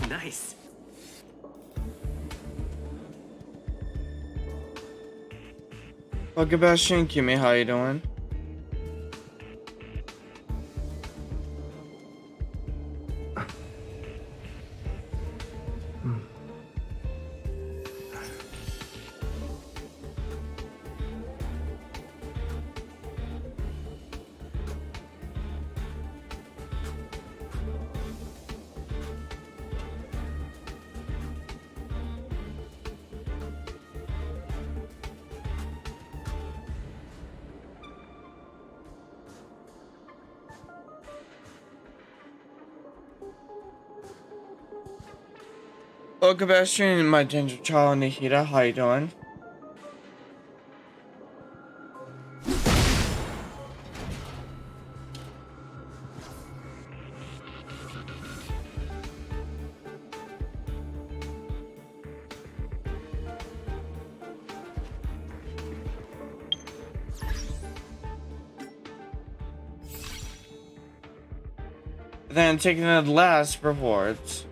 Nice. Well, Sebastian, Kimmy, how you doing? Well, Sebastian and my ginger child Nikita, how you doing? Then taking the last rewards.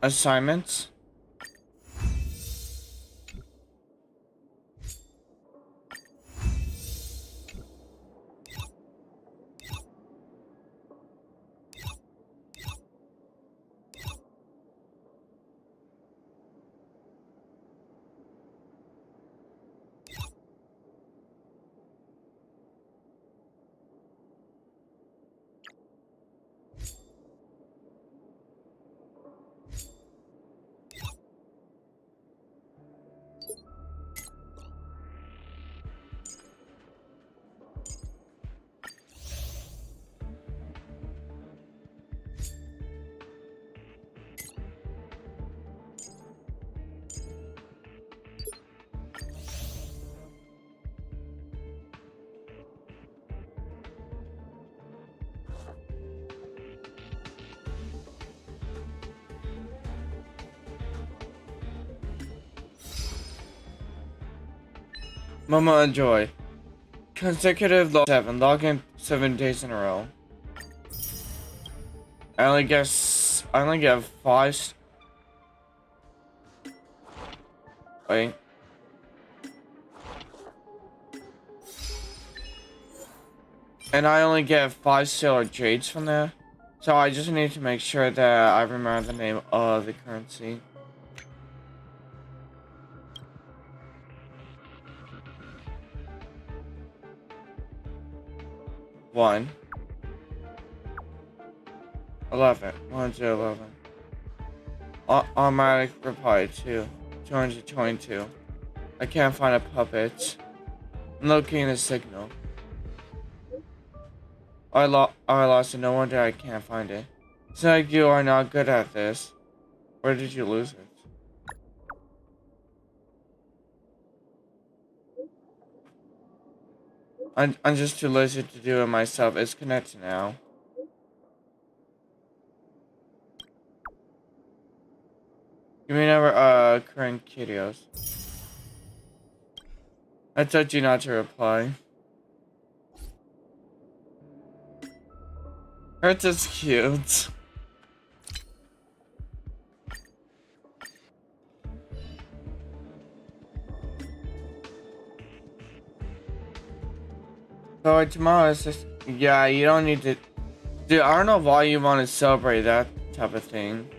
Assignments. Mama enjoy. Consecutive 7. Log in 7 days in a row. I only get 5. Wait. And I only get 5 silver jades from there. So I just need to make sure that I remember the name of the currency. One. 11. 1 to 11. Automatic reply 2. 222. I can't find a puppet. I'm looking at a signal. I lost it. No wonder I can't find it. It's like you are not good at this. Where did you lose it? I'm just too lazy to do it myself. It's connected now. Give me another current videos. I told you not to reply. Hurts is cute. So tomorrow is just, yeah, you don't need to. Dude, I don't know why you want to celebrate that type of thing.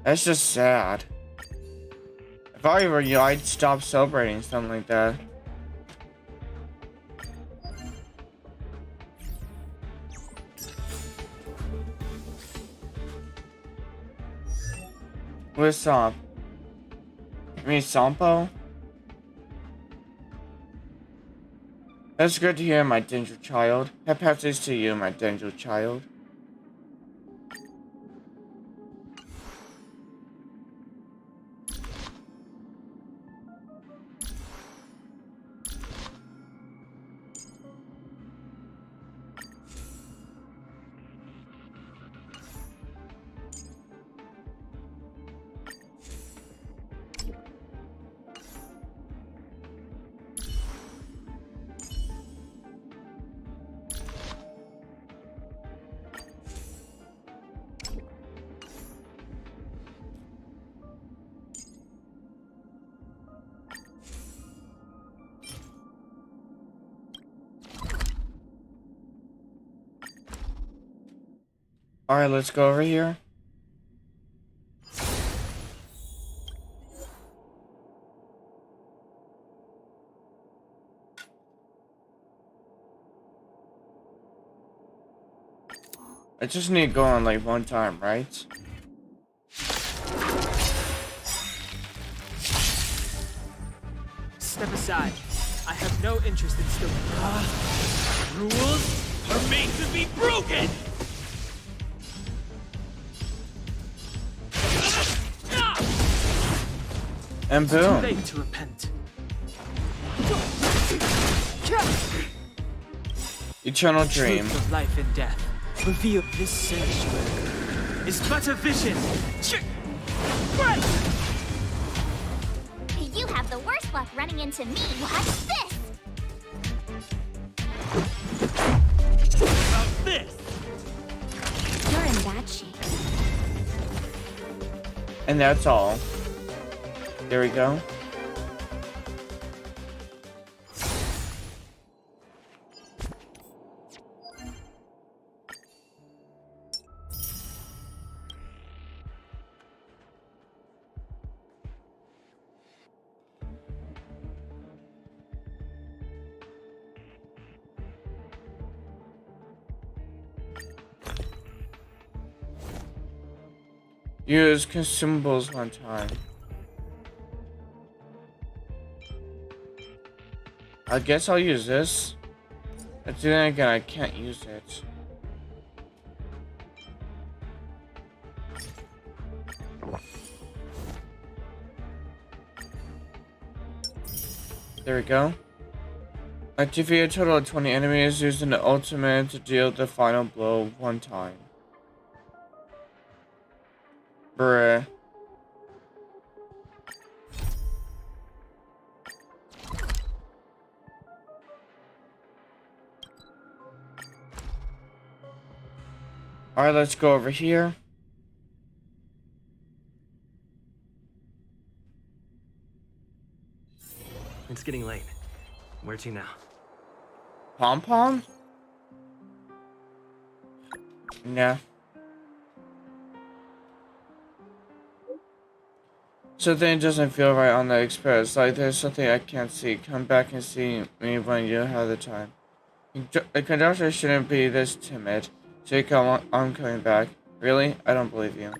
That's just sad. If I were you, I'd stop celebrating something like that. Where's Somp? You mean Sampo? That's good to hear, my danger child. Happy birthdays to you, my danger child. Alright, let's go over here. I just need to go on like one time, right? Step aside. I have no interest in stealing. Rules are made to be broken! And Too boom. late to repent. Eternal dream. Truth of life and death. Reveal this sanctuary is but a vision. You have the worst luck running into me. Watch this! About this. You're in bad shape. And that's all. There we go. Use consumables one time. I guess I'll use this. But then again, I can't use it. There we go. I defeat a total of 20 enemies using the ultimate to deal the final blow one time. Bruh. Alright, let's go over here. It's getting late. Where to now? Pom Pom? Nah. Something doesn't feel right on the express. Like there's something I can't see. Come back and see me when you have the time. The conductor shouldn't be this timid. So I'm coming back. Really? I don't believe you.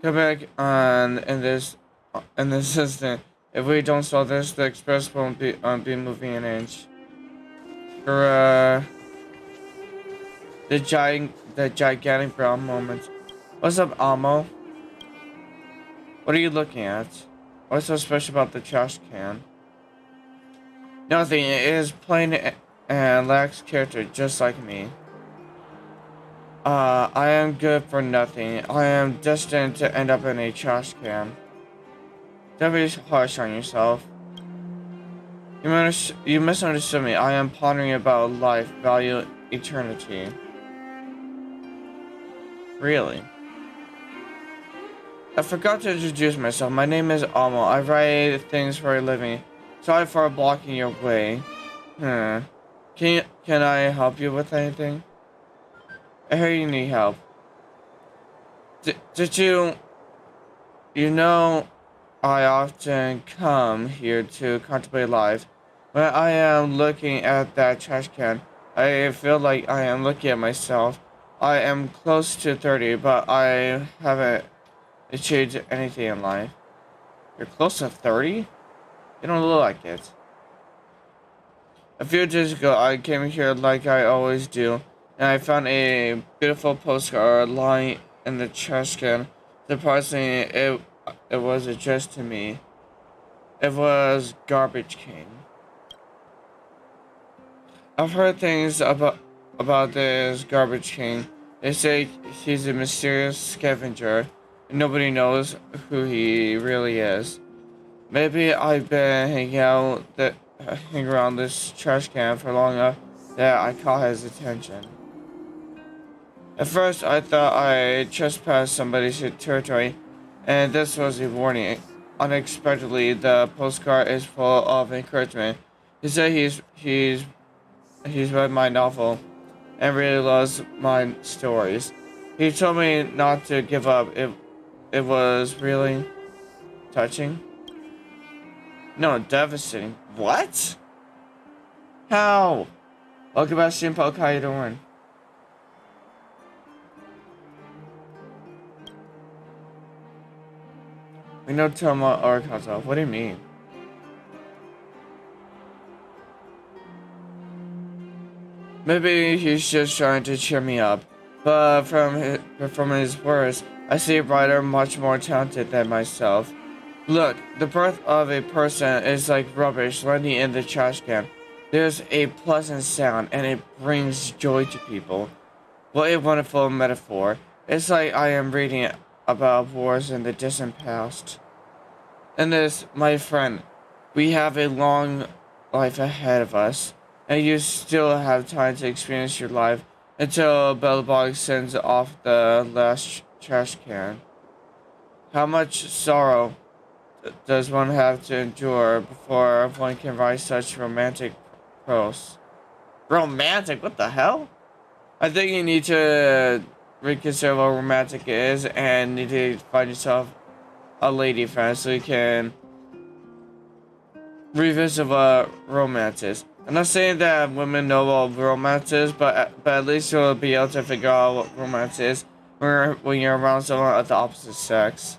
Come back on in this instant. If we don't solve this, the express won't be moving an inch. For the gigantic brown moment. What's up, Amo? What are you looking at? What's so special about the trash can? Nothing. It is plain and lacks character, just like me. I am good for nothing. I am destined to end up in a trash can. Don't be harsh on yourself. You misunderstood me. I am pondering about life, value, eternity. Really? I forgot to introduce myself. My name is Amo. I write things for a living. Sorry for blocking your way. Can I help you with anything? I hear you need help. Did you know I often come here to contemplate life. When I am looking at that trash can, I feel like I am looking at myself. I am close to 30, but I haven't achieved anything in life. You're close to 30? You don't look like it. A few days ago, I came here like I always do, and I found a beautiful postcard lying in the trash can. Surprisingly, it was addressed to me. It was Garbage King. I've heard things about this Garbage King. They say he's a mysterious scavenger. Nobody knows who he really is. Maybe I've been hanging around this trash can for long enough that I caught his attention. At first, I thought I trespassed somebody's territory, and this was a warning. Unexpectedly, the postcard is full of encouragement. He said he's read my novel and really loves my stories. He told me not to give up. It was really touching. No, devastating. What? How? Welcome back, Steampunk. How you doing? We know Toma or Kaza. What do you mean? Maybe he's just trying to cheer me up. But from his words, I see a writer much more talented than myself. Look, the birth of a person is like rubbish landing in the trash can. There's a pleasant sound and it brings joy to people. What a wonderful metaphor. It's like I am reading about wars in the distant past. And this, my friend, we have a long life ahead of us, and you still have time to experience your life until Bellbog sends off the last trash can. How much sorrow does one have to endure before one can write such romantic prose? Romantic? What the hell? I think you need to reconsider what romantic is and need to find yourself a lady friend so you can revisit what romance is. I'm not saying that women know what romance is, but at least you'll be able to figure out what romance is when you're around someone of the opposite sex.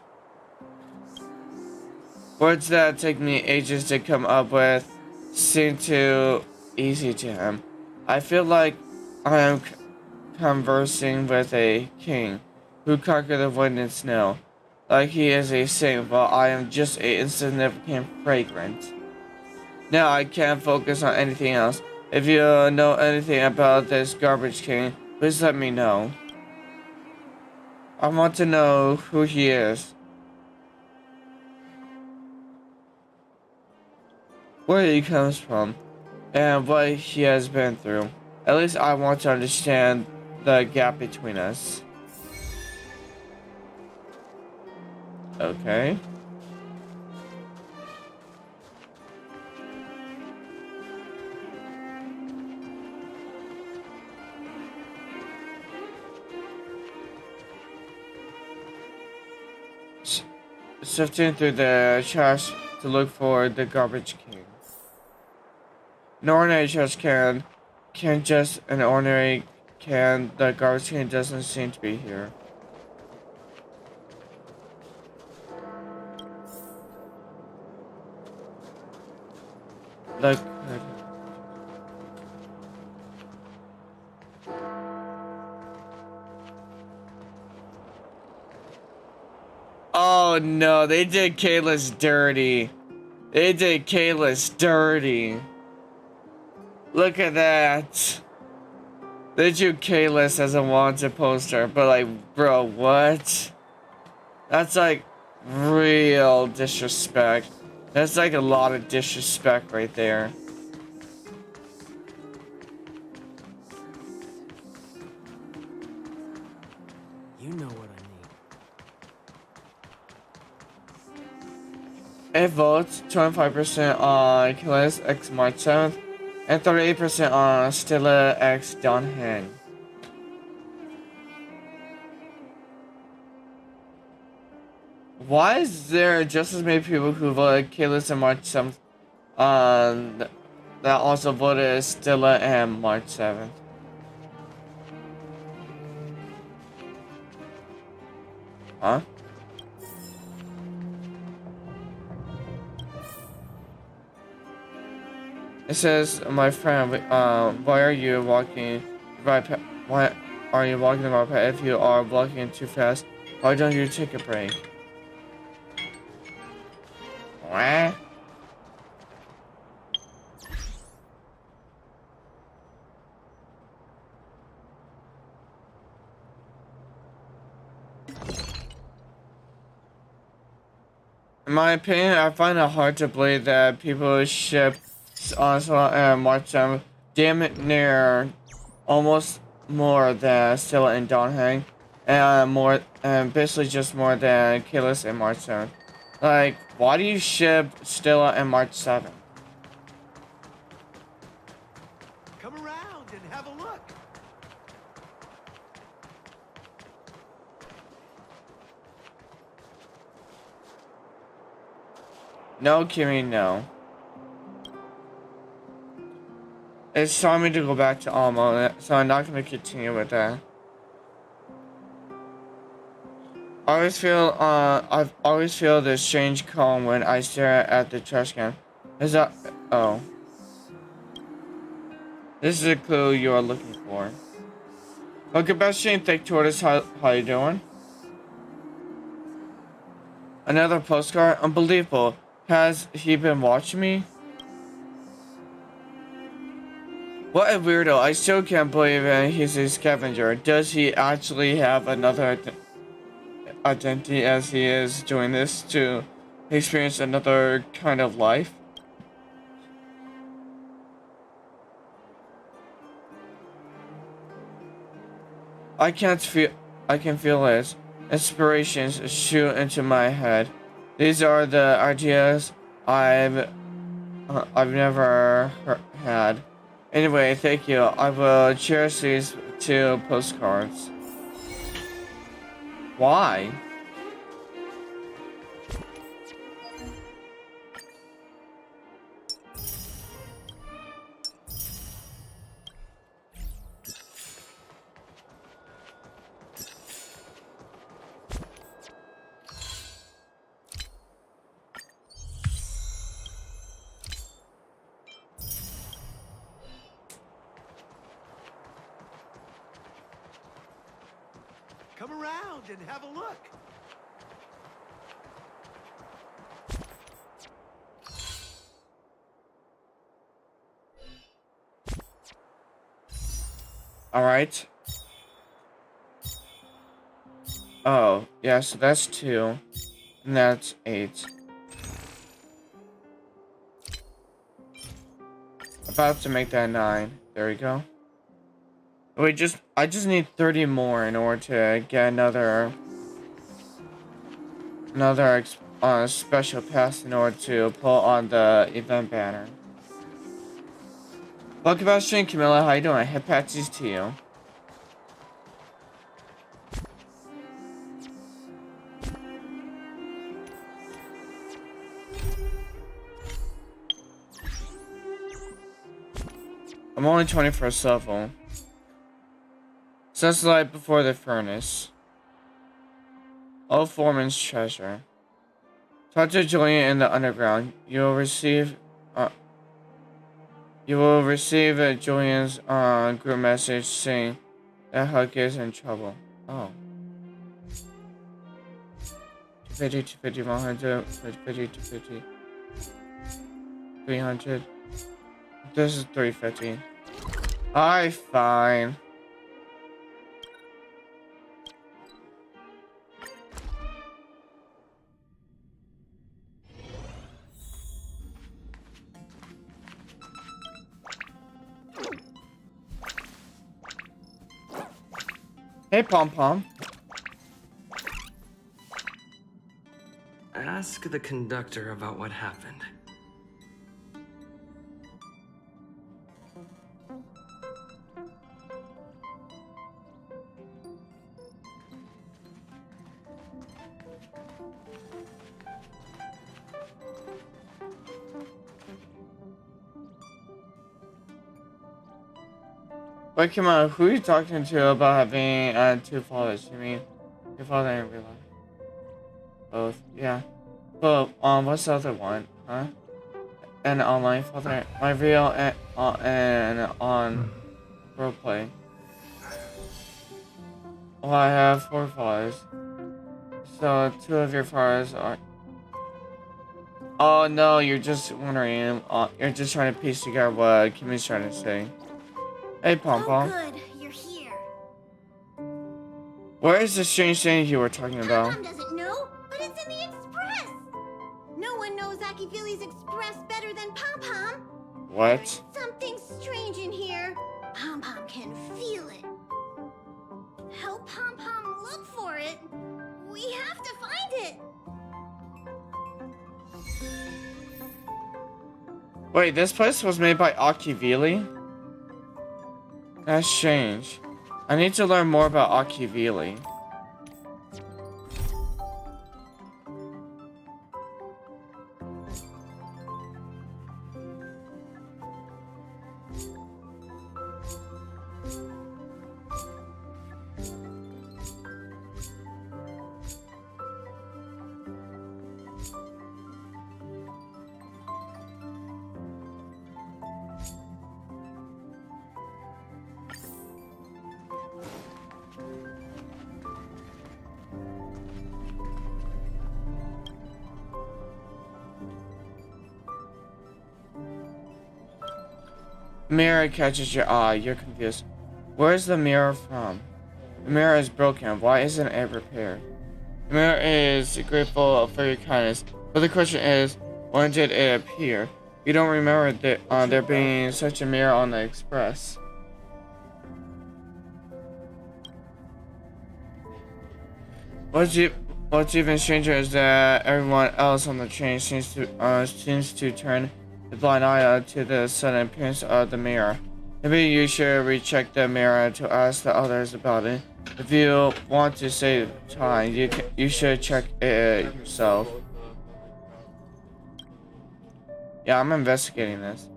Words that take me ages to come up with seem too easy to him. I feel like I am conversing with a king who conquered the wind and snow. Like he is a saint while I am just a insignificant fragrant. Now I can't focus on anything else. If you know anything about this garbage king, please let me know. I want to know who he is, where he comes from, and what he has been through. At least I want to understand the gap between us. Okay. Sifting through the trash to look for the garbage king. An ordinary trash can just an ordinary can. The garbage can doesn't seem to be here. Like. Oh no, they did Kayla's dirty. They did Kayla's dirty. Look at that. They drew Kayla's as a wanted poster, but like, bro, what? That's like real disrespect. That's like a lot of disrespect right there. You know what I need. It votes 25% on Kayla's X March 7th and 38% on Stella X Don Hang. Why is there just as many people who voted Kayla's on March 7th that also voted Stella and March 7th? Huh? It says, my friend, why are you walking right past? Why are you walking right past? If you are walking too fast, why don't you take a break? What? In my opinion, I find it hard to believe that people ship Onslaught and March 7th damn near almost more than Stella and Don Hang, and basically just more than Kayla's and March 7th. Like, why do you ship Stella and March 7th? Come around. No, Kimmy, no. It's telling me to go back to Alma, so I'm not going to continue with that. I always feel this strange calm when I stare at the trash can. Is that, oh. This is a clue you are looking for. Okay, Sebastian, Thick Tortoise, how you doing? Another postcard? Unbelievable. Has he been watching me? What a weirdo. I still can't believe he's a scavenger. Does he actually have another identity as he is doing this to experience another kind of life? I can feel his inspirations shoot into my head. These are the ideas I've never had. Anyway, thank you. I will cherish these 2 postcards. Why? Come around and have a look. All right. Oh, yeah, so that's 2. And that's 8. About to make that 9. There we go. Wait, I just need 30 more in order to get another special pass in order to pull on the event banner. Welcome back, stream, Camilla. How you doing? Hip patches to you. I'm only 21st level. Since the light before the furnace. Old Foreman's treasure. Talk to Julian in the underground. You will receive Julian's group message saying that Huck is in trouble. Oh. 250, 250, 100, 250, 250, 300. This is 350. Alright, fine. Hey, Pom Pom. Ask the conductor about what happened. Wait, come on, who are you talking to about having 2 fathers? You mean your father in real life? Both, yeah. But what's the other one, huh? An online father, my real and on roleplay. Well, I have 4 fathers. So 2 of your fathers are. Oh no, you're just wondering. You're just trying to piece together what Kimmy's trying to say. Hey, Pom Pom. Oh, good. You're here. Where is the strange thing you were talking about? Pom doesn't know, but it's in the Express. No one knows Akivili's Express better than Pom Pom. What? Something strange in here. Pom Pom can feel it. Help Pom Pom look for it. We have to find it. Wait, this place was made by Akivili? That's strange. I need to learn more about Akivili. Mirror catches your eye. You're confused. Where's the mirror from? The mirror is broken. Why isn't it repaired? The mirror is grateful for your kindness, but the question is, when did it appear? You don't remember there being such a mirror on the express. What's even stranger is that everyone else on the train seems to turn a blind eye to the sudden appearance of the mirror. Maybe you should recheck the mirror to ask the others about it. If you want to save time, you should check it yourself. Yeah, I'm investigating this.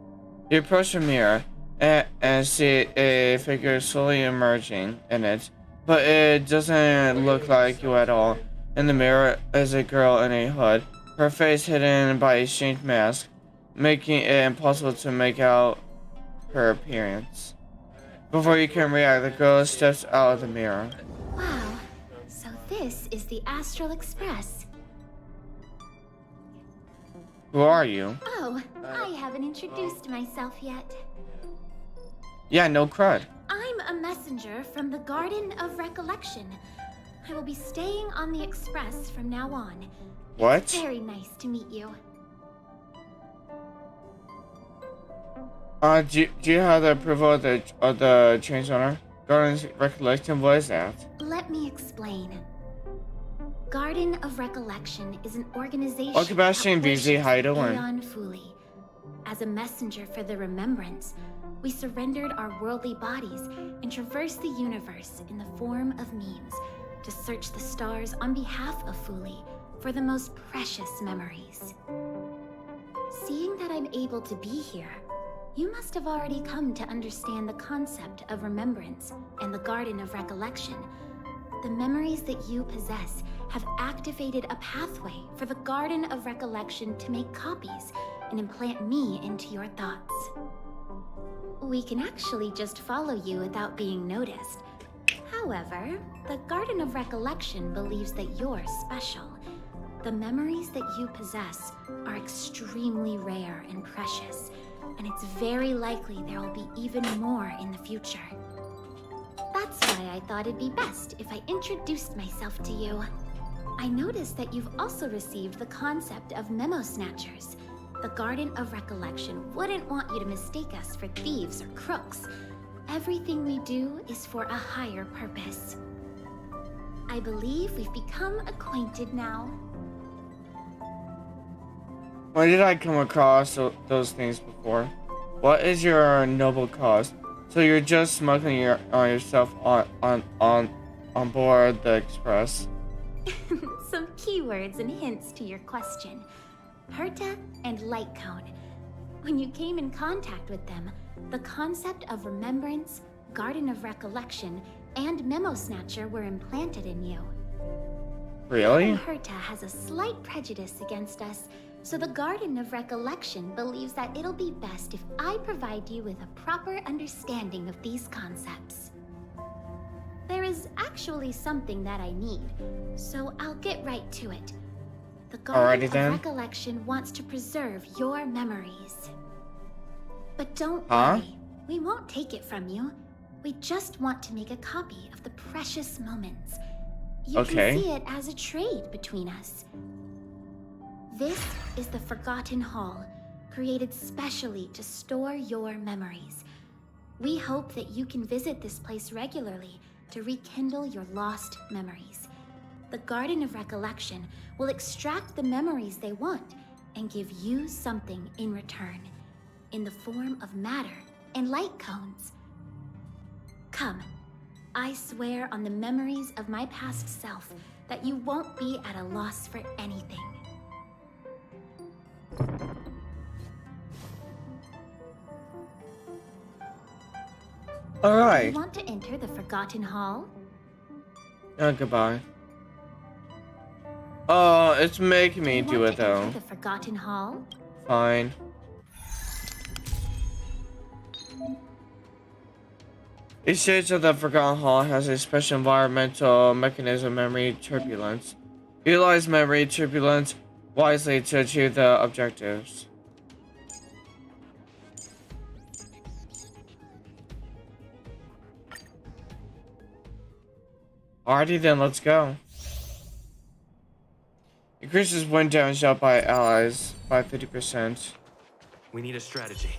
You approach the mirror and see a figure slowly emerging in it, but it doesn't look like you at all. In the mirror is a girl in a hood, her face hidden by a strange mask, making it impossible to make out her appearance. Before you can react, the girl steps out of the mirror. Wow, so this is the Astral Express. Who are you? Oh, I haven't introduced myself yet. Yeah, no crud. I'm a messenger from the Garden of Recollection. I will be staying on the Express from now on. What? It's very nice to meet you. Do you have the approval of the train's owner? Garden's Recollection, what is that? Let me explain. Garden of Recollection is an organization Oh, Sebastian BZ, how you doing? beyond Fuli. As a messenger for the remembrance, we surrendered our worldly bodies and traversed the universe in the form of memes to search the stars on behalf of Fuli for the most precious memories. Seeing that I'm able to be here, you must have already come to understand the concept of remembrance and the Garden of Recollection. The memories that you possess have activated a pathway for the Garden of Recollection to make copies and implant me into your thoughts. We can actually just follow you without being noticed. However, the Garden of Recollection believes that you're special. The memories that you possess are extremely rare and precious, and it's very likely there will be even more in the future. That's why I thought it'd be best if I introduced myself to you. I noticed that you've also received the concept of memo snatchers. The Garden of Recollection wouldn't want you to mistake us for thieves or crooks. Everything we do is for a higher purpose. I believe we've become acquainted now. Where did I come across those things before? What is your noble cause? So you're just smuggling yourself on board the Express? Some keywords and hints to your question. Herta and Lightcone. When you came in contact with them, the concept of remembrance, Garden of Recollection, and Memo Snatcher were implanted in you. Really? Herta has a slight prejudice against us, so the Garden of Recollection believes that it'll be best if I provide you with a proper understanding of these concepts. There is actually something that I need, so I'll get right to it. The Garden of Recollection wants to preserve your memories. But don't worry, we won't take it from you. We just want to make a copy of the precious moments. You can see it as a trade between us. This is the Forgotten Hall, created specially to store your memories. We hope that you can visit this place regularly to rekindle your lost memories. The Garden of Recollection will extract the memories they want and give you something in return, in the form of matter and light cones. Come, I swear on the memories of my past self that you won't be at a loss for anything. Alright. You want to enter the Forgotten Hall? Goodbye. Oh, it's making me do it though. Enter the Forgotten Hall? Fine. Each stage of the Forgotten Hall has a special environmental mechanism, memory turbulence. Utilize memory turbulence wisely to achieve the objectives. Alrighty then, let's go. Increases wind damage dealt by allies by 50%. We need a strategy.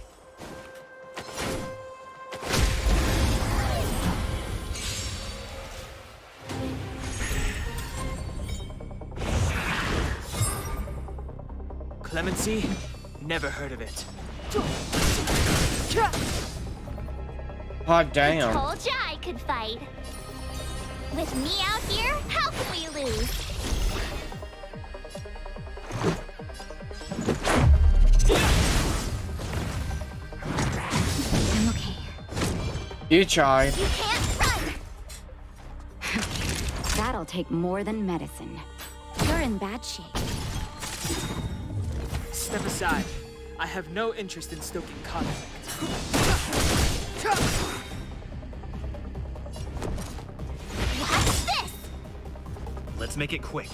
Clemency? Never heard of it. Hot damn. Told ya I could fight. With me out here, how can we lose? I'm okay. You tried. You can't run! That'll take more than medicine. You're in bad shape. Step aside. I have no interest in stoking conflict. What's this? Let's make it quick.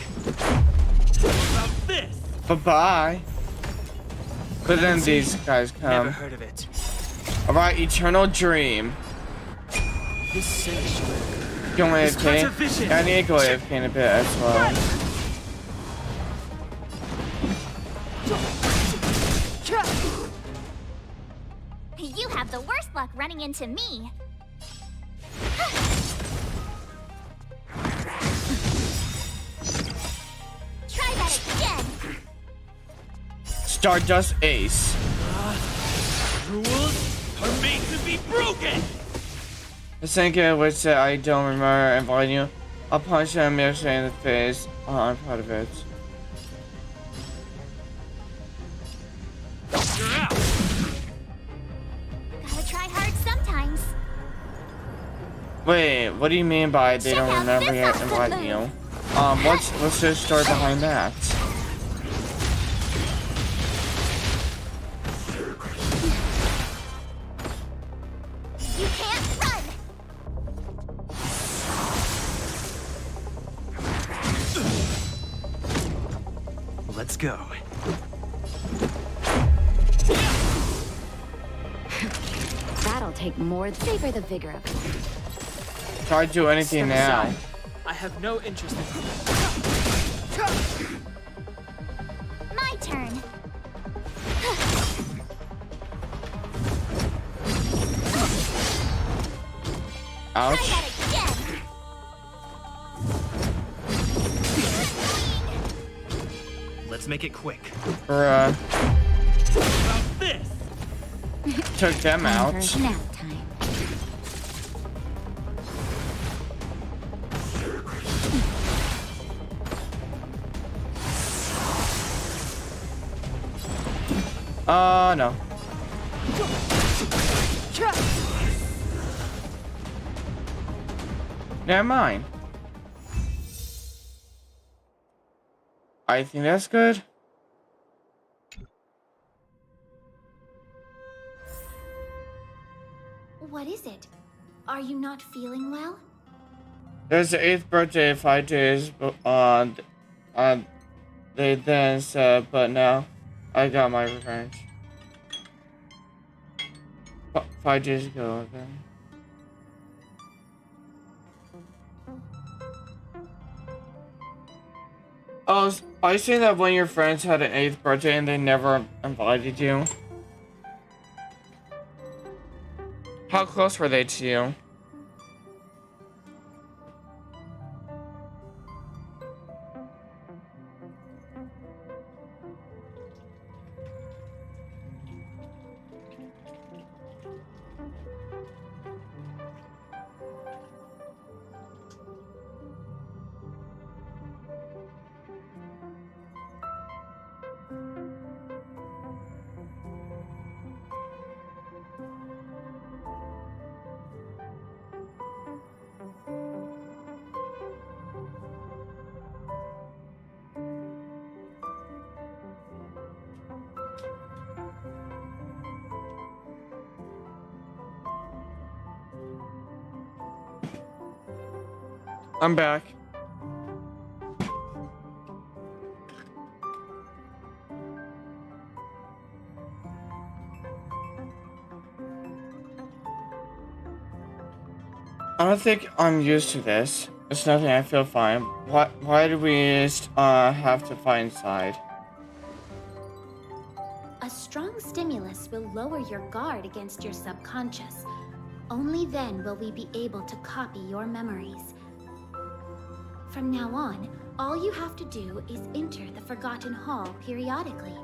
About this! Bye-bye. But then these guys Never come. heard of it. Alright, Eternal Dream. This sanctuary. Go It's AFK. got a vision. Yeah, I need to go AFK in a bit as well. You have the worst luck running into me. Try that again. Stardust Ace. Rules are made to be broken! The Senka which said I don't remember inviting you. I'll punch him in the face. Oh, I'm proud of it. You're out! Gotta try hard sometimes. Wait, what do you mean by they Check don't out remember this yet awesome inviting move. you? What's the story behind that? You can't run. Let's go. That'll take more. Savor the vigor of it. Try to do anything Step now. aside. I have no interest in. My turn. Try Ouch. that again. Let's make it quick. Bruh. About this! Took them out. For nap time. No. Never mind. I think that's good. What is it? Are you not feeling well? There's the 8th birthday 5 days they then said, but now I got my revenge. 5 days ago then. Oh, are you saying that when your friends had an 8th birthday and they never invited you? How close were they to you? I'm back. I don't think I'm used to this. It's nothing, I feel fine. Why do we have to fight inside? A strong stimulus will lower your guard against your subconscious. Only then will we be able to copy your memories. From now on, all you have to do is enter the Forgotten Hall periodically,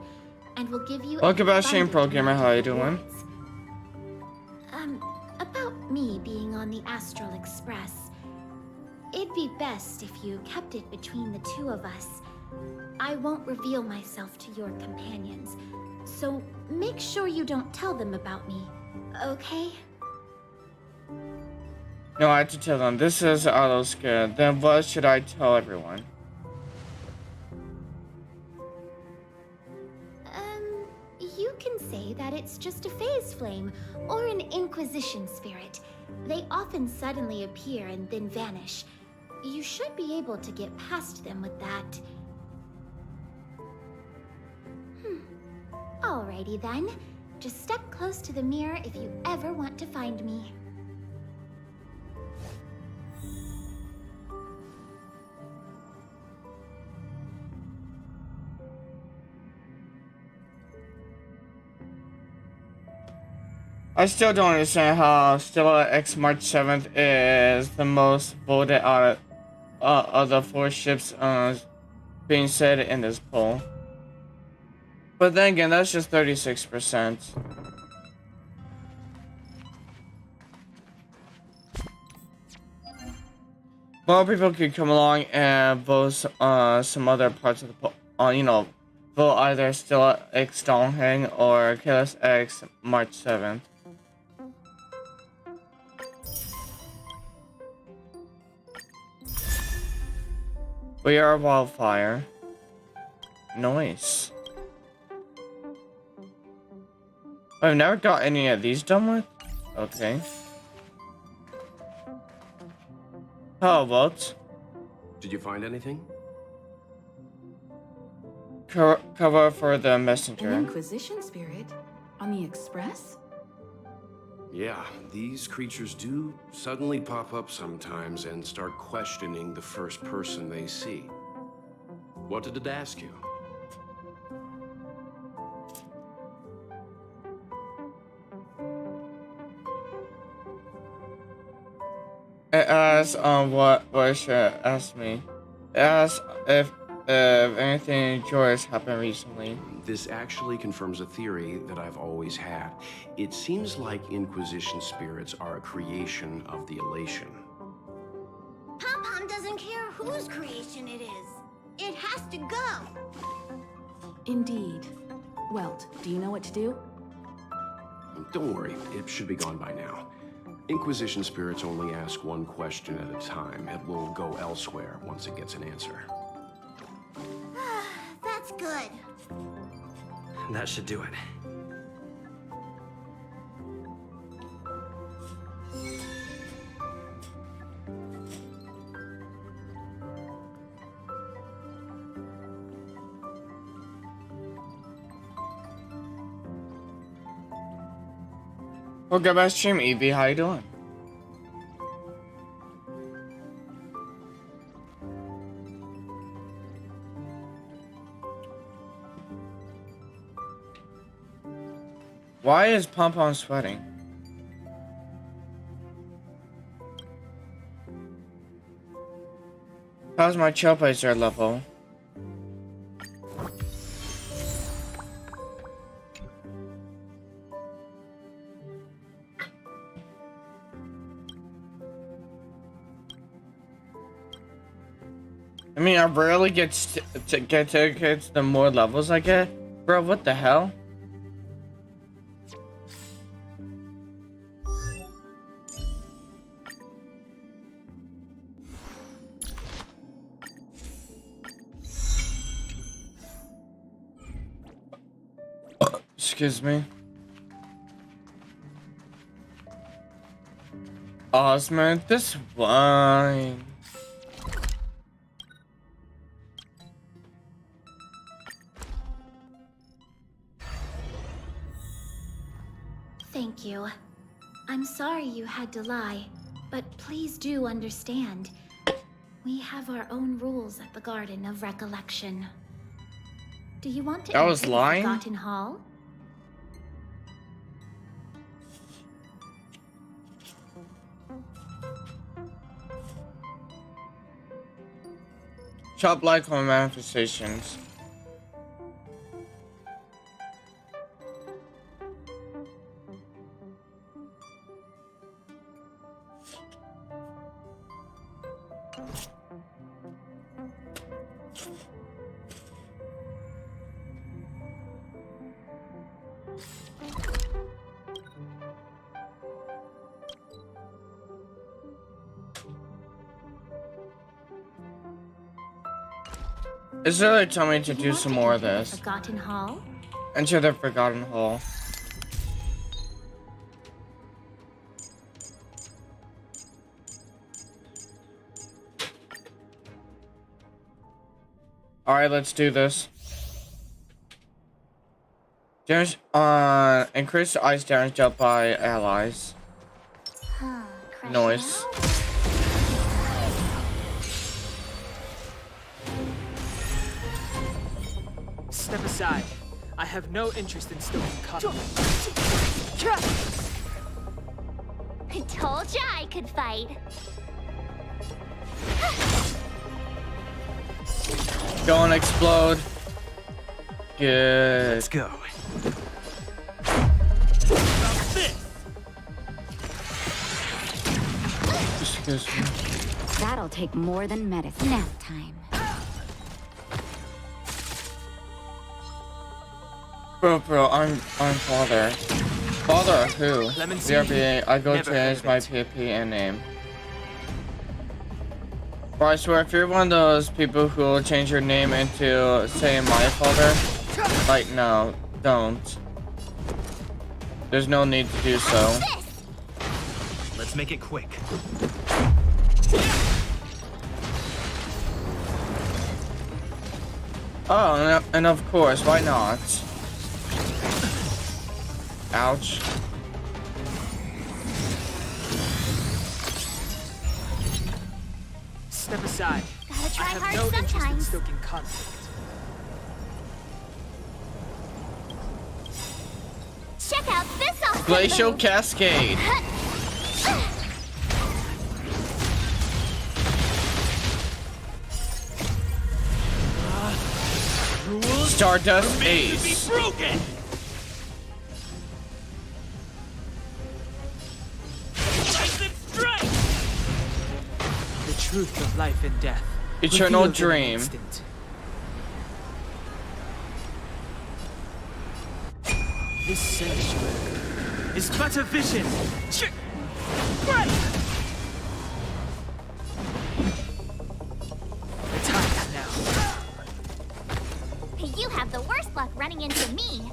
and we'll give you. Welcome back, Shane Programmer. How you doing? About me being on the Astral Express. It'd be best if you kept it between the two of us. I won't reveal myself to your companions, so make sure you don't tell them about me, okay? No, I have to tell them. This is auto scare. Then what should I tell everyone? You can say that it's just a phase flame or an Inquisition spirit. They often suddenly appear and then vanish. You should be able to get past them with that. Alrighty then. Just step close to the mirror if you ever want to find me. I still don't understand how Stella X March 7th is the most voted out of the 4 ships being said in this poll. But then again, that's just 36%. More people could come along and vote some other parts of the poll, you know, vote either Stella X Dongheng or Chaos X March 7th. We are a wildfire. Nice. I've never got any of these done with. Okay. How about? Did you find anything? Cover for the messenger. An Inquisition spirit? On the Express? Yeah, these creatures do suddenly pop up sometimes and start questioning the first person they see. What did it ask you? It asks what should ask me. It asks if anything joyous happened recently. This actually confirms a theory that I've always had. It seems like Inquisition spirits are a creation of the Elation. Pom-Pom doesn't care whose creation it is. It has to go. Indeed. Welt, do you know what to do? Don't worry, it should be gone by now. Inquisition spirits only ask one question at a time. It will go elsewhere once it gets an answer. That's good. That should do it. Welcome back, stream Evie. How you doing? Why is Pom-Pom sweating? How's my Trailblazer level? I mean, I rarely get to get the more levels I get. Bro, what the hell? Excuse me. Osmond, this wine. Thank you. I'm sorry you had to lie, but please do understand. We have our own rules at the Garden of Recollection. Do you want to That was enter the lying? Forgotten Hall? Shop like on manifestations. It's really telling me to do some more of this. Forgotten Hall? Enter the Forgotten Hall. Alright, let's do this. Damage increase ice damage dealt by allies. Noise. Step aside. I have no interest in stoking conflict. I told ya I could fight. Go and explode. Good. Let's go. Excuse me. That'll take more than medicine. Nap time. Bro, I'm father. Father of who? Lemon BRB, I go Never change heard my of PvP name. But I swear, if you're one of those people who will change your name into, say, my father, like, no, don't. There's no need to do so. Let's make it quick. Oh, and of course, why not? Ouch. Step aside. Gotta I try have hard no interest in sometimes. stoking conflict. Check out this awesome Glacial move. Cascade. Stardust Ace. Broken! The truth of life and death. Eternal revealed in an Dream. instant. This sanctuary is but a vision. Right. The time is now. You have the worst luck running into me.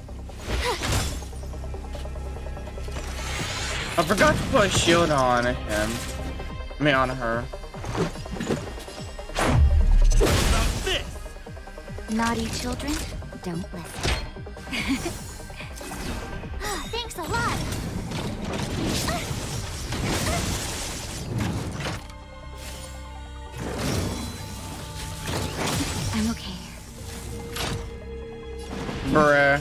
I forgot to put a shield on him. I mean, on her. Naughty children, don't listen. Thanks a lot. I'm okay. Bruh.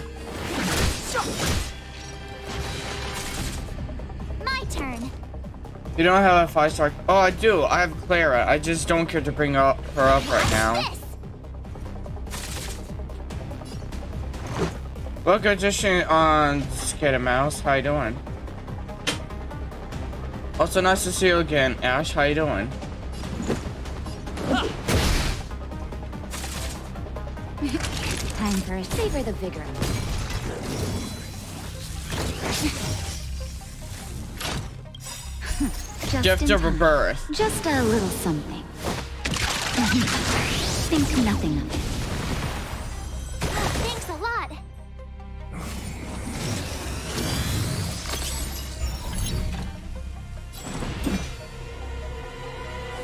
My turn. You don't have a 5-star. Oh, I do. I have Clara. I just don't care to bring her up right now. This. Look, addition on Skater Mouse. How you doing? Also, nice to see you again, Ash. How you doing? Time for a savor the vigor. Just Gift in of time. Rebirth. Just a little something. Think nothing of it. Thanks a lot.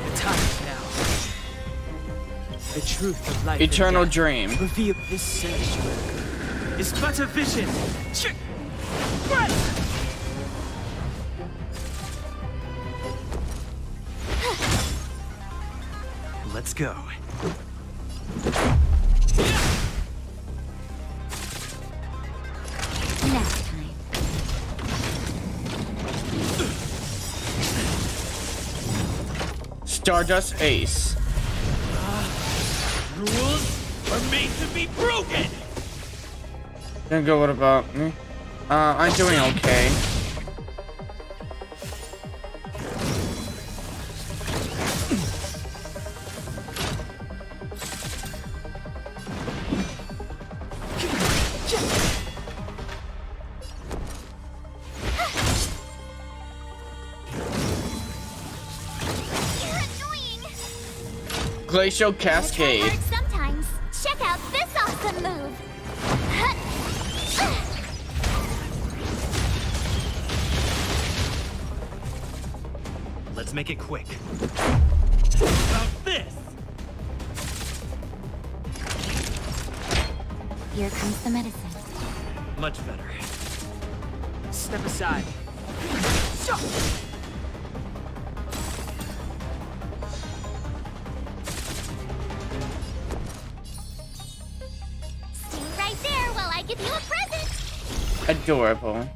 The time is now. The truth of life Eternal and death. Dream. Reveal this sanctuary is but a vision. Right. Let's go. Nap time. Stardust Ace. Rules are made to be broken! Then go, what about me? I'm doing okay. Glacial Cascade. Hard sometimes. Check out this awesome move. Let's make it quick. About this! Here comes the medicine. Much better. Step aside. Stay right there while I give you a present. Adorable.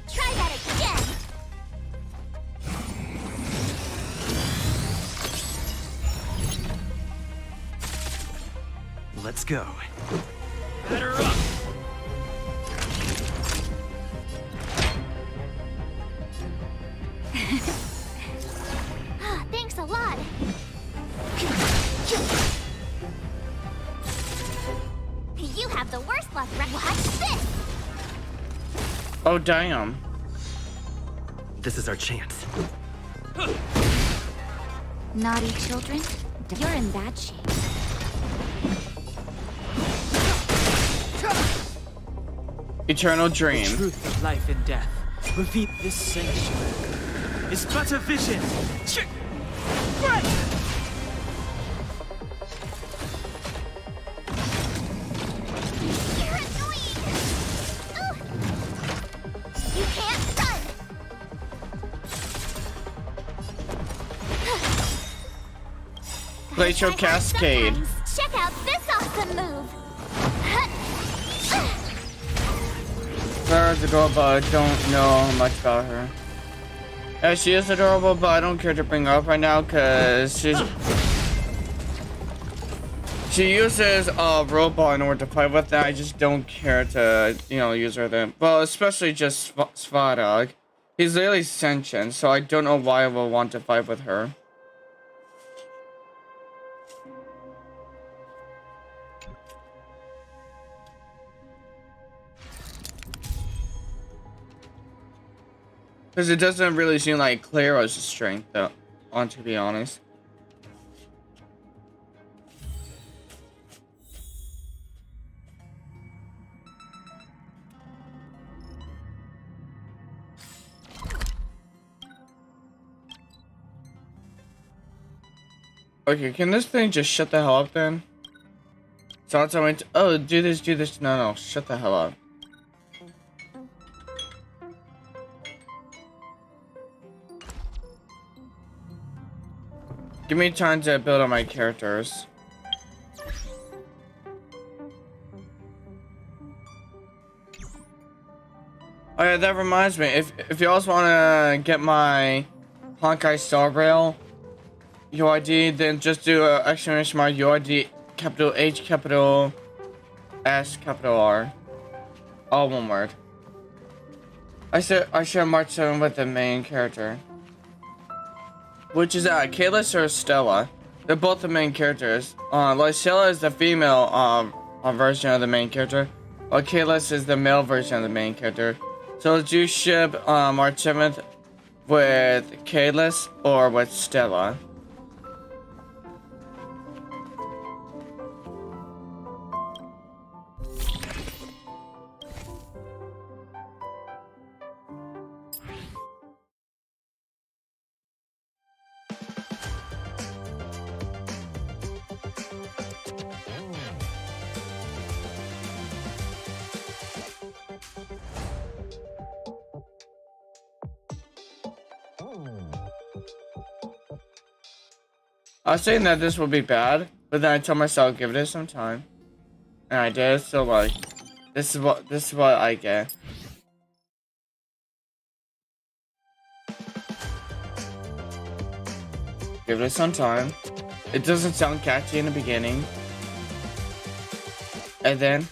Try that again. Let's go. Batter up! Thanks a lot. You have the worst luck, right? Watch this. Oh, damn. This is our chance. Naughty children, you're in bad shape. Eternal The Dream. truth of life and death. Reveal this sanctuary. It's but a vision. Right! You're annoying. Ugh. You can't run. Glacial Gotta try hard Cascade. sometimes. Check out this awesome move. Clara's adorable, I don't know much about her. Yeah, she is adorable, but I don't care to bring her up right now because she uses a robot in order to fight with that. I just don't care to, use her then. Well, especially just Svarog. He's literally sentient, so I don't know why I will want to fight with her. Because it doesn't really seem like Clara's strength, though, to be honest. Okay, can this thing just shut the hell up then? So it's going to, oh, do this. No, shut the hell up. Give me time to build up my characters. Oh yeah, that reminds me. If you also want to get my Honkai Star Rail UID, then just do a exclamation mark UID capital H capital S capital R, all one word. I share March 7 with the main character. Which is Kalis or Stella? They're both the main characters. Like Stella is the female version of the main character, while Kalis is the male version of the main character. So do you ship March 7th with Kalis or with Stella? I was saying that this would be bad, but then I told myself give it some time, and I did. So like, this is what I get. Give it some time. It doesn't sound catchy in the beginning, and then.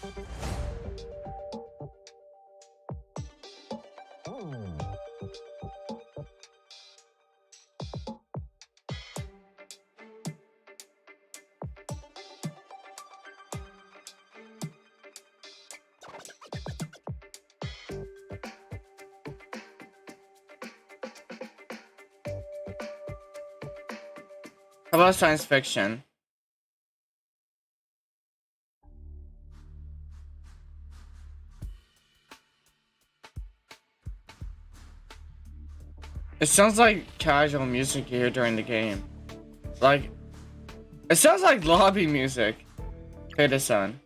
How about science fiction? It sounds like casual music you hear during the game. Like, it sounds like lobby music. Okay, the sun.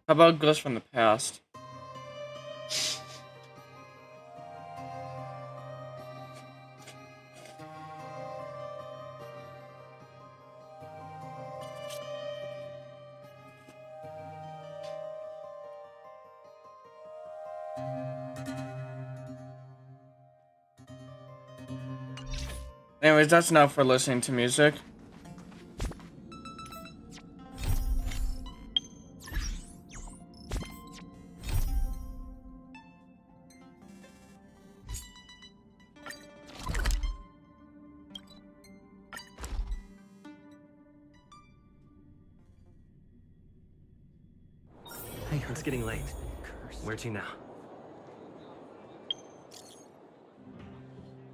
How about Ghosts from the Past? Anyways, that's enough for listening to music. Hey, it's getting late. Where to now?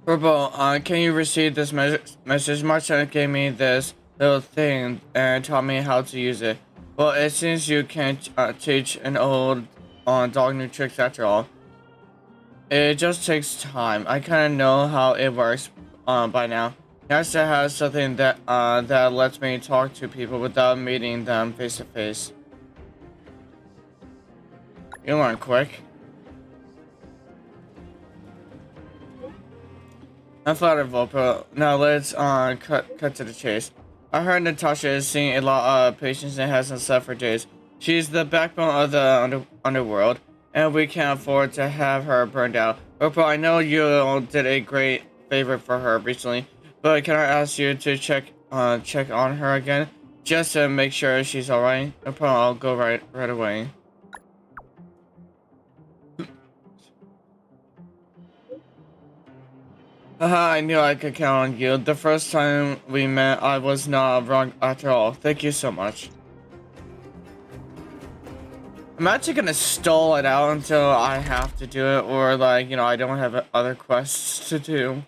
Purple, can you receive this message? Marcel gave me this little thing and taught me how to use it. Well, it seems you can't teach an old dog new tricks after all. It just takes time. I kind of know how it works by now. Nasta has something that that lets me talk to people without meeting them face to face. You learn quick. I'm flattered, Vopro. Now let's cut to the chase. I heard Natasha is seeing a lot of patients and hasn't slept for days. She's the backbone of the underworld, and we can't afford to have her burned out. Vopro, I know you did a great favor for her recently, but can I ask you to check on her again, just to make sure she's alright? Vopro, I'll go right away. Haha, I knew I could count on you. The first time we met, I was not wrong after all. Thank you so much. I'm actually gonna stall it out until I have to do it, or like, you know, I don't have other quests to do.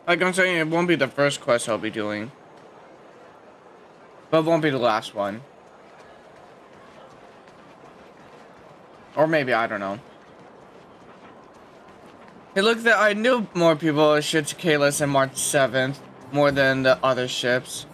Like I'm saying, it won't be the first quest I'll be doing. But it won't be the last one. Or maybe, I don't know. Hey, look, I knew more people shipped Kalis on March 7th, more than the other ships.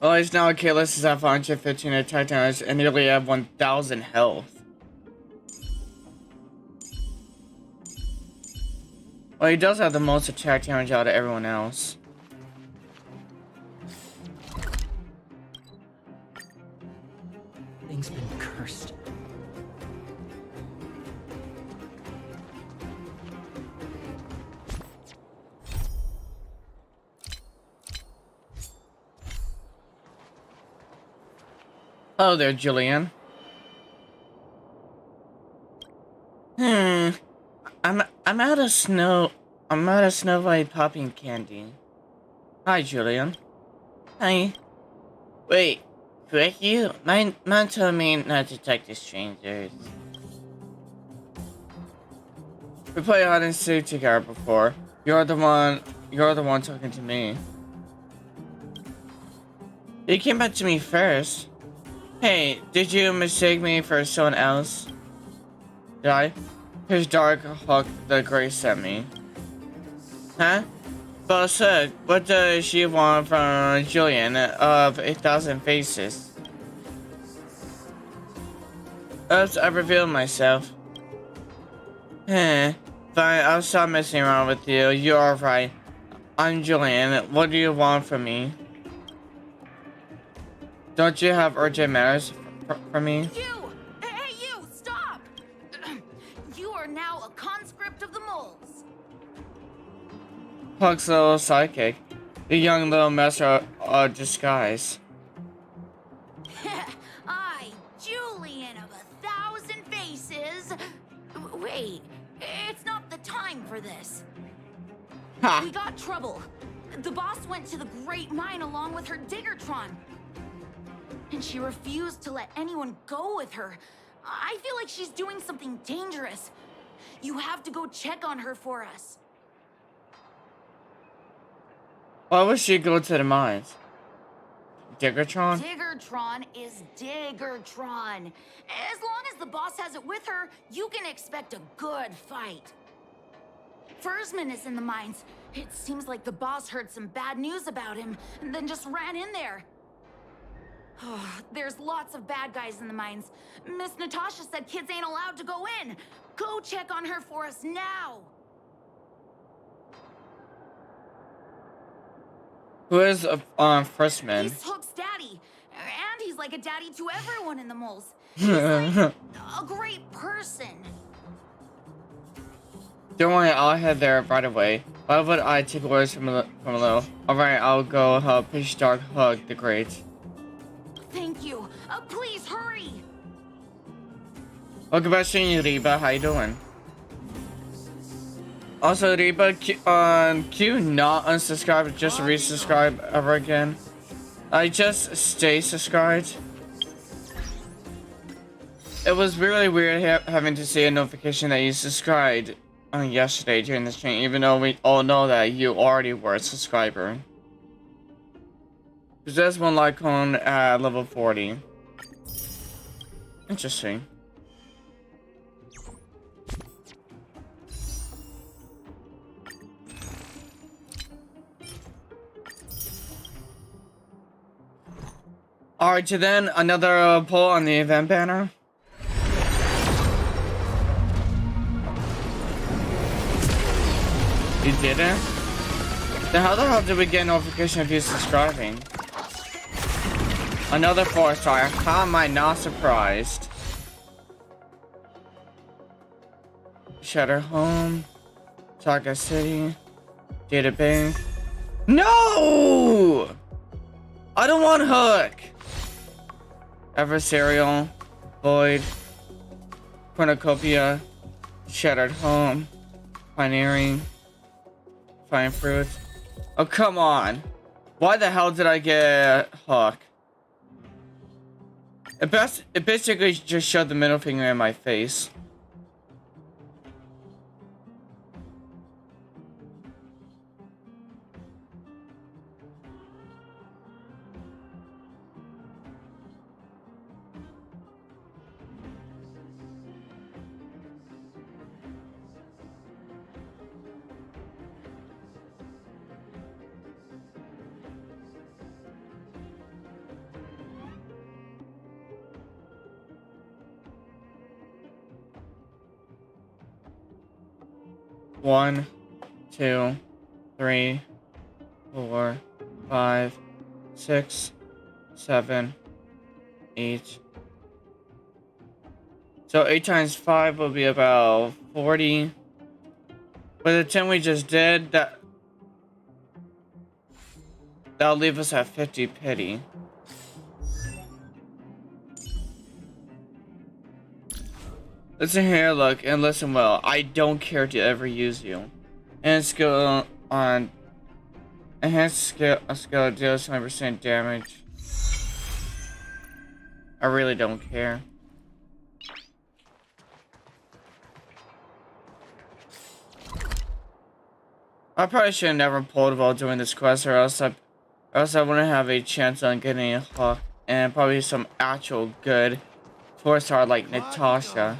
Well, he's now Kalis is at 515 attack damage and nearly at 1000 health. Well, he does have the most attack damage out of everyone else. Thing's been cursed. Hello there, Julian. I'm out of Snow White popping candy. Hi, Julian. Hi. Wait, correct you? Mine told me not to talk to strangers. We played hide and seek together before. You're the one talking to me. You came back to me first. Hey, did you mistake me for someone else? Did I? His dark hawk the Grey sent me. Huh? Boss Hook, what does she want from Julian of 1,000 faces? Oops, I revealed myself. Fine, I'll stop messing around with you. You are right. I'm Julian. What do you want from me? Don't you have urgent matters for me? You! Hey, you! Stop! You are now a conscript of the moles. Puck's little sidekick. The young little master of disguise. I, Julian of 1,000 faces. Wait, it's not the time for this. Ha! We got trouble. The boss went to the Great Mine along with her Diggertron. And she refused to let anyone go with her. I feel like she's doing something dangerous. You have to go check on her for us. Why would she go to the mines? Diggertron? Diggertron is Diggertron. As long as the boss has it with her, you can expect a good fight. Fursman is in the mines. It seems like the boss heard some bad news about him and then just ran in there. There's lots of bad guys in the mines. Miss Natasha said kids ain't allowed to go in. Go check on her for us now. Who is Fursman? He's Hook's daddy. And he's like a daddy to everyone in the moles. He's like a great person. Don't worry, I'll head there right away. Why would I take orders from a little? Alright, I'll go help Pitch Dark Hug the Great. Thank you. Please hurry. Welcome back to you, Reba. How you doing? Also, Reba, Q not unsubscribe, just resubscribe ever again. I just stay subscribed. It was really weird having to see a notification that you subscribed on yesterday during the stream, even though we all know that you already were a subscriber. Because there's one Lycon at level 40. Interesting. Alright, so then another poll on the event banner. You didn't? Then how the hell did we get a notification of you subscribing? Another 4-star. How am I not surprised? Shutter Home. Saga City. Data Bank. No! I don't want Hook! Adversarial. Void. Cornucopia. Shattered Home. Pioneering. Fine Fruit. Oh, come on. Why the hell did I get Hook? It basically just shoved the middle finger in my face. 1, 2, 3, 4, 5, 6, 7, 8. So 8 times 5 will be about 40. But the 10 we just did, that'll leave us at 50 pity. Listen here, look, and listen well. I don't care to ever use you. Enhanced skill on... Enhanced skill deals 20% damage. I really don't care. I probably should have never pulled while doing this quest, or else I wouldn't have a chance on getting a hook and probably some actual good 4-star like Natasha.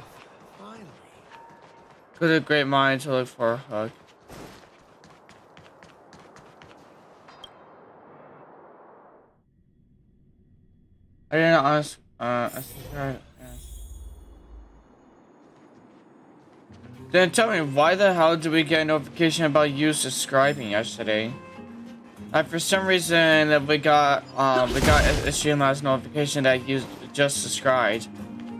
With a great mind to look for a hook. I didn't ask. Then tell me, why the hell did we get a notification about you subscribing yesterday? For some reason, we got a Streamlabs notification that you just subscribed,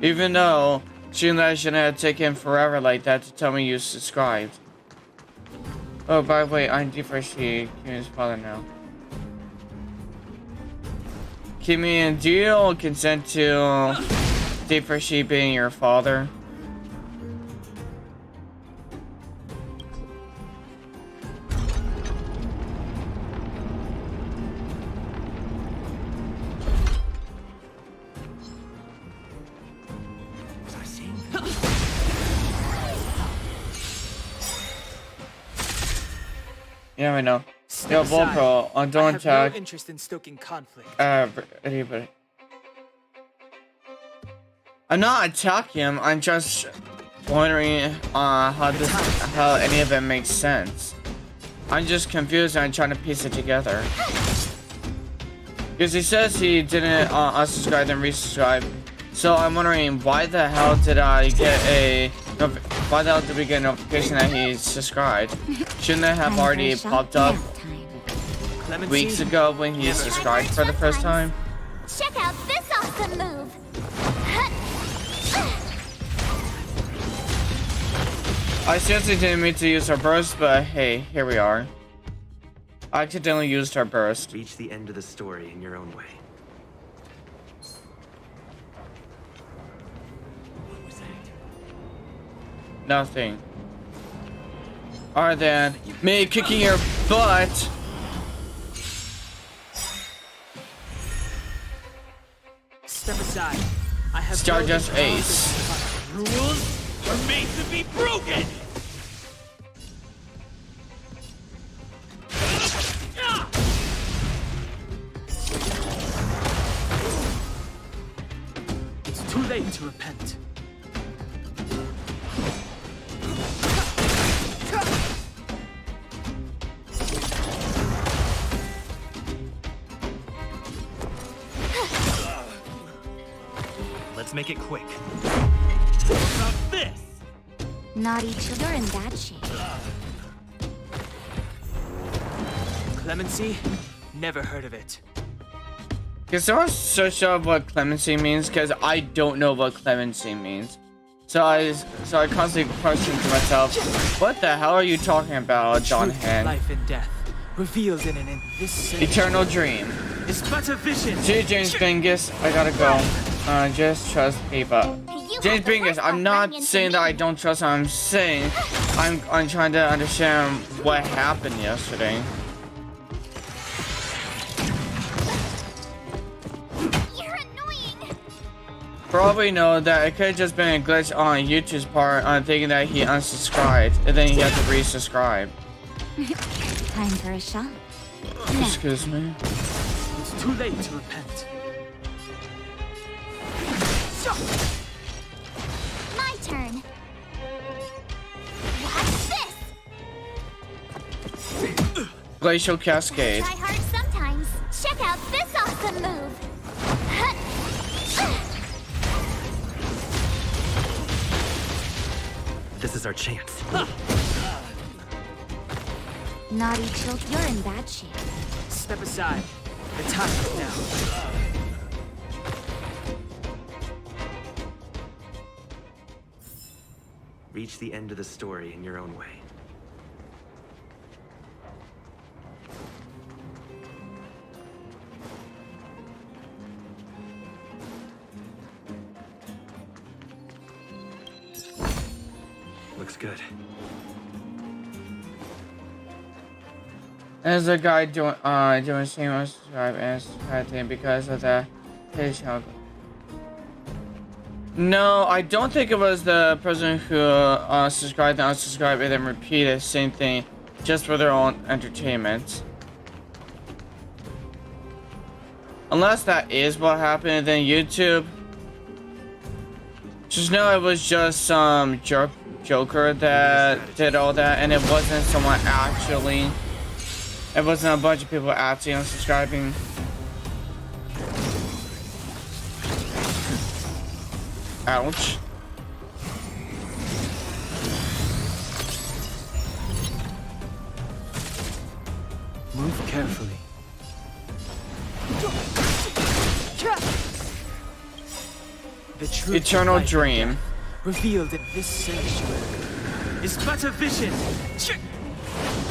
even though Streamlabs shouldn't have taken forever like that to tell me you subscribed. Oh, by the way, I'm deepfreshie Kimmy's father now. Kimmy, do you consent to deepfreshie being your father? Yeah, I know. Yo, Vopro, don't attack. I have no interest in stoking conflict. Anybody. I'm not attacking him. I'm just wondering how any of it makes sense. I'm just confused and I'm trying to piece it together. Because he says he didn't unsubscribe then resubscribe. So I'm wondering why the hell did I get why the hell did we get a notification that he subscribed? Shouldn't it have already popped up weeks ago when he subscribed for the first time? Check out this awesome move. I seriously didn't mean to use our burst, but hey, here we are. I accidentally used our burst. Reach the end of the story in your own way. Nothing. Other than me kicking your butt. Step aside. I have Stardust Ace. Rules are made to be broken. It's too late to repent. Let's make it quick. What about this? Naughty children in that shape. Clemency? Never heard of it. Can someone search up what clemency means? Because I don't know what clemency means. So I constantly question to myself, what the hell are you talking about, John Han? Life and death, revealed in an invisible Eternal dream. It's but a vision. Gee, James Bingus, I gotta go. Just trust people. James Bingus, I'm not saying that I don't trust him. I'm saying I'm trying to understand what happened yesterday. You're annoying. Probably know that it could have just been a glitch on YouTube's part on thinking that he unsubscribed and then he had to resubscribe. Time for a shot. Excuse me. It's too late to repent. My turn. Watch this. Glacial Cascade. Try hard sometimes. Check out this awesome move. This is our chance. Naughty children, you're in bad shape. Step aside. The time is now. Reach the end of the story in your own way. Looks good. There's a guy doing stream subscribe and subscribing because of the page channel. No, I don't think it was the person who subscribed and unsubscribed and then repeated the same thing just for their own entertainment. Unless that is what happened, then YouTube. Just know it was just some joker that did all that, and it wasn't someone actually. It wasn't a bunch of people actually unsubscribing. Ouch. Move carefully. The truth Eternal of life and dream. death, revealed in this sanctuary, is but a vision.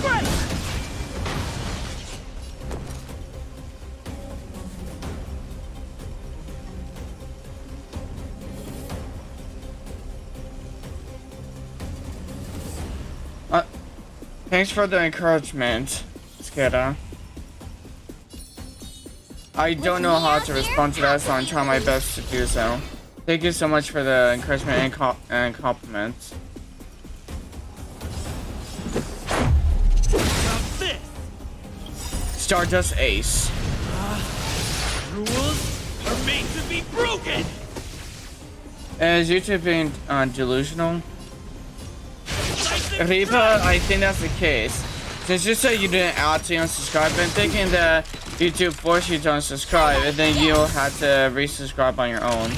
Right. Thanks for the encouragement, Skida. I don't know how to respond to that, so I'm trying my best to do so. Thank you so much for the encouragement and compliments. Stardust Ace. Rules are made to be broken! Is YouTube being delusional? Reaper, I think that's the case. Since you said you didn't actually unsubscribe, I'm thinking that YouTube forced you to unsubscribe and then you had to resubscribe on your own.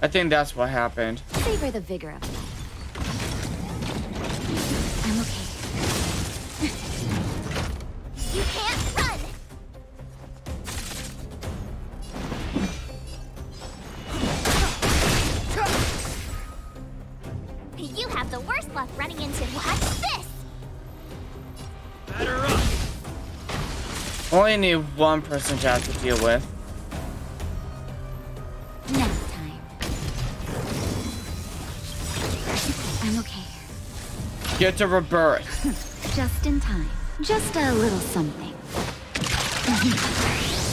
I think that's what happened. Savor the vigor of life. I'm okay. You can't run! You have the worst luck running into watch this! Batter up! Only need one person to have to deal with. Nap time. I'm okay. Get to rebirth. Just in time. Just a little something.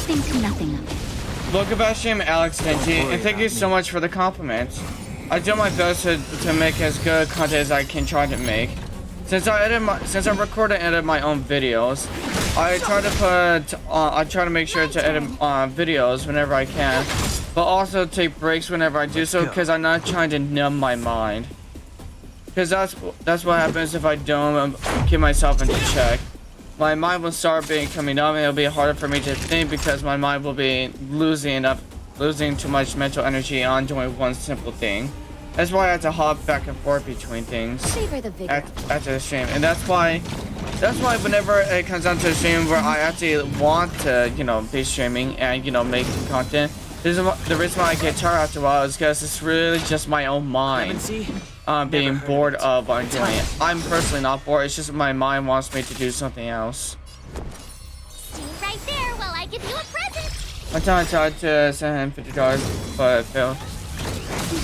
Think nothing of it. Look about stream, Alex Benji, and thank you so much for the compliment. I do my best to make as good content as I can try to make. Since I record and edit my own videos, I try to make sure to edit videos whenever I can, but also take breaks whenever I do so, because I'm not trying to numb my mind. Because that's what happens if I don't keep myself into check. My mind will start becoming numb, and it'll be harder for me to think because my mind will be losing too much mental energy on doing one simple thing. That's why I have to hop back and forth between things Savor the vigor. after the stream, and that's why whenever it comes down to a stream where I actually want to, be streaming and making content, the reason why I get tired after a while is because it's really just my own mind being bored of what I'm doing. I'm personally not bored. It's just my mind wants me to do something else. Stay right there while I give you a present! One time I tried to send him $50, but it failed.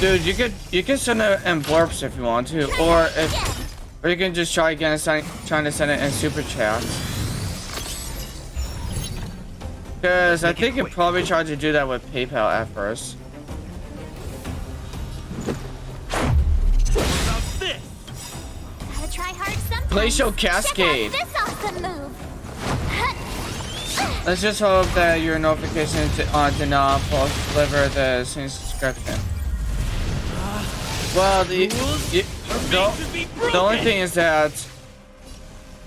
Dude, you can send it in Blerps if you want to, or you can just try again trying to send it in super chat. Because I think you probably tried to do that with PayPal at first. Gotta try hard sometimes. Place your cascade. Check out this awesome move! Let's just hope that your notification did not deliver the same subscription. Well, the only thing is that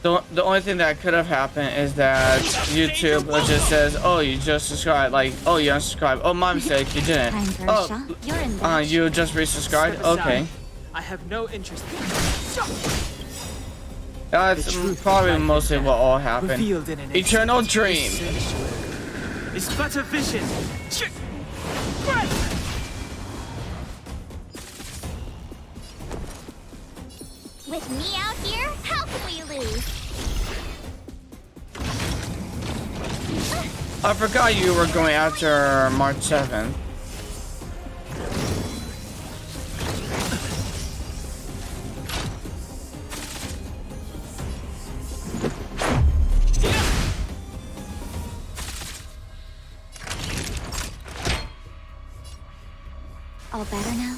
the only thing that could have happened is that YouTube just says, "Oh, you just subscribed," like, "Oh, you unsubscribed." "Oh, my mistake, you didn't." Time for a shot. You're in You just resubscribed. Okay. I have no interest. That's probably mostly what all happened. Revealed in an Eternal instant. dream. This sanctuary is but a vision. With me out here, how can we lose? I forgot you were going after March 7th. All better now?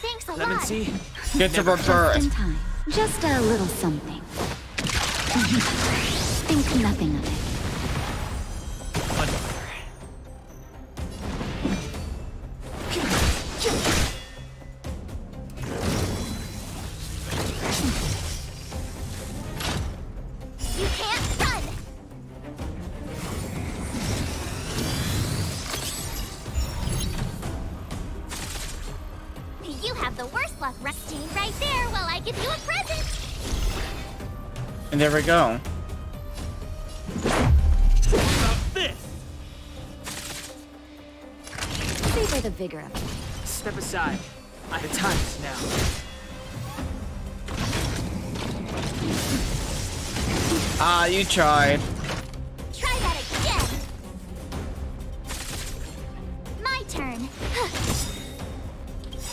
Thanks a lot. Clemency, Get to In rebirth. time. Just a little something. Think nothing of it. You can't run. You have the worst luck. Stay right there while I give you a present. And there we go. about this. Savor the vigor of it. Step aside. The time is now. Ah, you tried. Try that again. My turn.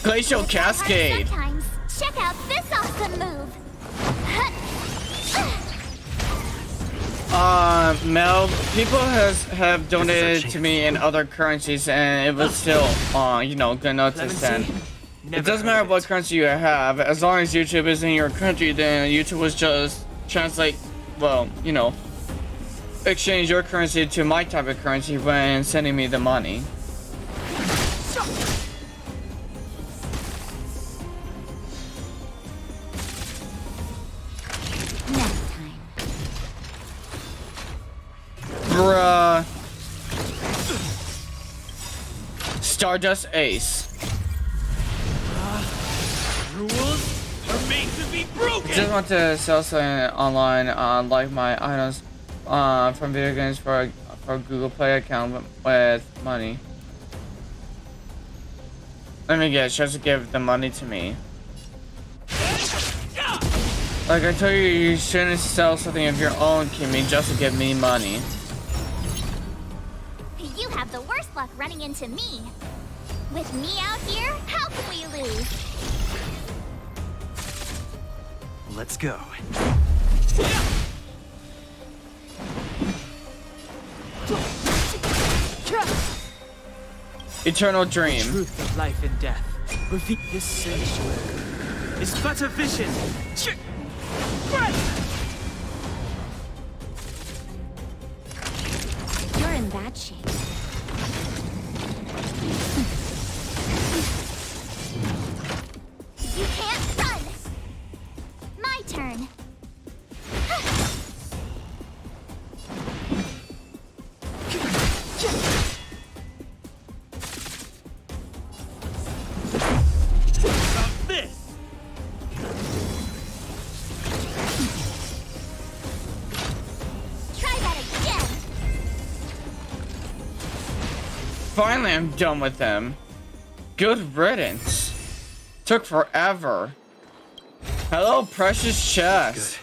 Glacial Cascade. Sometimes. Check out this awesome move. Mel, people have donated to me in other currencies, and it was still, you know, good enough to send. It doesn't matter what currency you have, as long as YouTube is in your country, then YouTube was just translate, well, you know, exchange your currency to my type of currency when sending me the money. Next time. Bruh. Stardust Ace. Rules are made to be broken! Just want to sell something online, like my items from video games for a Google Play account with money. Let me guess, just to give the money to me. Like I told you, you shouldn't sell something of your own, Kimmy, just to give me money. You have the worst luck running into me. With me out here, how can we lose? Let's go. Eternal Dream. Truth of life and death. Reveal this sanctuary is but a vision. You're in bad shape. You can't run. My turn. About this! Try that again. Finally, I'm done with them. Good riddance. Took forever. Hello, precious chest.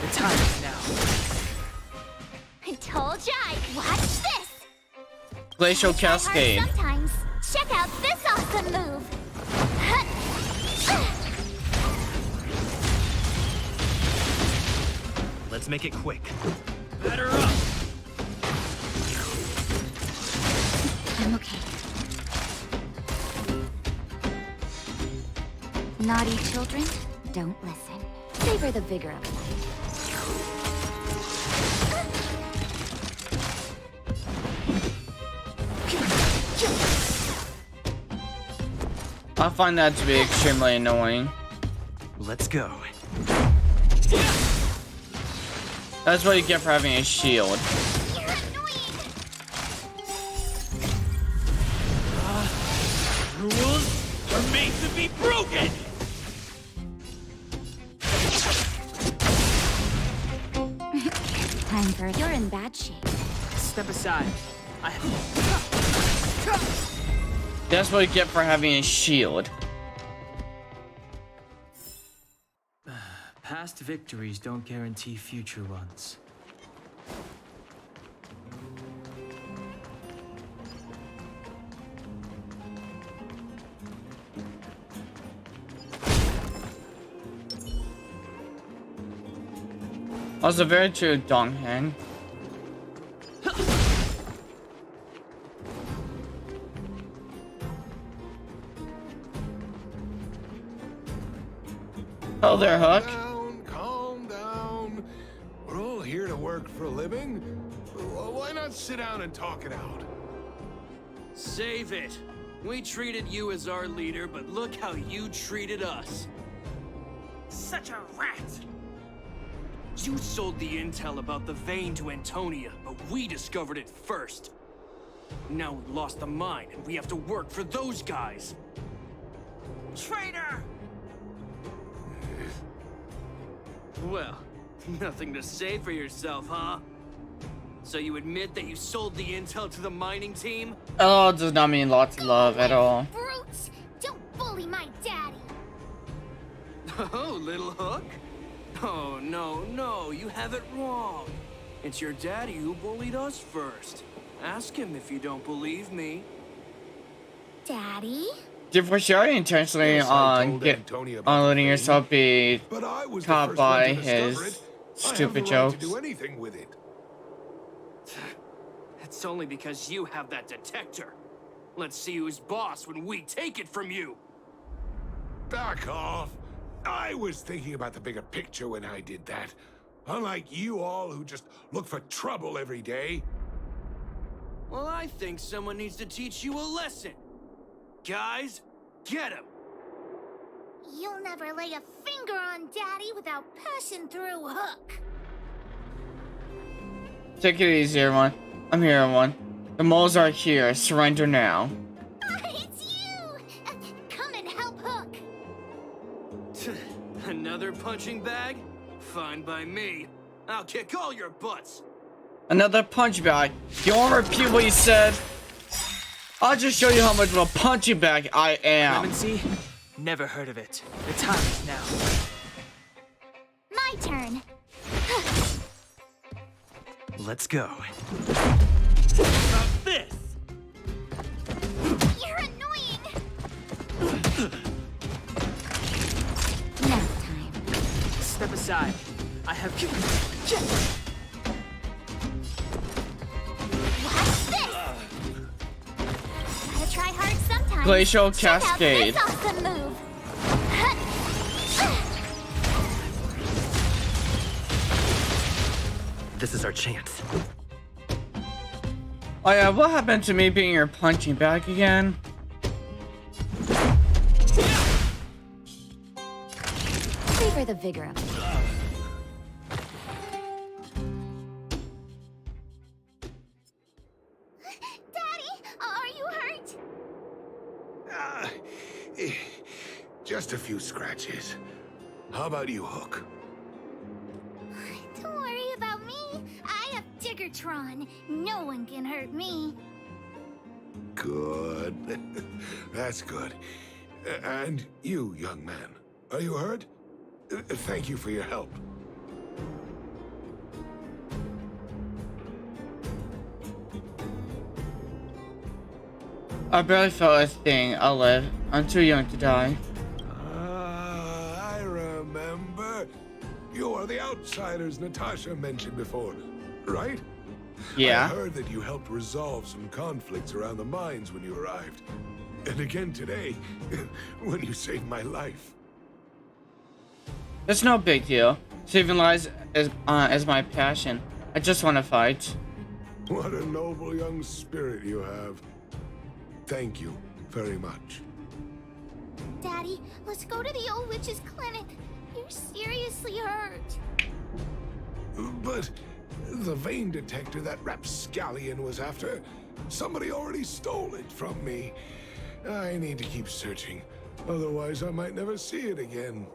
The time is now. I told ya I'd watch this. Glacial Try hard Cascade. Sometimes. Check out this awesome move. Let's make it quick. Batter up! I'm okay. Naughty children, don't listen. Savor the vigor of life. I find that to be extremely annoying. Let's go. That's what you get for having a shield. You're annoying! Rules are made to be broken! Time for you're in bad shape. Step aside. That's what you get for having a shield. Past victories don't guarantee future ones. Also very true, Dongheng. Oh there, Hook. Calm down. We're all here to work for a living. Why not sit down and talk it out? Save it. We treated you as our leader, but look how you treated us. Such a rat! You sold the intel about the vein to Antonia, but we discovered it first. Now we lost the mine, and we have to work for those guys. Traitor! Well, nothing to say for yourself, huh? So you admit that you sold the intel to the mining team? Oh, it does not mean lots of love at all. Brutes! Don't bully my daddy! Oh, little Hook? Oh, no, you have it wrong. It's your daddy who bullied us first. Ask him if you don't believe me. Daddy? For sure, intentionally Yes, I on told Antonia about on the letting thing, yourself be But I was the caught first by one to discover his it. I have stupid the right jokes. to do anything with it. It's only because you have that detector. Let's see who's boss when we take it from you. Back off. I was thinking about the bigger picture when I did that. Unlike you all who just look for trouble every day. Well, I think someone needs to teach you a lesson. Guys, get him! You'll never lay a finger on Daddy without passing through Hook. Take it easy, everyone. I'm here, everyone. The moles are here. Surrender now. It's you! Come and help Hook. Another punching bag? Fine by me. I'll kick all your butts. Another punch bag. You want to repeat what you said? I'll just show you how much of a punching bag I am. Clemency? Never heard of it. The time is now. My turn. Let's go. About this! You're annoying! Nap time. Step aside. I have What's this? Gotta try hard sometimes. Glacial Check Cascade. out this awesome move. This is our chance. Oh yeah, what happened to me being your punching bag again? Savor the vigor of it. Daddy, are you hurt? Just a few scratches. How about you, Hook? Don't worry about me. I have Diggertron. No one can hurt me. Good. That's good. And you, young man, are you hurt? Thank you for your help. I barely felt a thing. I'll live. I'm too young to die. I remember. You are the outsiders Natasha mentioned before, right? Yeah. I heard that you helped resolve some conflicts around the mines when you arrived. And again today, when you saved my life. It's no big deal. Saving lives is my passion. I just want to fight. What a noble young spirit you have. Thank you very much. Daddy. Let's go to the old witch's clinic. You're seriously hurt. But the vein detector that rapscallion was after, somebody already stole it from me. I need to keep searching. Otherwise, I might never see it again.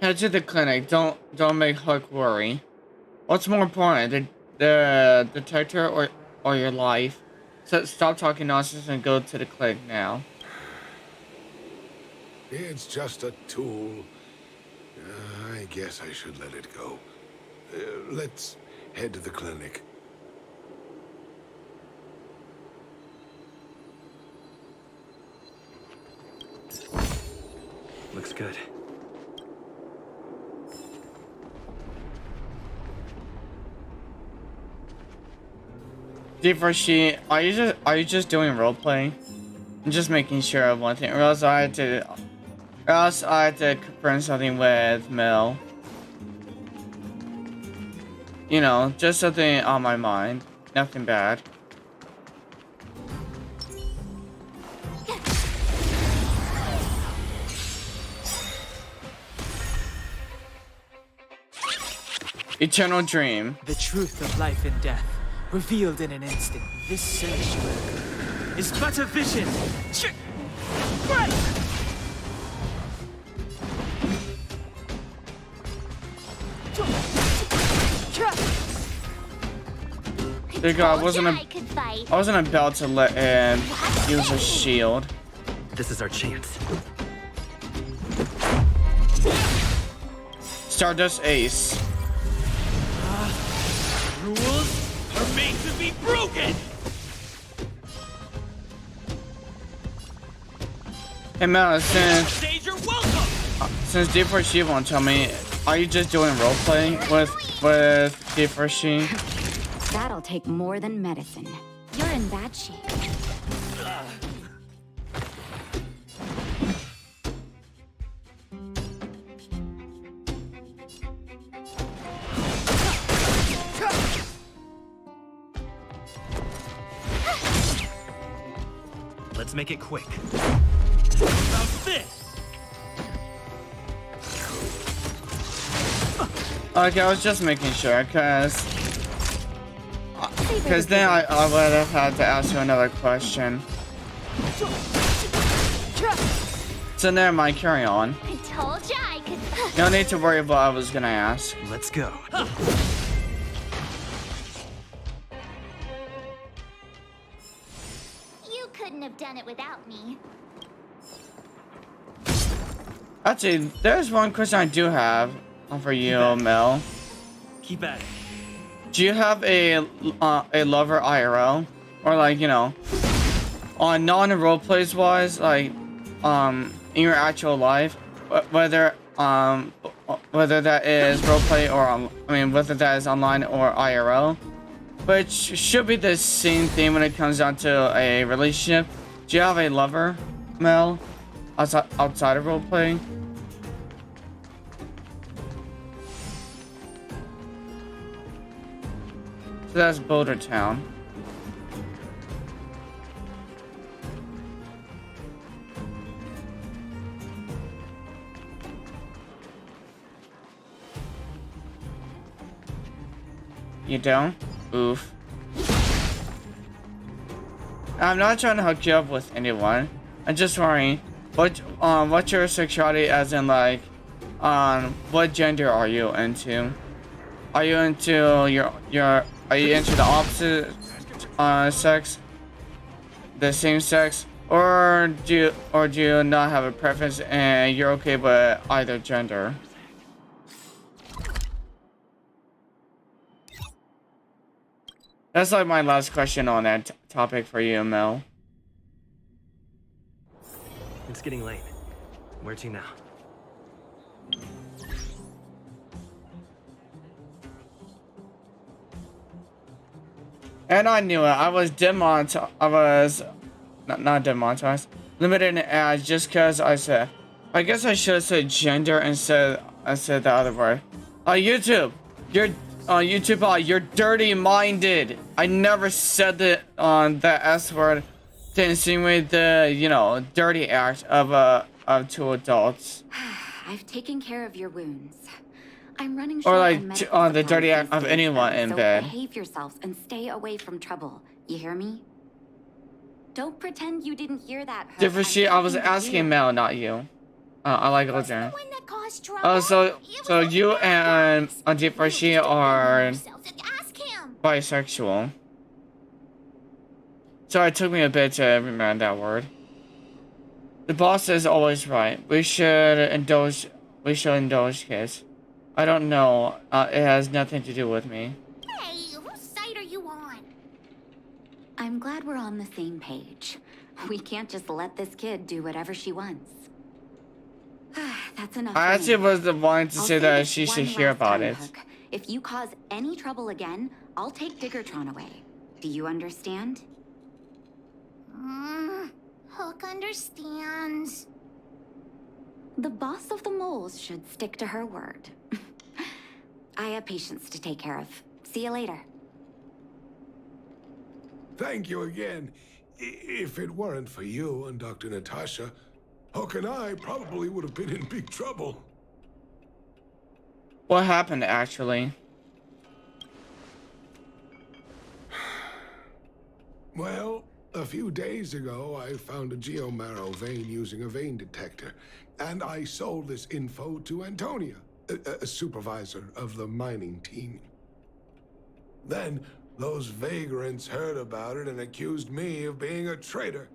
Head to the clinic. Don't make Hook worry. What's more important, the detector or your life? So stop talking nonsense and go to the clinic now. It's just a tool. I guess I should let it go. Let's head to the clinic. Looks good. Deeper sheet. Are you just doing roleplay? I'm just making sure of one thing, or else I had to confirm something with Mel. You know, just something on my mind. Nothing bad. Eternal dream. The truth of life and death, revealed in an instant. This sanctuary is but a vision. Right! Dear God, I wasn't about to let him use a shield. This is our chance. Stardust Ace. Rules are made to be broken! Hey Mel, Stage, you're welcome! since Deeper She won't tell me, are you just doing roleplay with Deeper She? That'll take more than medicine. You're in bad shape. Let's make it quick. How's this? Okay, I was just making sure, cause then I would have had to ask you another question. So never mind, carry on. I told ya I could. No need to worry about what I was gonna ask. Let's go. You couldn't have done it without me. Actually, there's one question I do have for you, Mel. Keep at it. Do you have a lover IRL, or like, you know, on non-roleplays wise, like in your actual life, whether that is roleplay or whether that is online or IRL, but should be the same thing when it comes down to a relationship. Do you have a lover, Mel, outside of roleplay? So that's Boulder Town. You don't? Oof. I'm not trying to hook you up with anyone. I'm just worrying. What's your sexuality, as in like, what gender are you into? Are you into are you into the opposite sex, the same sex, or do you not have a preference and you're okay with either gender? That's like my last question on that topic for you, Mel. It's getting late. Where to now? And I knew it. I was not demonetized. Limited in ads just because I guess I should have said gender instead the other word. YouTube, YouTube, you're dirty-minded. I never said that on the S word to insinuate the, you know, dirty act of two adults. I've taken care of your wounds. I'm running Or short like on medical the supplies dirty act these of days, anyone though, in so bed. behave yourselves and stay away from trouble. You hear me? Don't pretend you didn't hear that. Hook. Different shit. I was talking to asking you. Mel, not you. I like Who's the Legend. one that caused trouble? Oh, so It was you the bad guys. and Different You she just defend are yourself and ask him. bisexual. So it took me a bit to remember that word. The boss is always right. We should indulge kids. I don't know. It has nothing to do with me. Hey, whose side are you on? I'm glad we're on the same page. We can't just let this kid do whatever she wants. That's enough. I actually was the one to I'll say that this she should one hear last about time, it. Hook. If you cause any trouble again, I'll take Diggertron away. Do you understand? Hook understands. The boss of the moles should stick to her word. I have patients to take care of. See you later. Thank you again. If it weren't for you and Dr. Natasha, Hook and I probably would have been in big trouble. What happened actually? Well, a few days ago, I found a geomarrow vein using a vein detector, and I sold this info to Antonia, a supervisor of the mining team. Then, those vagrants heard about it and accused me of being a traitor.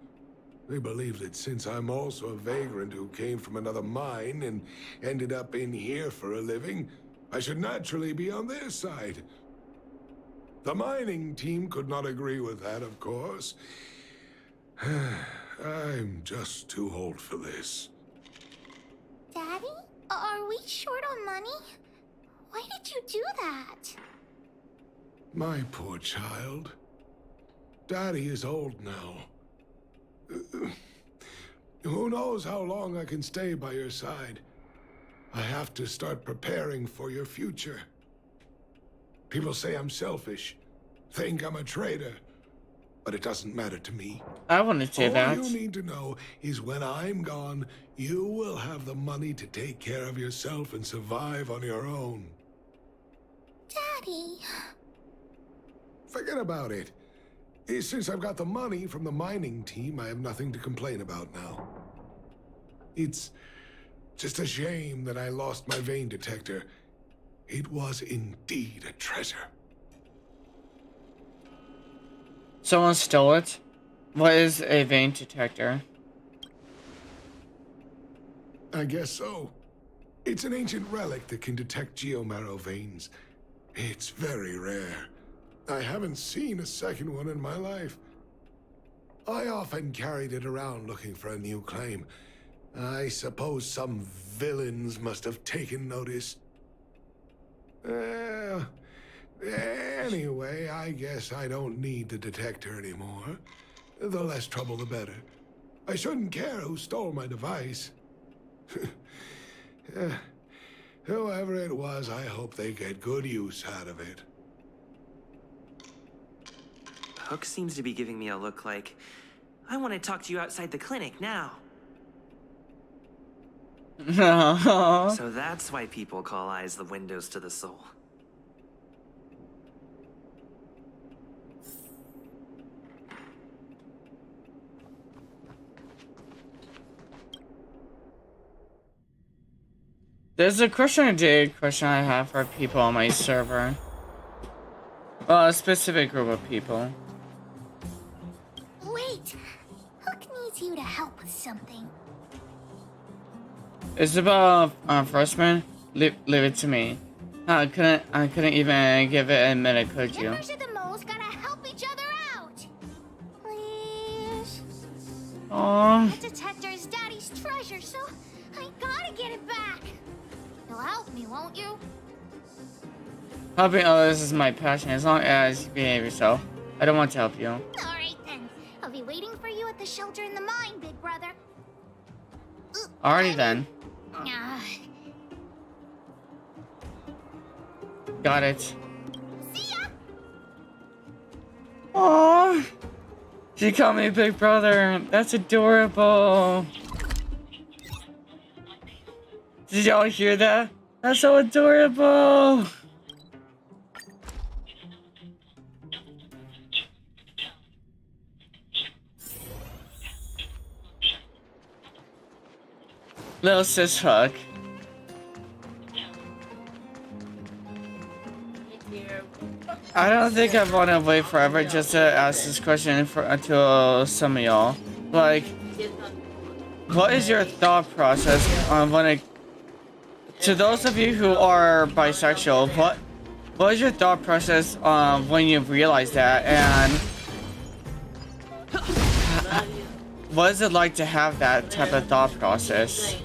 They believe that since I'm also a vagrant who came from another mine and ended up in here for a living, I should naturally be on their side. The mining team could not agree with that, of course. I'm just too old for this. Daddy? Are we short on money? Why did you do that? My poor child. Daddy is old now. Who knows how long I can stay by your side? I have to start preparing for your future. People say I'm selfish, think I'm a traitor, but it doesn't matter to me. I want to say that. All you need to know is when I'm gone, you will have the money to take care of yourself and survive on your own. Daddy. Forget about it. Since I've got the money from the mining team, I have nothing to complain about now. It's just a shame that I lost my vein detector. It was indeed a treasure. Someone stole it? What is a vein detector? I guess so. It's an ancient relic that can detect geomarrow veins. It's very rare. I haven't seen a second one in my life. I often carried it around looking for a new claim. I suppose some villains must have taken notice. Anyway, I guess I don't need the detector anymore. The less trouble, the better. I shouldn't care who stole my device. Whoever it was, I hope they get good use out of it. Hook seems to be giving me a look like, I want to talk to you outside the clinic now. So that's why people call eyes the windows to the soul. There's a question I have for people on my server. Well, a specific group of people. Wait. Hook needs you to help with something. It's about freshman. Leave it to me. I couldn't even give it a minute, could you? Members of the moles gotta help each other out. Please. Aww. That detector is Daddy's treasure, so I gotta get it back. You'll help me, won't you? Helping others is my passion. As long as you behave yourself, I don't want to help you. Alright then. I'll be waiting for you at the shelter in the mine, big brother. Alrighty then. Ah. Got it. She called me Big Brother. That's adorable. Did y'all hear that? That's so adorable. Little sis hug. I don't think I want to wait forever just to ask this question until some of y'all. Like, what is your thought process on when it... To those of you who are bisexual, what is your thought process when you realize that, and what is it like to have that type of thought process?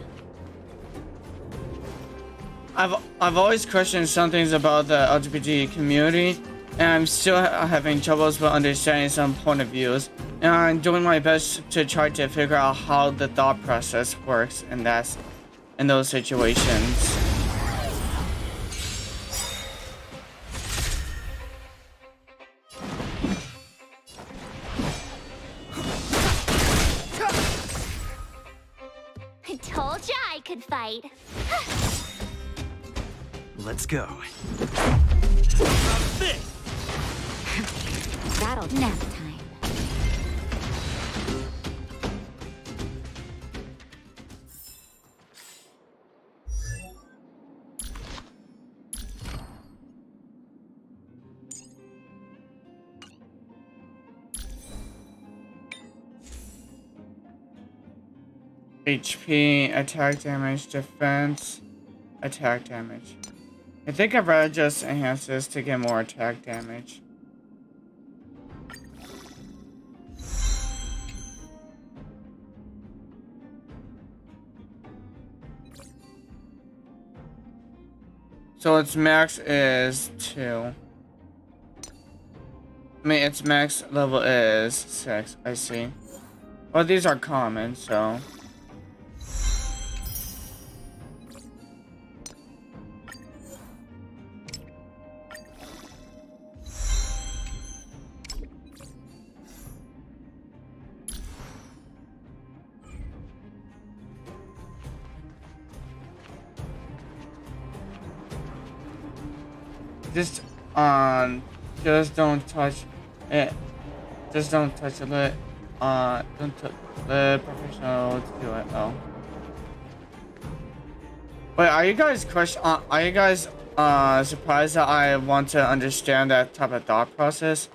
I've always questioned some things about the LGBT community, and I'm still having troubles with understanding some point of views, and I'm doing my best to try to figure out how the thought process works in those situations. I told ya I could fight. Let's go. That'll nap time. HP, attack damage, defense, attack damage. I think I'd rather just enhance this to get more attack damage. So its max is 2. I mean, its max level is 6, I see. Well, these are common, so... Just don't touch it. Just don't touch it. Let professionals do it. Oh. Wait, are you guys surprised that I want to understand that type of thought process?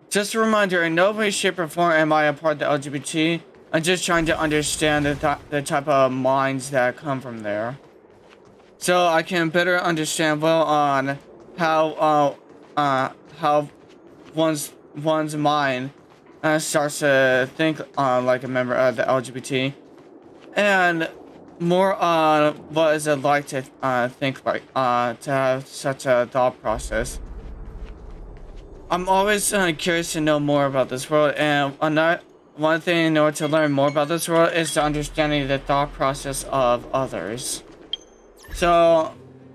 Just a reminder, in no way, shape, or form am I a part of the LGBT. I'm just trying to understand the type of minds that come from there, so I can better understand on how one's mind starts to think like a member of the LGBT, and more on what is it like to think like to have such a thought process. I'm always curious to know more about this world, and one thing in order to learn more about this world is to understanding the thought process of others. So,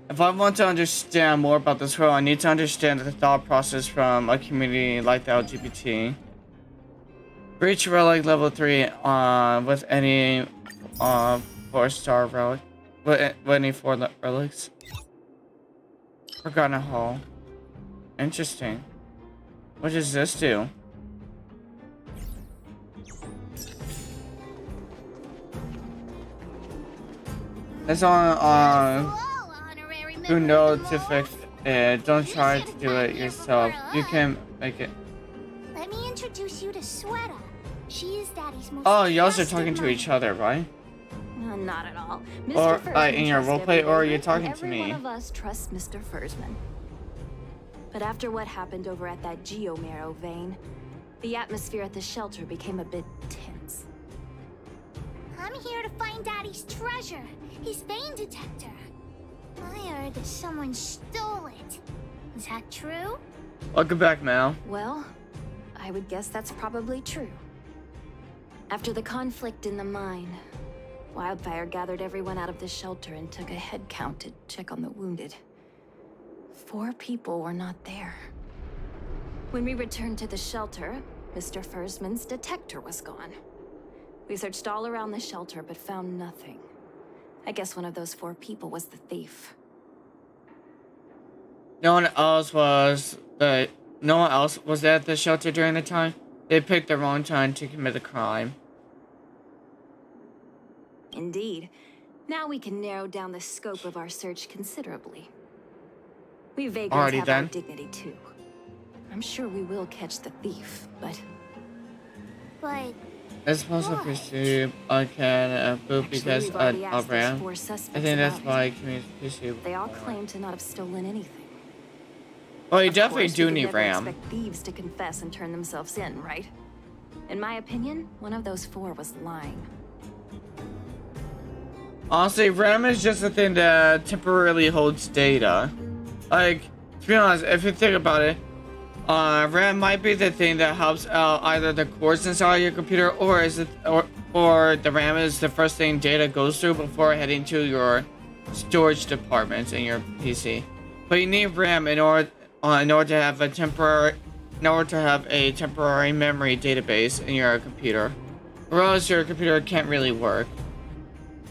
if I want to understand more about this world, I need to understand the thought process from a community like the LGBT. Reach relic level 3 with any 4-star relic. With any 4 relics. Forgotten Hall. Interesting. What does this do? It's on who knows to fix it. Don't try to do it yourself. You can make it. Let me introduce you to Sweta. She is Daddy's most Oh, you also trusted talking to each other, right? Not at all. Or Fursman in your trusts roleplay, or are everyone, you talking and to every me? one of us trusts Mr. Fursman. But after what happened over at that Geomarrow vein, the atmosphere at the shelter became a bit tense. I'm here to find Daddy's treasure, his vein detector. I heard that someone stole it. Is that true? Welcome back, Mal. Well, I would guess that's probably true. After the conflict in the mine, Wildfire gathered everyone out of the shelter and took a head count to check on the wounded. 4 people were not there. When we returned to the shelter, Mr. Fursman's detector was gone. We searched all around the shelter, but found nothing. I guess one of those 4 people was the thief. No one else was at the shelter during the time. They picked the wrong time to commit a crime. Indeed. Now we can narrow down the scope of our search considerably. We vagrants have our dignity too. I'm sure we will catch the thief, but... It's supposed to pursue can boot because of Ram. I think that's why community pursue. They all claim to not have stolen anything. Well, you definitely do need Ram. Expect thieves to confess and turn themselves in, right? In my opinion, one of those 4 was lying. Honestly, RAM is just a thing that temporarily holds data. Like, to be honest, if you think about it, RAM might be the thing that helps out either the cores inside your computer, or the RAM is the first thing data goes through before heading to your storage departments in your PC. But you need RAM in order to have a temporary memory database in your computer, or else your computer can't really work.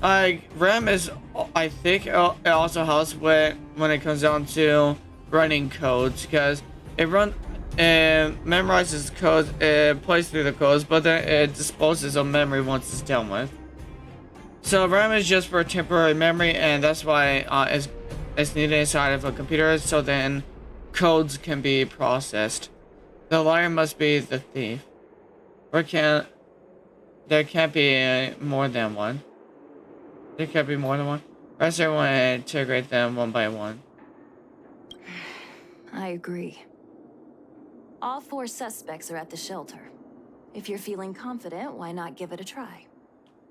RAM is, I think, it also helps when it comes down to running codes, because it memorizes codes, it plays through the codes, but then it disposes of memory once it's done with. So RAM is just for temporary memory, and that's why it's needed inside of a computer, so then codes can be processed. The liar must be the thief. There can't be more than one. There can't be more than one. Rest everyone and integrate them one by one. I agree. All 4 suspects are at the shelter. If you're feeling confident, why not give it a try?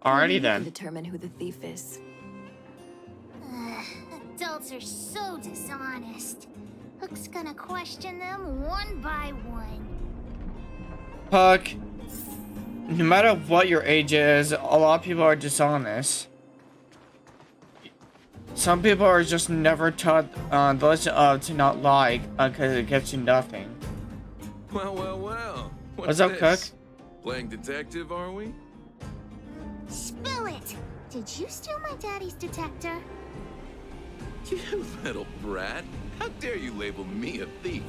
Alrighty then. Determine who the thief is. Adults are so dishonest. Hook's gonna question them one by one. Hook, no matter what your age is, a lot of people are dishonest. Some people are just never taught the lesson of to not lie because it gets you nothing. Well. What's up, Cook? Playing detective, are we? Spill it! Did you steal my daddy's detector? You little brat. How dare you label me a thief?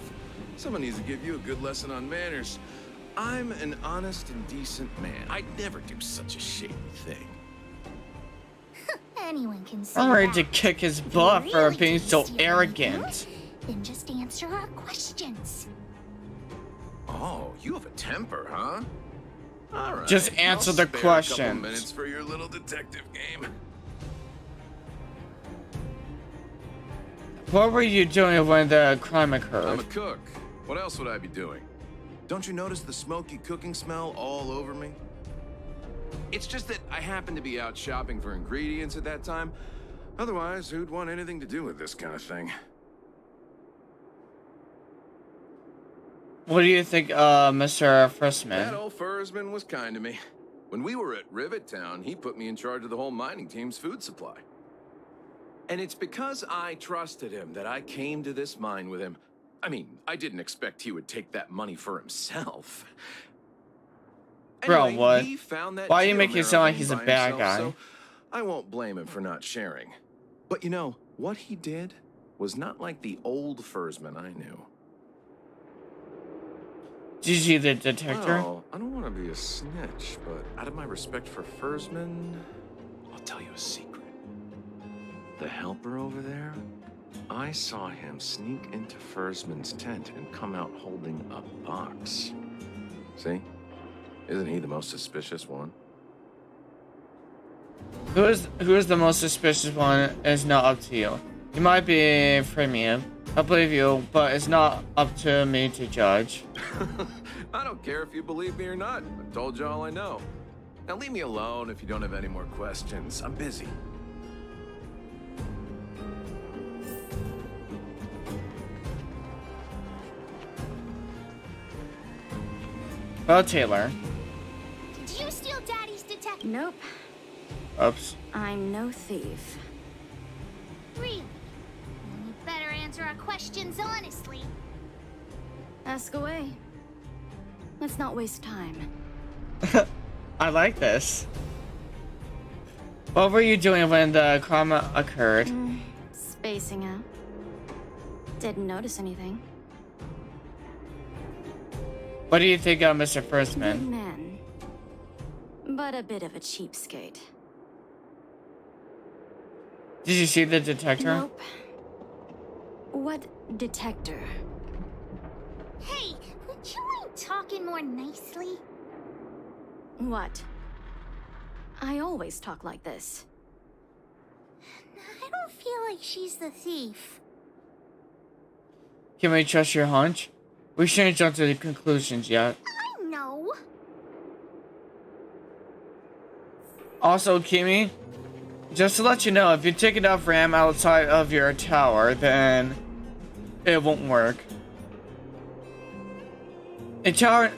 Someone needs to give you a good lesson on manners. I'm an honest and decent man. I'd never do such a shady thing. Anyone can say I'm ready that. to kick his butt for being so arrogant. Then just answer our questions. Oh, you have a temper, huh? All right. Just answer the A couple questions. minutes for your little detective game. What were you doing when the crime occurred? I'm a cook. What else would I be doing? Don't you notice the smoky cooking smell all over me? It's just that I happened to be out shopping for ingredients at that time. Otherwise, who'd want anything to do with this kind of thing? What do you think, Mr. Fursman? That old Fursman was kind to me. When we were at Rivet Town, he put me in charge of the whole mining team's food supply. And it's because I trusted him that I came to this mine with him. I mean, I didn't expect he would take that money for himself. Bro, Anyway, what? he found that Why do you make jail it sound like marijuana he's a by bad himself, guy? So I won't blame him for not sharing. But you know, what he did was not like the old Fursman I knew. Did you see the detector? Well, I don't want to be a snitch, but out of my respect for Fursman, I'll tell you a secret. The helper over there, I saw him sneak into Fursman's tent and come out holding a box. See? Isn't he the most suspicious one? Who is the most suspicious one is not up to you. You might be premium. I believe you, but it's not up to me to judge. I don't care if you believe me or not. I told you all I know. Now leave me alone if you don't have any more questions. I'm busy. Well, Taylor. Did you steal Daddy's detector? Nope. Oops. I'm no thief. Really? Then you better answer our questions honestly. Ask away. Let's not waste time. I like this. What were you doing when the karma occurred? Spacing out. Didn't notice anything. What do you think of Mr. Firstman? Good man. But a bit of a cheapskate. Did you see the detector? Nope. What detector? Hey, would you mind talking more nicely? What? I always talk like this. I don't feel like she's the thief. Can we trust your hunch? We shouldn't jump to the conclusions yet. I know. Also, Kimi, just to let you know, if you take enough RAM outside of your tower, then it won't work. A tower,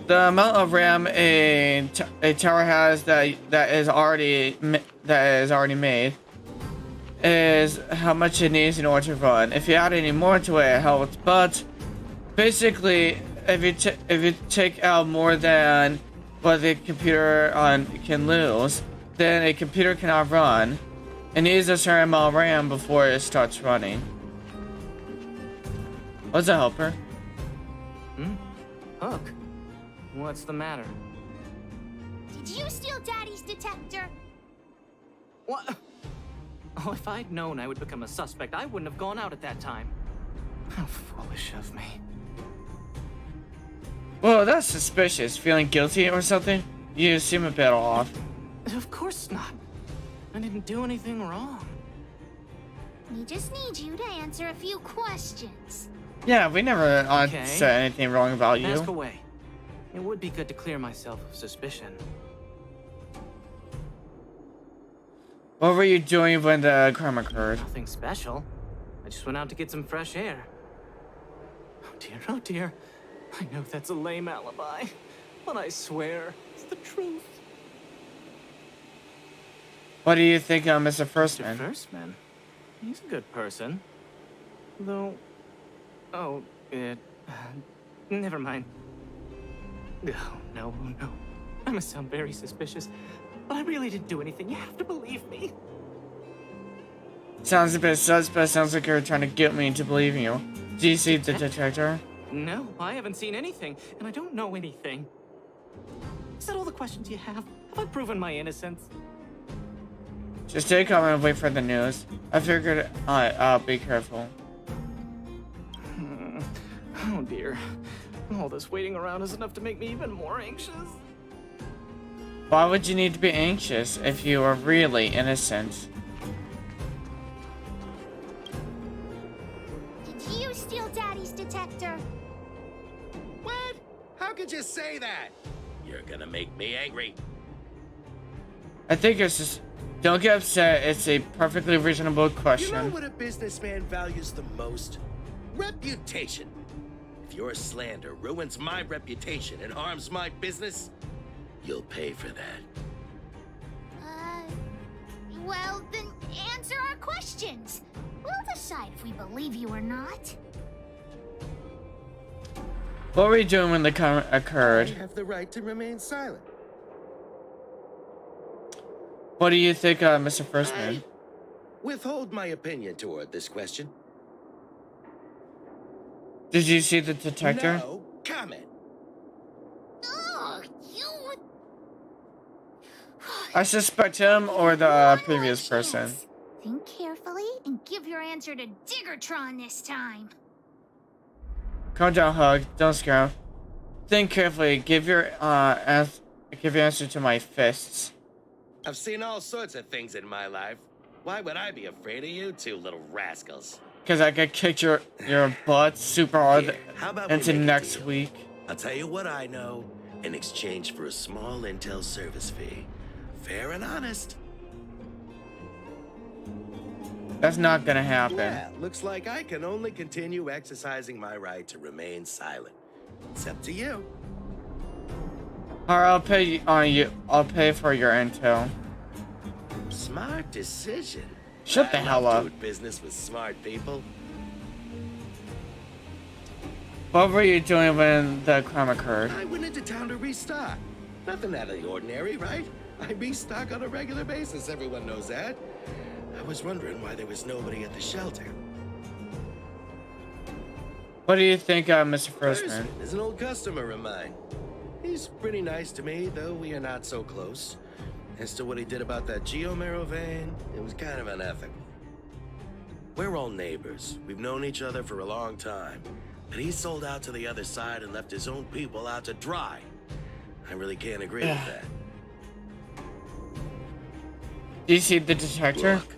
the amount of RAM a tower has that is already made is how much it needs in order to run. If you add any more to it, it helps. But basically, if you take out more than what the computer can lose, then a computer cannot run. It needs a certain amount of RAM before it starts running. What's a helper? Hook? What's the matter? Did you steal Daddy's detector? What? Oh, if I'd known I would become a suspect, I wouldn't have gone out at that time. How foolish of me. Well, that's suspicious. Feeling guilty or something? You seem a bit off. Of course not. I didn't do anything wrong. We just need you to answer a few questions. Yeah, we never Okay. said anything wrong about you. Ask away. It would be good to clear myself of suspicion. What were you doing when the crime occurred? Nothing special. I just went out to get some fresh air. Oh dear, oh dear. I know that's a lame alibi, but I swear it's the truth. What do you think of Mr. Firstman? Mr. Firstman? He's a good person. Though... Oh, never mind. Oh, no. I must sound very suspicious, but I really didn't do anything. You have to believe me. Sounds a bit suspect. Sounds like you're trying to get me into believing you. Do you see the detector? No, I haven't seen anything, and I don't know anything. Is that all the questions you have? Have I proven my innocence? Just stay calm and wait for the news. I figured I'll be careful. Oh dear. All this waiting around is enough to make me even more anxious. Why would you need to be anxious if you are really innocent? Did you steal Daddy's detector? What? How could you say that? You're gonna make me angry. I think it's just... Don't get upset. It's a perfectly reasonable question. You know what a businessman values the most? Reputation. If your slander ruins my reputation and harms my business, you'll pay for that. Well, then answer our questions. We'll decide if we believe you or not. What were you doing when the crime occurred? I have the right to remain silent. What do you think, Mr. Firstman? Withhold my opinion toward this question. Did you see the detector? No comment. Oh, you... I suspect him or the previous person. Think carefully and give your answer to Diggertron this time. Calm down, Hug. Don't scare him. Think carefully. Give your answer to my fists. I've seen all sorts of things in my life. Why would I be afraid of you two little rascals? Because I could kick your butt super hard Here, how about we into make a next deal? week. I'll tell you what I know in exchange for a small intel service fee. Fair and honest. That's not gonna happen. Well, looks like I can only continue exercising my right to remain silent. It's up to you. Alright, I'll pay you. I'll pay for your intel. Smart decision. Shut the hell up. Doing business with smart people. What were you doing when the crime occurred? I went into town to restock. Nothing out of the ordinary, right? I restock on a regular basis, everyone knows that. I was wondering why there was nobody at the shelter. What do you think, Mr. Frostman? Is an old customer of mine. He's pretty nice to me, though we are not so close. As to what he did about that Geomero vein, it was kind of unethical. We're all neighbors. We've known each other for a long time. But he sold out to the other side and left his own people out to dry. I really can't agree with that. Do you see the detector? Look,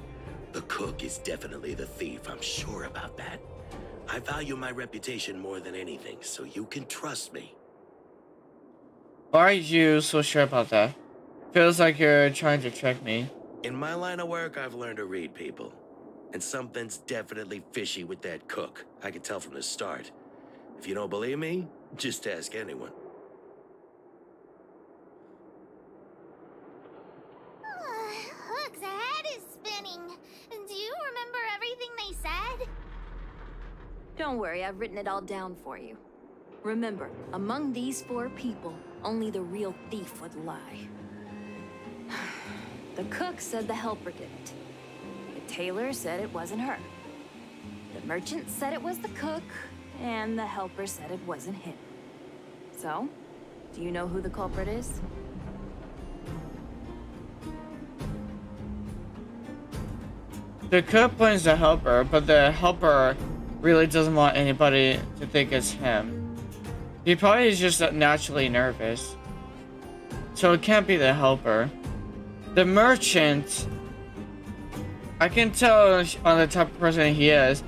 the cook is definitely the thief. I'm sure about that. I value my reputation more than anything, so you can trust me. Why are you so sure about that? Feels like you're trying to trick me. In my line of work, I've learned to read people. And something's definitely fishy with that cook. I could tell from the start. If you don't believe me, just ask anyone. Hook's head is spinning. Do you remember everything they said? Don't worry, I've written it all down for you. Remember, among these 4 people, only the real thief would lie. The cook said the helper did it. The tailor said it wasn't her. The merchant said it was the cook, and the helper said it wasn't him. So, do you know who the culprit is? The cook blames the helper, but the helper really doesn't want anybody to think it's him. He probably is just naturally nervous. So it can't be the helper. The merchant, I can tell on the type of person he is.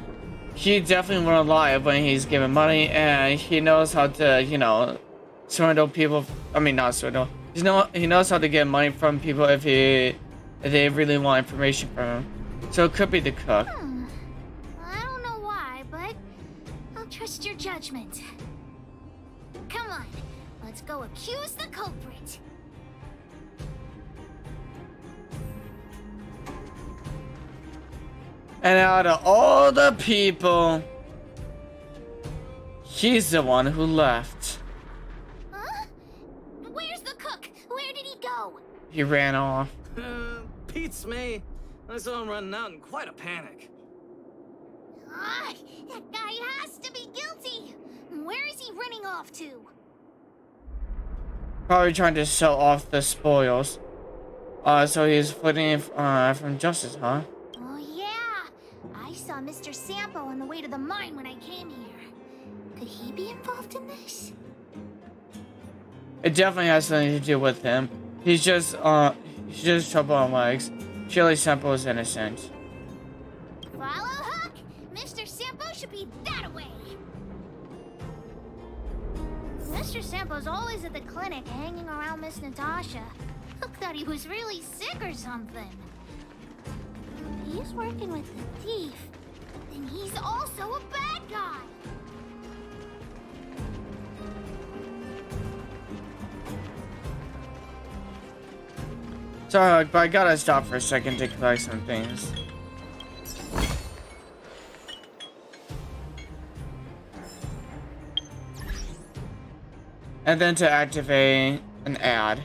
He definitely won't lie when he's given money, and he knows how to, you know, swindle people. I mean, not swindle. He knows how to get money from people if they really want information from him. So it could be the cook. I don't know why, but I'll trust your judgment. Come on, let's go accuse the culprit. And out of all the people, he's the one who left. Huh? Where's the cook? Where did he go? He ran off. Beats me. I saw him running out in quite a panic. That guy has to be guilty. Where is he running off to? Probably trying to sell off the spoils. So he's fleeing from justice, huh? Oh yeah, I saw Mr. Sampo on the way to the mine when I came here. Could he be involved in this? It definitely has something to do with him. He's just trouble on legs. Surely Sampo is innocent. Follow Hook! Mr. Sampo should be that way! Mr. Sampo's always at the clinic hanging around Miss Natasha. Hook thought he was really sick or something. If he's working with the thief, then he's also a bad guy! Sorry, but I gotta stop for a second to collect some things. And then to activate an ad.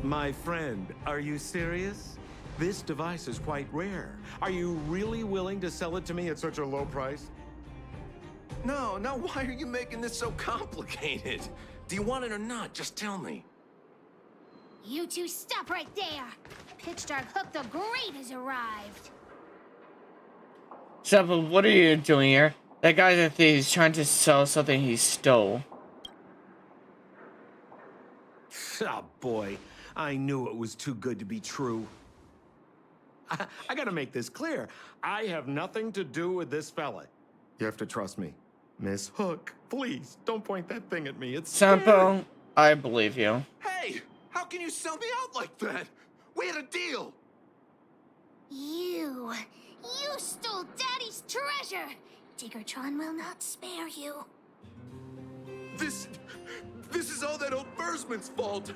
My friend, are you serious? This device is quite rare. Are you really willing to sell it to me at such a low price? No, why are you making this so complicated? Do you want it or not? Just tell me. You two stop right there! Pitch Dark Hook the Great has arrived! Sampo, what are you doing here? That guy's a thief. He's trying to sell something he stole. Oh boy, I knew it was too good to be true. I gotta make this clear. I have nothing to do with this fella. You have to trust me. Miss Hook, please, don't point that thing at me. It's Sampo, I believe you. Hey, how can you sell me out like that? We had a deal. You stole Daddy's treasure! Diggertron will not spare you. This is all that old Bursman's fault.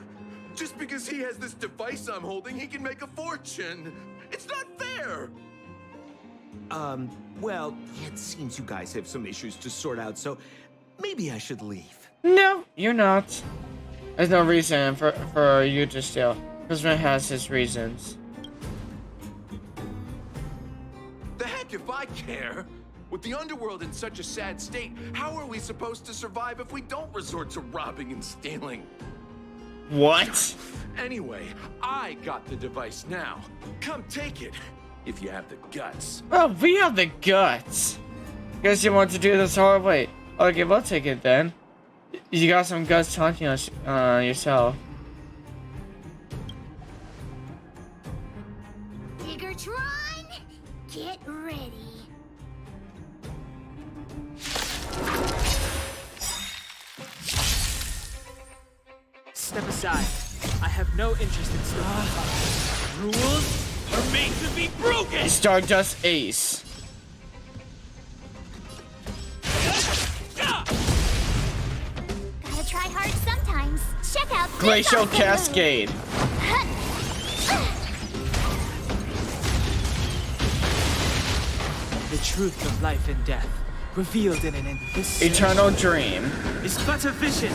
Just because he has this device I'm holding, he can make a fortune. It's not fair. Well, it seems you guys have some issues to sort out, so maybe I should leave. No, you're not. There's no reason for you to steal. Prisoner has his reasons. The heck if I care? With the underworld in such a sad state, how are we supposed to survive if we don't resort to robbing and stealing? What? Anyway, I got the device now. Come take it, if you have the guts. Well, we have the guts. Guess you want to do this hard way. Okay, we'll take it then. You got some guts taunting us yourself. Diggertron, get ready. Step aside. I have no interest in stealing. Rules are made to be broken! Stardust Ace. Gotta try hard sometimes. Check out this Glacial awesome Cascade. The truth of life and death, revealed in this Eternal Dream. is but a vision.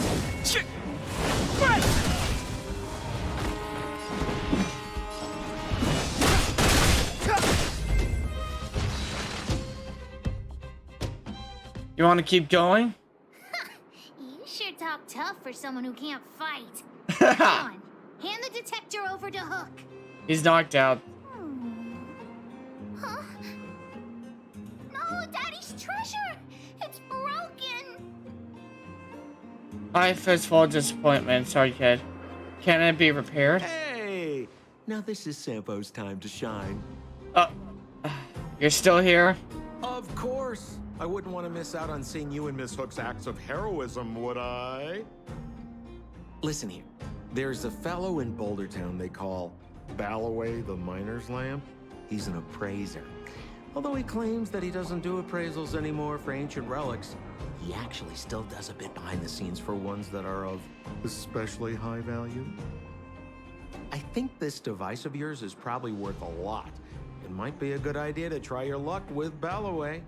You want to keep going? You sure talk tough for someone who can't fight. Come on, hand the detector over to Hook. He's knocked out. Huh? No, Daddy's treasure! It's broken! I fist full of disappointment. Sorry, kid. Can it be repaired? Hey! Now this is Sampo's time to shine. You're still here? Of course! I wouldn't want to miss out on seeing you and Miss Hook's acts of heroism, would I? Listen here. There's a fellow in Boulder Town they call Balloway the Miner's Lamp. He's an appraiser. Although he claims that he doesn't do appraisals anymore for ancient relics, he actually still does a bit behind the scenes for ones that are of especially high value. I think this device of yours is probably worth a lot. It might be a good idea to try your luck with Balloway.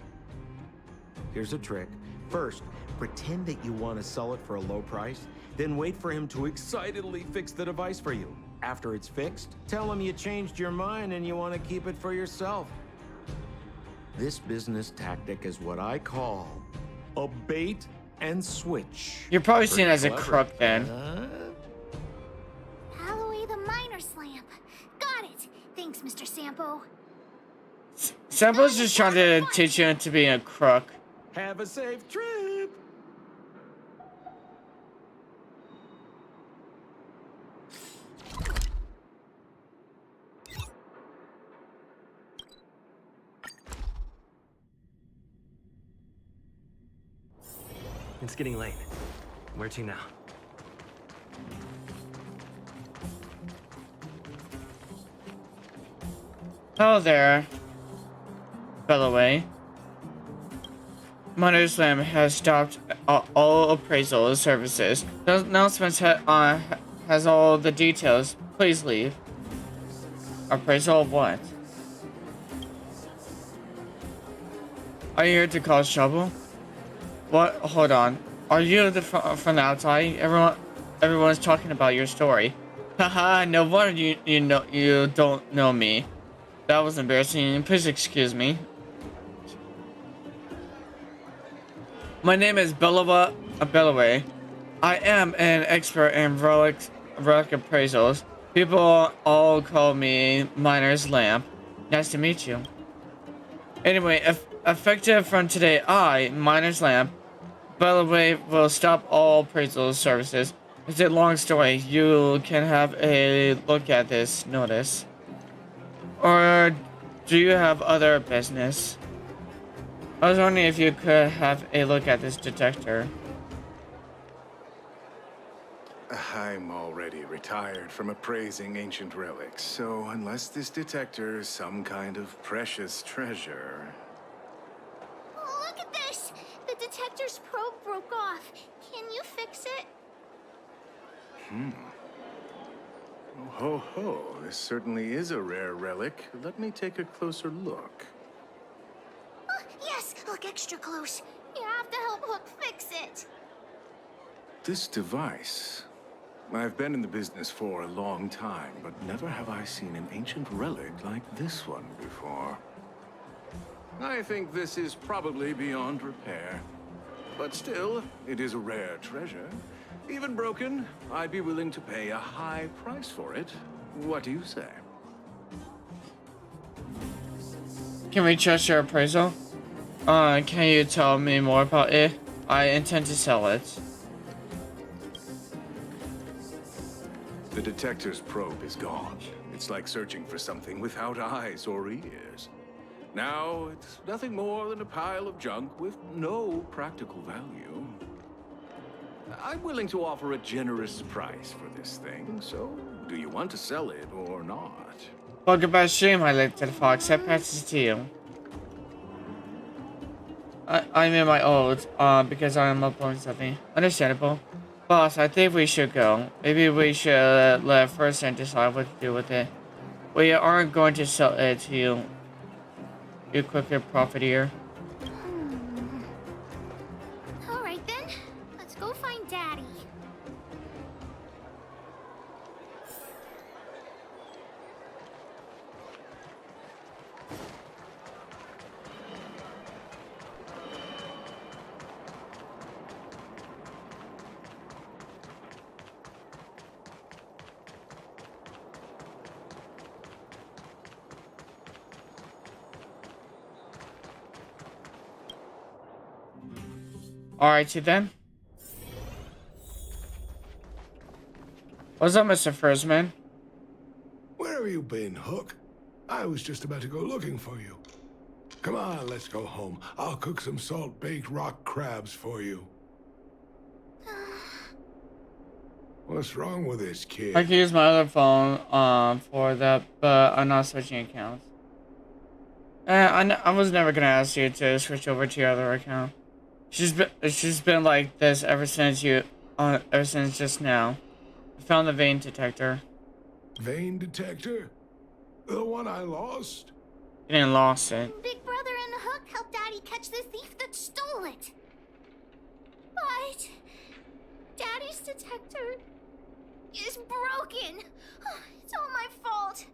Here's a trick. First, pretend that you want to sell it for a low price, then wait for him to excitedly fix the device for you. After it's fixed, tell him you changed your mind and you want to keep it for yourself. This business tactic is what I call a bait and switch. You're probably seen as a crook then. Balloway the Miner's Lamp. Got it. Thanks, Mr. Sampo. Sampo's just trying to teach you into being a crook. Have a safe trip. It's getting late. Where to now? Hello there. By the way, Miner's Lamp has stopped all appraisal services. The announcement has all the details. Please leave. Appraisal of what? Are you here to cause trouble? What? Hold on. Are you from the outside? Everyone's talking about your story. Haha, no wonder you don't know me. That was embarrassing. Please excuse me. My name is Bellaway. I am an expert in relic appraisals. People all call me Miner's Lamp. Nice to meet you. Anyway, effective from today, I, Miner's Lamp, Bellaway, will stop all appraisal services. It's a long story. You can have a look at this notice. Or do you have other business? I was wondering if you could have a look at this detector. I'm already retired from appraising ancient relics, so unless this detector is some kind of precious treasure... Look at this! The detector's probe broke off. Can you fix it? ho ho, this certainly is a rare relic. Let me take a closer look. Oh, yes, look extra close. You have to help Hook fix it. This device. I've been in the business for a long time, but never have I seen an ancient relic like this one before. I think this is probably beyond repair. But still, it is a rare treasure. Even broken, I'd be willing to pay a high price for it. What do you say? Can we trust your appraisal? Can you tell me more about it? I intend to sell it. The detector's probe is gone. It's like searching for something without eyes or ears. Now, it's nothing more than a pile of junk with no practical value. I'm willing to offer a generous price for this thing, so do you want to sell it or not? Welcome back to stream, I like the fox. I passes to you. I'm in my old, because I am uploading something. Understandable. Boss, I think we should go. Maybe we should let First decide what to do with it. We aren't going to sell it to you. You quicker profiteer. All right then, let's go find Daddy. Alrighty then. What's up, Mr. Fursman? Where have you been, Hook? I was just about to go looking for you. Come on, let's go home. I'll cook some salt-baked rock crabs for you. What's wrong with this kid? I can use my other phone for that, but I'm not switching accounts. I was never gonna ask you to switch over to your other account. She's been like this ever since just now. I found the vein detector. Vein detector? The one I lost? You didn't lost it. Big Brother and Hook helped Daddy catch the thief that stole it. But Daddy's detector is broken. It's all my fault.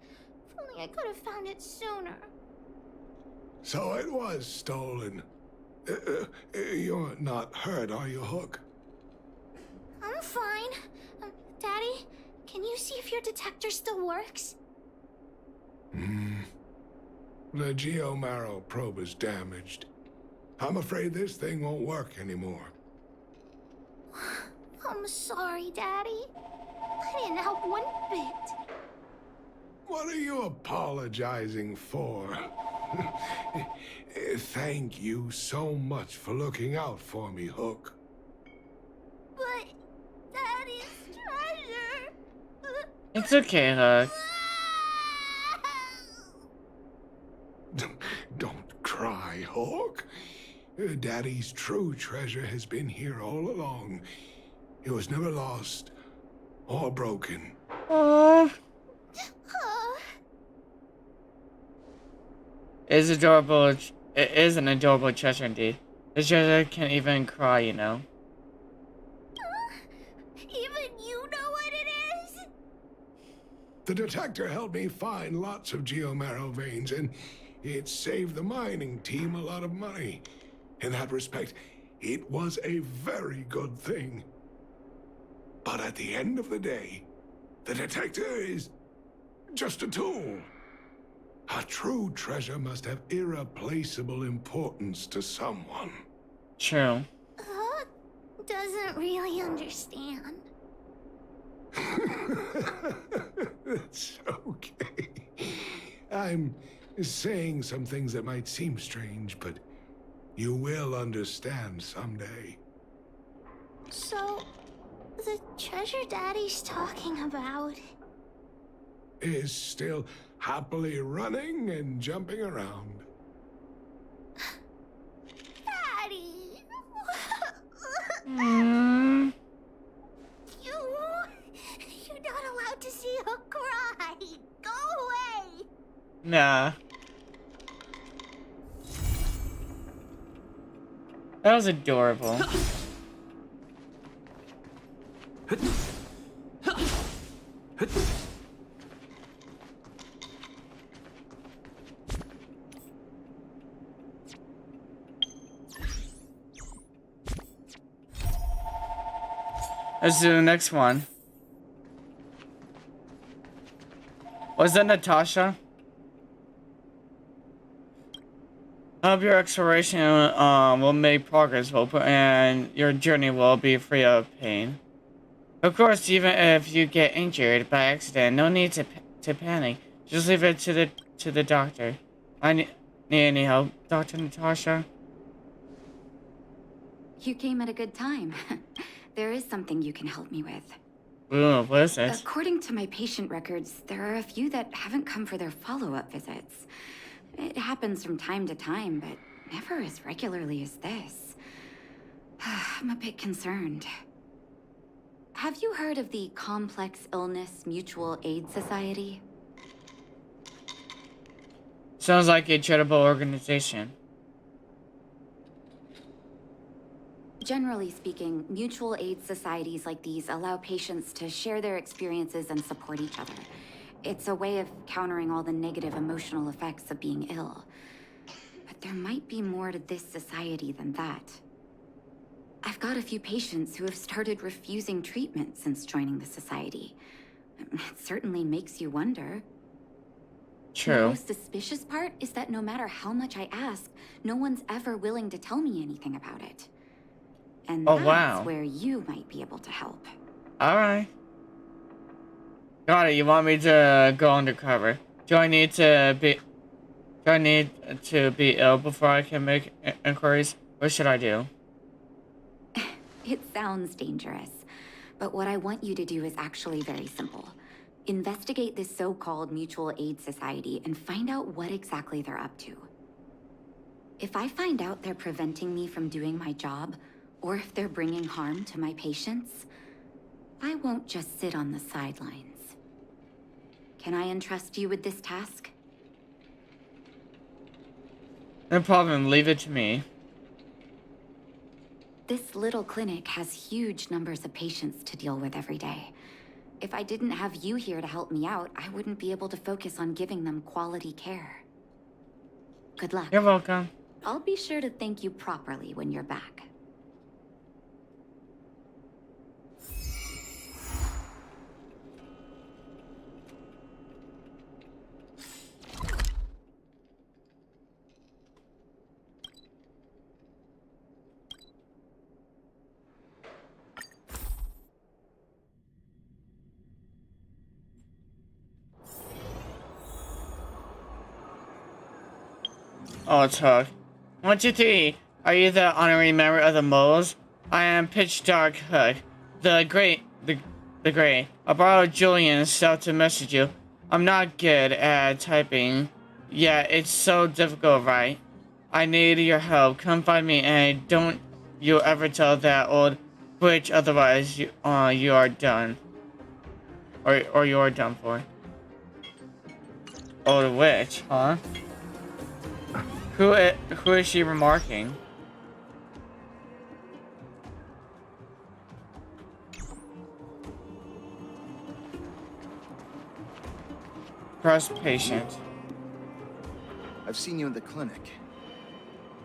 If only I could have found it sooner. So it was stolen. You're not hurt, are you, Hook? I'm fine. Daddy, can you see if your detector still works? The geomarrow probe is damaged. I'm afraid this thing won't work anymore. I'm sorry, Daddy. I didn't help one bit. What are you apologizing for? Thank you so much for looking out for me, Hook. But Daddy's treasure. It's okay, Hook. Don't cry, Hook. Daddy's true treasure has been here all along. It was never lost or broken. Aww. It's adorable. It is an adorable treasure indeed. This treasure can even cry, you know. Even you know what it is? The detector helped me find lots of geomarrow veins, and it saved the mining team a lot of money. In that respect, it was a very good thing. But at the end of the day, the detector is just a tool. A true treasure must have irreplaceable importance to someone. True. Doesn't really understand. It's okay. I'm saying some things that might seem strange, but you will understand someday. So, the treasure Daddy's talking about is still happily running and jumping around. Daddy! You're not allowed to see her cry. Nah. That was adorable. Let's do the next one. Was that Natasha? Hope your exploration will make progress, Vopro, and your journey will be free of pain. Of course, even if you get injured by accident, no need to panic. Just leave it to the doctor. I need any help, Dr. Natasha? You came at a good time. There is something you can help me with. Ooh, what is it? According to my patient records, there are a few that haven't come for their follow-up visits. It happens from time to time, but never as regularly as this. I'm a bit concerned. Have you heard of the Complex Illness Mutual Aid Society? Sounds like a charitable organization. Generally speaking, mutual aid societies like these allow patients to share their experiences and support each other. It's a way of countering all the negative emotional effects of being ill. But there might be more to this society than that. I've got a few patients who have started refusing treatment since joining the society. It certainly makes you wonder. True. The most suspicious part is that no matter how much I ask, no one's ever willing to tell me anything about it. And that's where you might be able to help. Alright. Got it, you want me to go undercover. Do I need to be ill before I can make inquiries? What should I do? It sounds dangerous, but what I want you to do is actually very simple. Investigate this so-called mutual aid society and find out what exactly they're up to. If I find out they're preventing me from doing my job, or if they're bringing harm to my patients, I won't just sit on the sidelines. Can I entrust you with this task? No problem, leave it to me. This little clinic has huge numbers of patients to deal with every day. If I didn't have you here to help me out, I wouldn't be able to focus on giving them quality care. Good luck. You're welcome. I'll be sure to thank you properly when you're back. Oh, Tug. 1, 2, 3. Are you the honorary member of the moles? I am Pitch Dark Hood. The Great. I borrowed Julian's stuff to message you. I'm not good at typing. Yeah, it's so difficult, right? I need your help. Come find me, and don't you ever tell that old witch, otherwise you are done. Or you are done for. Old witch, huh? Who is she remarking? Press patient. I've seen you in the clinic.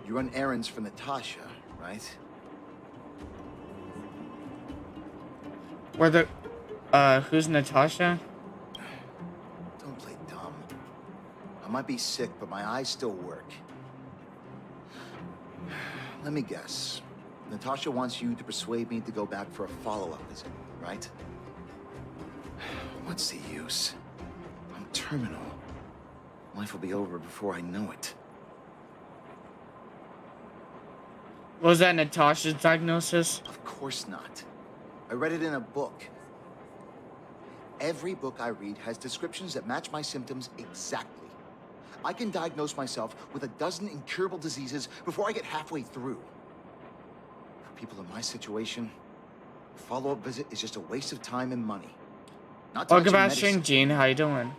You run errands for Natasha, right? Who's Natasha? Don't play dumb. I might be sick, but my eyes still work. Let me guess. Natasha wants you to persuade me to go back for a follow-up visit, right? What's the use? I'm terminal. Life will be over before I know it. Was that Natasha's diagnosis? Of course not. I read it in a book. Every book I read has descriptions that match my symptoms exactly. I can diagnose myself with a dozen incurable diseases before I get halfway through. For people in my situation, a follow-up visit is just a waste of time and money. Not to Welcome back, mention Jean. How you doing?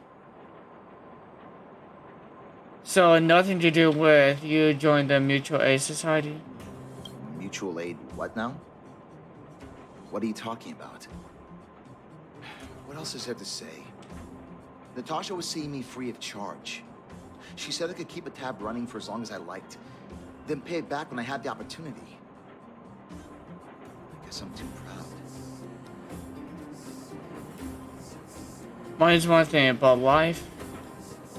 So nothing to do with you joined the Mutual Aid Society? Mutual aid what now? What are you talking about? What else is there to say? Natasha was seeing me free of charge. She said I could keep a tab running for as long as I liked, then pay it back when I had the opportunity. I guess I'm too proud. Money's one thing, but life?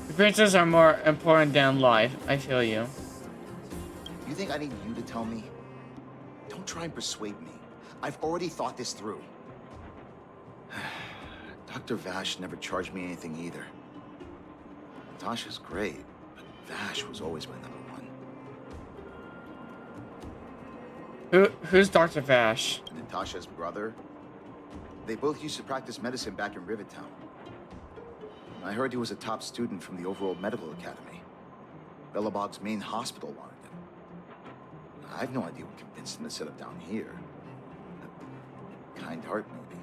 Appearances are more important than life. I feel you. You think I need you to tell me? Don't try and persuade me. I've already thought this through. Dr. Vash never charged me anything either. Natasha's great, but Vash was always my number one. Who's Dr. Vash? Natasha's brother. They both used to practice medicine back in Rivertown. I heard he was a top student from the overall medical academy. Bellabog's main hospital wanted him. I have no idea what convinced him to set up down here. A kind heart, maybe.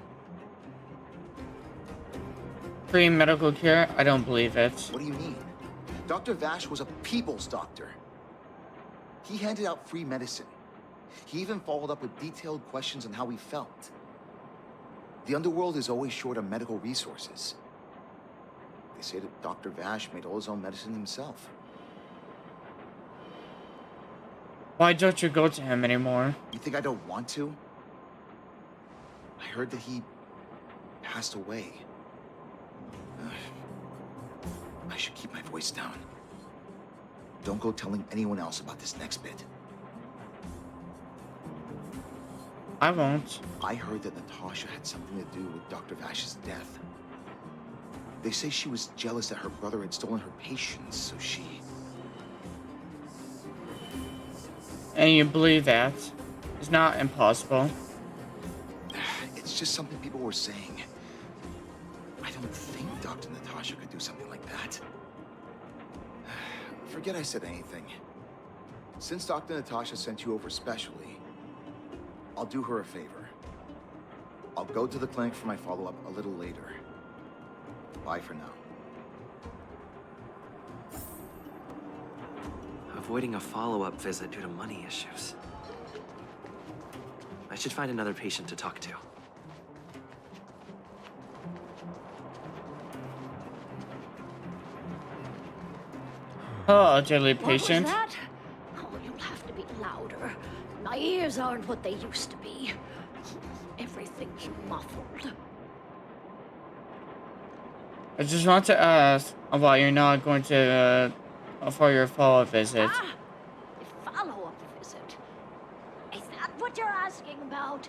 Free medical care? I don't believe it. What do you mean? Dr. Vash was a people's doctor. He handed out free medicine. He even followed up with detailed questions on how he felt. The underworld is always short on medical resources. They say that Dr. Vash made all his own medicine himself. Why don't you go to him anymore? You think I don't want to? I heard that he passed away. I should keep my voice down. Don't go telling anyone else about this next bit. I won't. I heard that Natasha had something to do with Dr. Vash's death. They say she was jealous that her brother had stolen her patients, so she... And you believe that? It's not impossible. It's just something people were saying. I don't think Dr. Natasha could do something like that. Forget I said anything. Since Dr. Natasha sent you over specially, I'll do her a favor. I'll go to the clinic for my follow-up a little later. Bye for now. Avoiding a follow-up visit due to money issues. I should find another patient to talk to. Oh, elderly patient. What was that? Oh, you'll have to be louder. My ears aren't what they used to be. Everything's muffled. I just want to ask why you're not going to for your follow-up visit. Ah, a follow-up visit. Is that what you're asking about?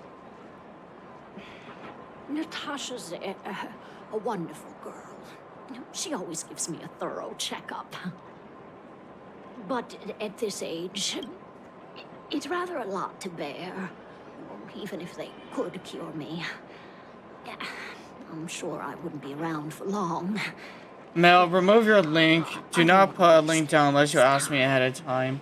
Natasha's a wonderful girl. She always gives me a thorough checkup. But at this age, it's rather a lot to bear. Even if they could cure me. I'm sure I wouldn't be around for long. Mel, remove your link. Do not put a link down unless you ask me ahead of time.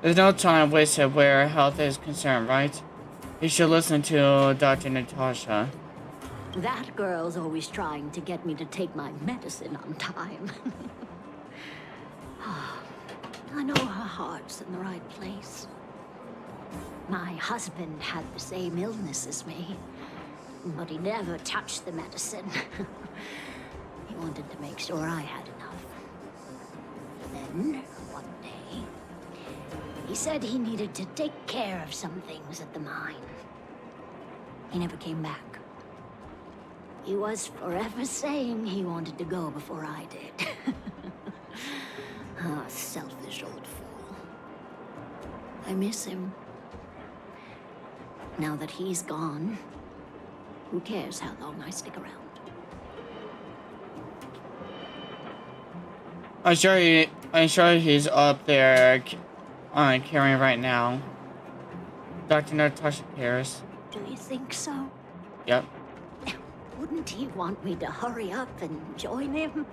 There's no time wasted where health is concerned, right? You should listen to Dr. Natasha. That girl's always trying to get me to take my medicine on time. I know her heart's in the right place. My husband had the same illness as me, but he never touched the medicine. He wanted to make sure I had enough. Then, one day, he said he needed to take care of some things at the mine. He never came back. He was forever saying he wanted to go before I did. Ah, selfish old fool. I miss him. Now that he's gone, who cares how long I stick around? I'm sure he's up there caring right now. Dr. Natasha cares. Do you think so? Yep. Wouldn't he want me to hurry up and join him?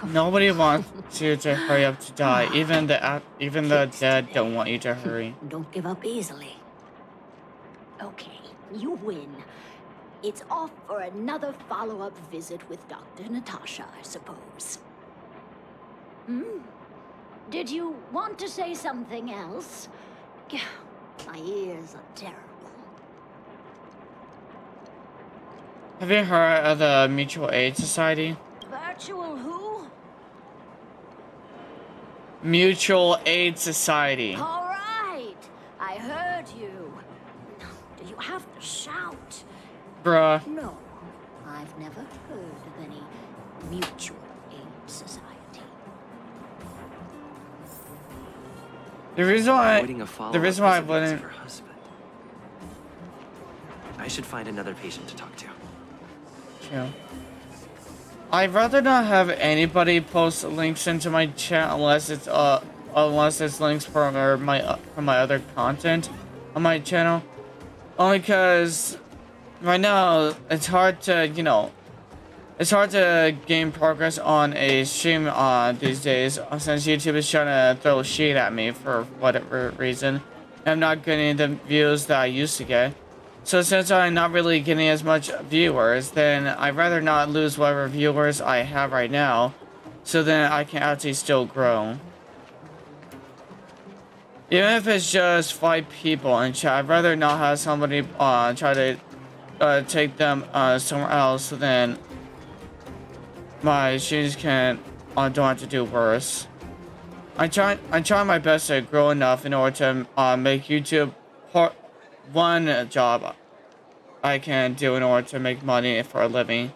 Nobody wants you to hurry up to die. Even the dead don't want you to hurry. Don't give up easily. Okay, you win. It's off for another follow-up visit with Dr. Natasha, I suppose. Did you want to say something else? My ears are terrible. Have you heard of the Mutual Aid Society? Virtual who? Mutual Aid Society. All right, I heard you. Do you have to shout? Bruh. No, I've never heard of any mutual aid society. The reason why Avoiding a follow-up I visit wouldn't. with her husband. I should find another patient to talk to. Yeah. I'd rather not have anybody post links into my chat unless it's links from my other content on my channel. Only because right now it's hard to gain progress on a stream these days since YouTube is trying to throw shade at me for whatever reason. I'm not getting the views that I used to get. So since I'm not really getting as much viewers, then I'd rather not lose whatever viewers I have right now, so then I can actually still grow. Even if it's just 5 people in chat, I'd rather not have somebody try to take them somewhere else, so then my streams don't have to do worse. I'm trying my best to grow enough in order to make YouTube one job I can do in order to make money for a living.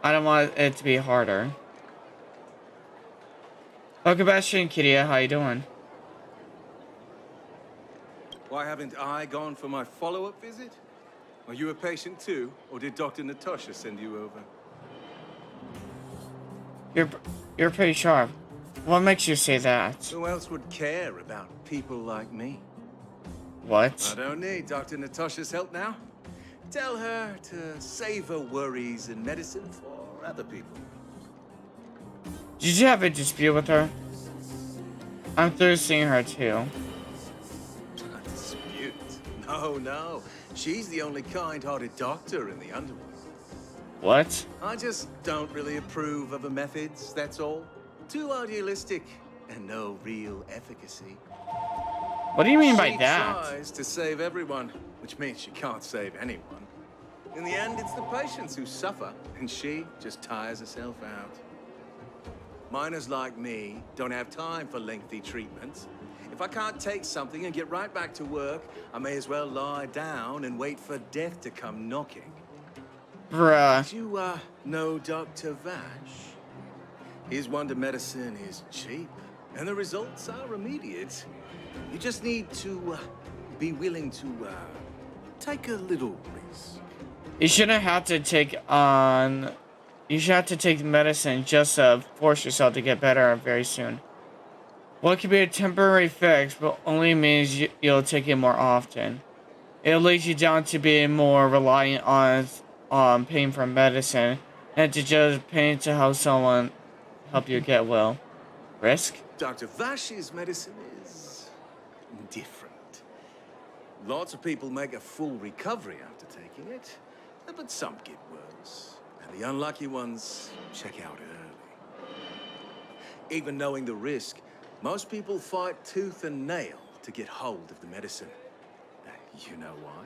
I don't want it to be harder. Welcome back, Kitty. How you doing? Why haven't I gone for my follow-up visit? Are you a patient too, or did Dr. Natasha send you over? You're pretty sharp. What makes you say that? Who else would care about people like me? What? I don't need Dr. Natasha's help now. Tell her to save her worries and medicine for other people. Did you have a dispute with her? I'm through seeing her too. A dispute? No. She's the only kind-hearted doctor in the underworld. What? I just don't really approve of her methods, that's all. Too idealistic and no real efficacy. What do you mean by that? She tries to save everyone, which means she can't save anyone. In the end, it's the patients who suffer, and she just tires herself out. Miners like me don't have time for lengthy treatments. If I can't take something and get right back to work, I may as well lie down and wait for death to come knocking. Bruh. Do you, know Dr. Vash? His wonder medicine is cheap, and the results are immediate. You just need to, be willing to, take a little risk. You shouldn't have to take you should have to take medicine just to force yourself to get better very soon. What could be a temporary fix, but only means you'll take it more often. It leads you down to being more reliant on paying for medicine, and to just paying to help someone help you get well. Risk? Dr. Vash's medicine is different. Lots of people make a full recovery after taking it, but some get worse. And the unlucky ones check out early. Even knowing the risk, most people fight tooth and nail to get hold of the medicine. You know why?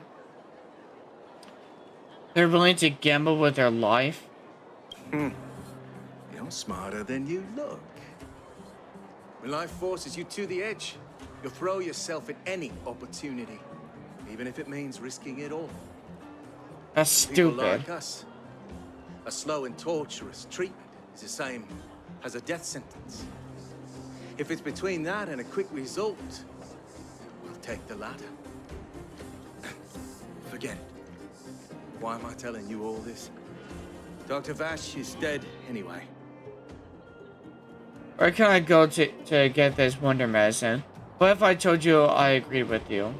They're willing to gamble with their life? You're smarter than you look. When life forces you to the edge, you'll throw yourself at any opportunity, even if it means risking it all. That's People stupid. like us. A slow and torturous treatment is the same as a death sentence. If it's between that and a quick result, we'll take the latter. Forget it. Why am I telling you all this? Dr. Vash is dead anyway. Where can I go to get this wonder medicine? What if I told you I agreed with you?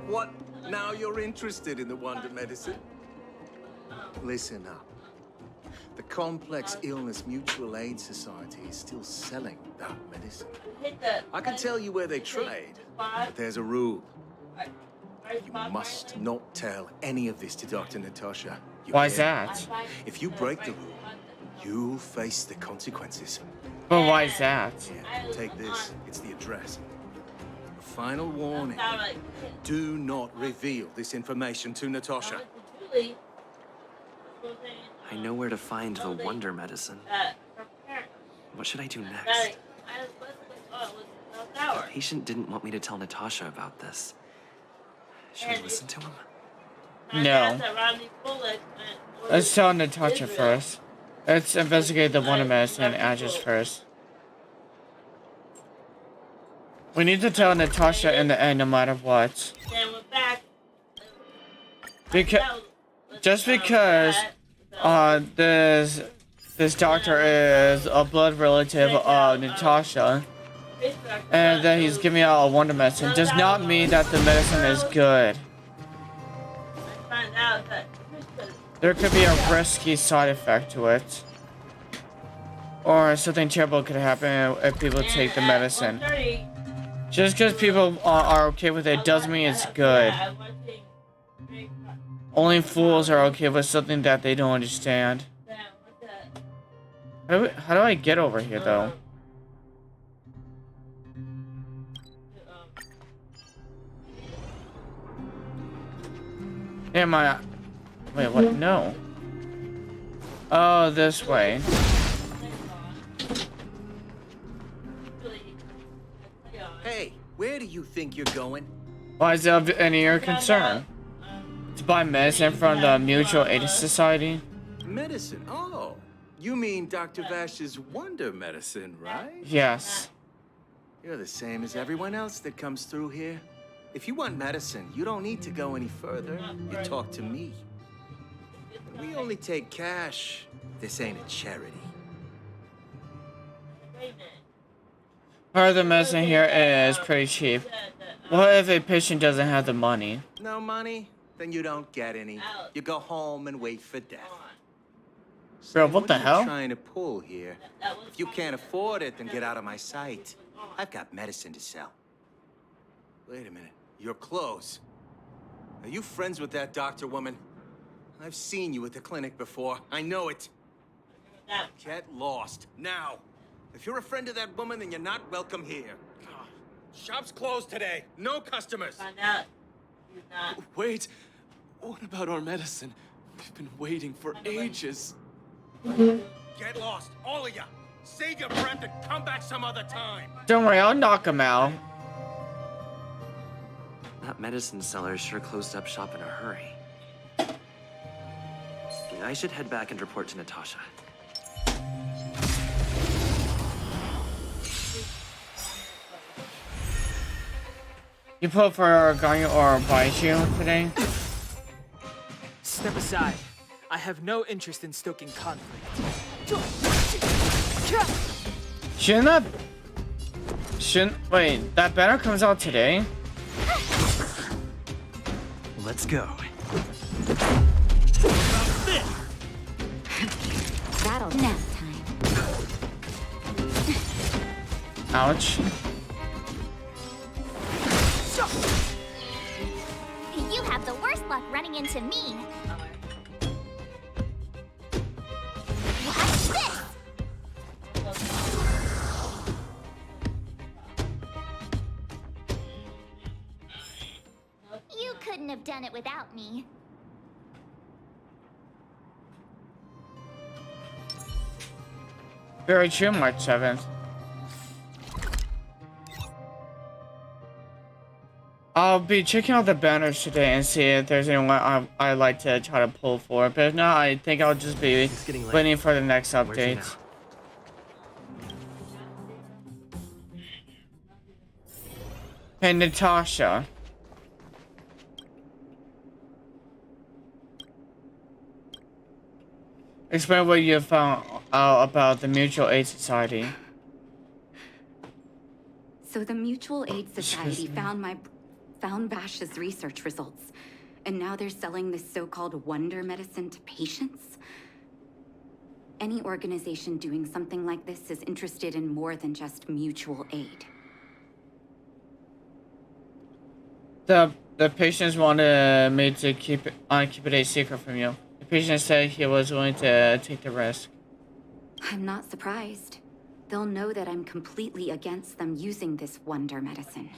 What? Now you're interested in the wonder medicine? Listen up. The Complex Illness Mutual Aid Society is still selling that medicine. I can tell you where they trade, but there's a rule. You must not tell any of this to Dr. Natasha. Why is that? If you break the rule, you'll face the consequences. But why is that? Here, take this. It's the address. A final warning. Do not reveal this information to Natasha. I know where to find the wonder medicine. What should I do next? The patient didn't want me to tell Natasha about this. Should I listen to him? No. Let's tell Natasha first. Let's investigate the wonder medicine address first. We need to tell Natasha in the end no matter what. Just because this doctor is a blood relative of Natasha, and that he's giving out a wonder medicine, does not mean that the medicine is good. There could be a risky side effect to it. Or something terrible could happen if people take the medicine. Just because people are okay with it doesn't mean it's good. Only fools are okay with something that they don't understand. How do I get over here, though? Am I... Wait, what? No. Oh, this way. Hey, where do you think you're going? Why is that of any of your concern? To buy medicine from the Mutual Aid Society? Medicine? Oh, you mean Dr. Vash's wonder medicine, right? Yes. You're the same as everyone else that comes through here. If you want medicine, you don't need to go any further. You talk to me. We only take cash. This ain't a charity. Part of the medicine here is pretty cheap. What if a patient doesn't have the money? No money? Then you don't get any. You go home and wait for death. Bro, what the hell? What are you trying to pull here? If you can't afford it, then get out of my sight. I've got medicine to sell. Wait a minute. Your clothes. Are you friends with that doctor woman? I've seen you at the clinic before. I know it. Get lost. Now. If you're a friend of that woman, then you're not welcome here. Shop's closed today. No customers. Wait. What about our medicine? We've been waiting for ages. Get lost, all of you. Save your breath and come back some other time. Don't worry, I'll knock him out. That medicine seller sure closed up shop in a hurry. I should head back and report to Natasha. You put for Ganyu or Baishu today? Step aside. I have no interest in stoking conflict. Wait, that banner comes out today? Let's go. That'll nap time. Ouch. You have the worst luck running into me. Watch this! You couldn't have done it without me. Very true, March 7th. I'll be checking out the banners today and see if there's anyone I'd like to try to pull for. But if not, I think I'll just be waiting for the next update. Hey, Natasha. Explain what you found out about the Mutual Aid Society. So the Mutual Aid Society found Vash's research results, and now they're selling this so-called wonder medicine to patients. any organization doing something like this is interested in more than just mutual aid. The patients wanted me to keep it a secret from you. The patient said he was willing to take the risk. I'm not surprised. They'll know that I'm completely against them using this wonder medicine.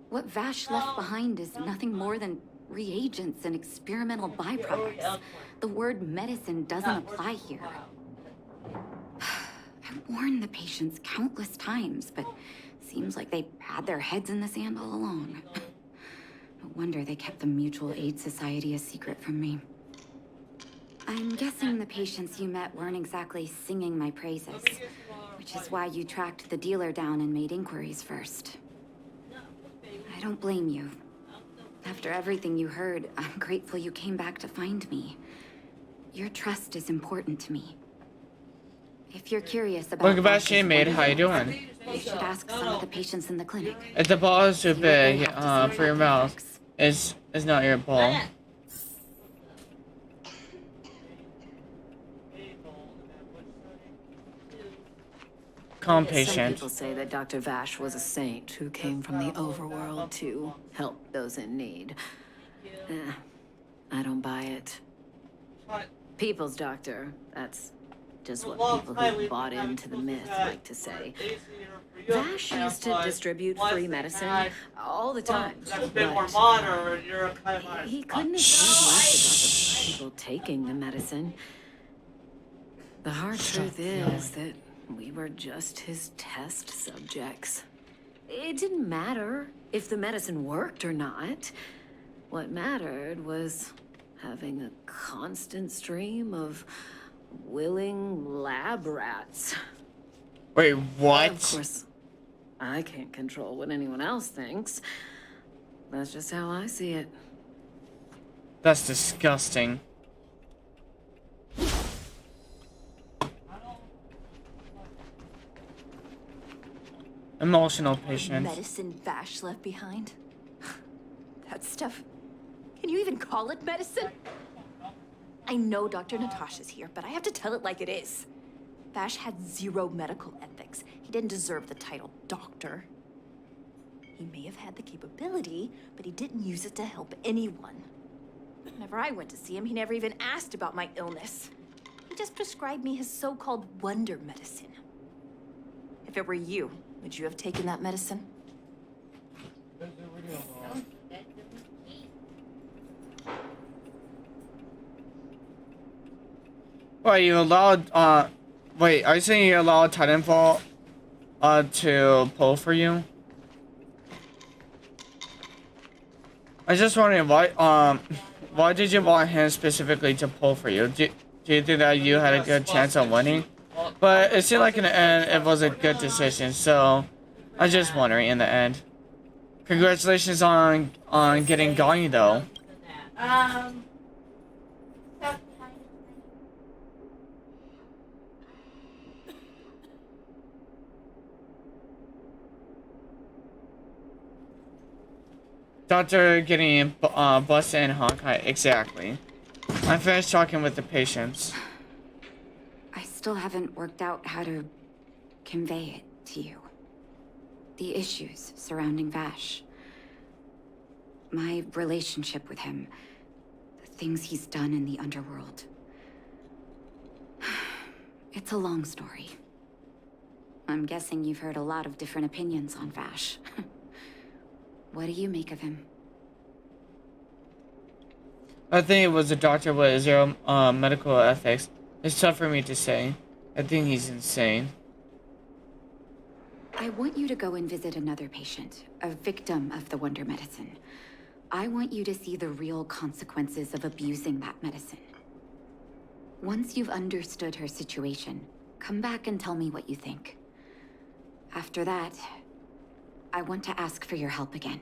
What Vash left behind is nothing more than reagents and experimental byproducts. The word medicine doesn't apply here. I warned the patients countless times, but seems like they had their heads in the sand all along. No wonder they kept the Mutual Aid Society a secret from me. I'm guessing the patients you met weren't exactly singing my praises, which is why you tracked the dealer down and made inquiries first. I don't blame you. After everything you heard, I'm grateful you came back to find me. Your trust is important to me. If you're curious about... Look about Shane, how you doing? You should ask some of the patients in the clinic. If the ball is too big for your mouth, it's not your ball. Calm Some patient. people say that Dr. Vash was a saint who came from the overworld to help those in need. I don't buy it. People's doctor, that's just what people who bought into the myth like to say. Vash used to distribute free medicine all the time, but he couldn't have cared less about the people taking the medicine. The hard truth is that we were just his test subjects. It didn't matter if the medicine worked or not. What mattered was having a constant stream of willing lab rats. Wait, what? Of course, I can't control what anyone else thinks. That's just how I see it. That's disgusting. Emotional patient. Medicine Vash left behind? That stuff... Can you even call it medicine? I know Dr. Natasha's here, but I have to tell it like it is. Vash had zero medical ethics. He didn't deserve the title doctor. He may have had the capability, but he didn't use it to help anyone. Whenever I went to see him, he never even asked about my illness. He just prescribed me his so-called wonder medicine. If it were you, would you have taken that medicine? Wait, you allowed, wait, are you saying you allowed Titanfall, to pull for you? I was just wondering why did you want him specifically to pull for you? Do you think that you had a good chance of winning? But it seemed like in the end, it was a good decision, so I was just wondering in the end. Congratulations on getting Gani though. Doctor getting busted in Honkai, exactly. I finished talking with the patients. I still haven't worked out how to convey it to you. The issues surrounding Vash. My relationship with him. The things he's done in the underworld. It's a long story. I'm guessing you've heard a lot of different opinions on Vash. What do you make of him? I think it was a doctor with zero medical ethics. It's tough for me to say. I think he's insane. I want you to go and visit another patient, a victim of the wonder medicine. I want you to see the real consequences of abusing that medicine. Once you've understood her situation, come back and tell me what you think. After that, I want to ask for your help again.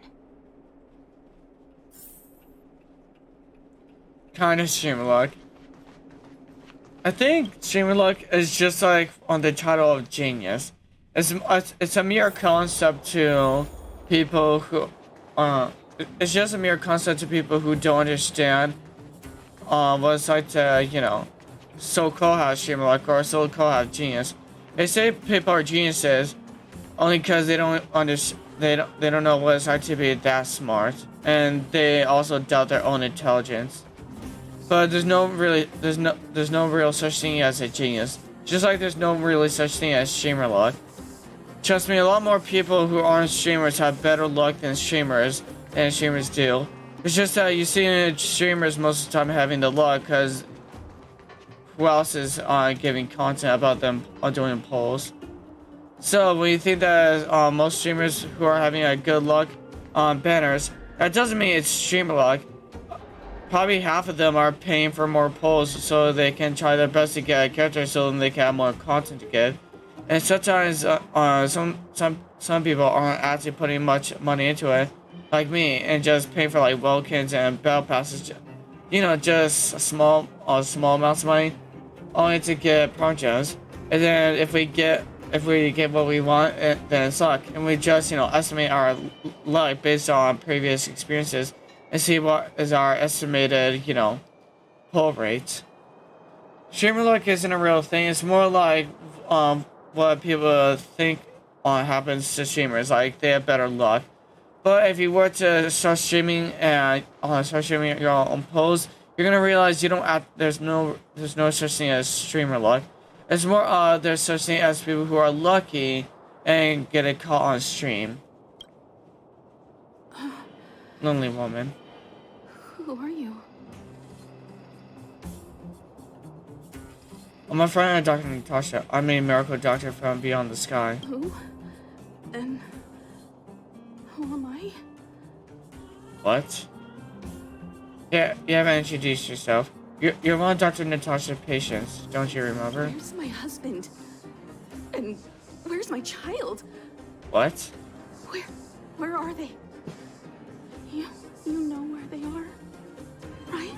Kind of Streamlabs. I think Streamlabs is just like on the title of genius. It's a mere concept to people who it's just a mere concept to people who don't understand what it's like to, you know, so-called have streamer luck or so-called have genius. They say people are geniuses only because they don't they don't know what it's like to be that smart, and they also doubt their own intelligence. But there's no real such thing as a genius. Just like there's no really such thing as streamer luck. Trust me, a lot more people who aren't streamers have better luck than streamers do. It's just that you see streamers most of the time having the luck because who else is giving content about them doing polls. So when you think that most streamers who are having a good luck on banners, that doesn't mean it's streamer luck. Probably half of them are paying for more polls so they can try their best to get a character so then they can have more content to get. And sometimes some people aren't actually putting much money into it, like me, and just paying for like Welkins and battle passes. You know, just small amounts of money, only to get projects. And then if we get what we want, then it's luck. And we just estimate our luck based on previous experiences and see what is our estimated pull rate. Streamer luck isn't a real thing. It's more like what people think happens to streamers, like they have better luck. But if you were to start streaming and your own polls, you're gonna realize there's no such thing as streamer luck. It's more there's such thing as people who are lucky and get it caught on stream. Lonely woman. Who are you? I'm a friend of Dr. Natasha. I'm a miracle doctor from beyond the sky. Who? And who am I? What? Yeah, you haven't introduced yourself. You're one of Dr. Natasha's patients, don't you remember? Where's my husband? And where's my child? What? Where are they? You know where they are, right?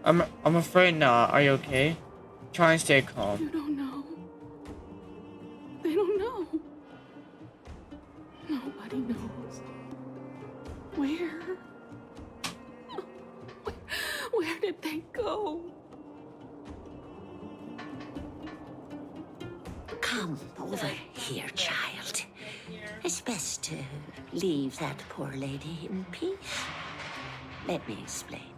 I'm afraid not. Are you okay? Try and stay calm. You don't know. They don't know. Nobody knows. Where did they go? Come over here, child. It's best to leave that poor lady in peace. Let me explain.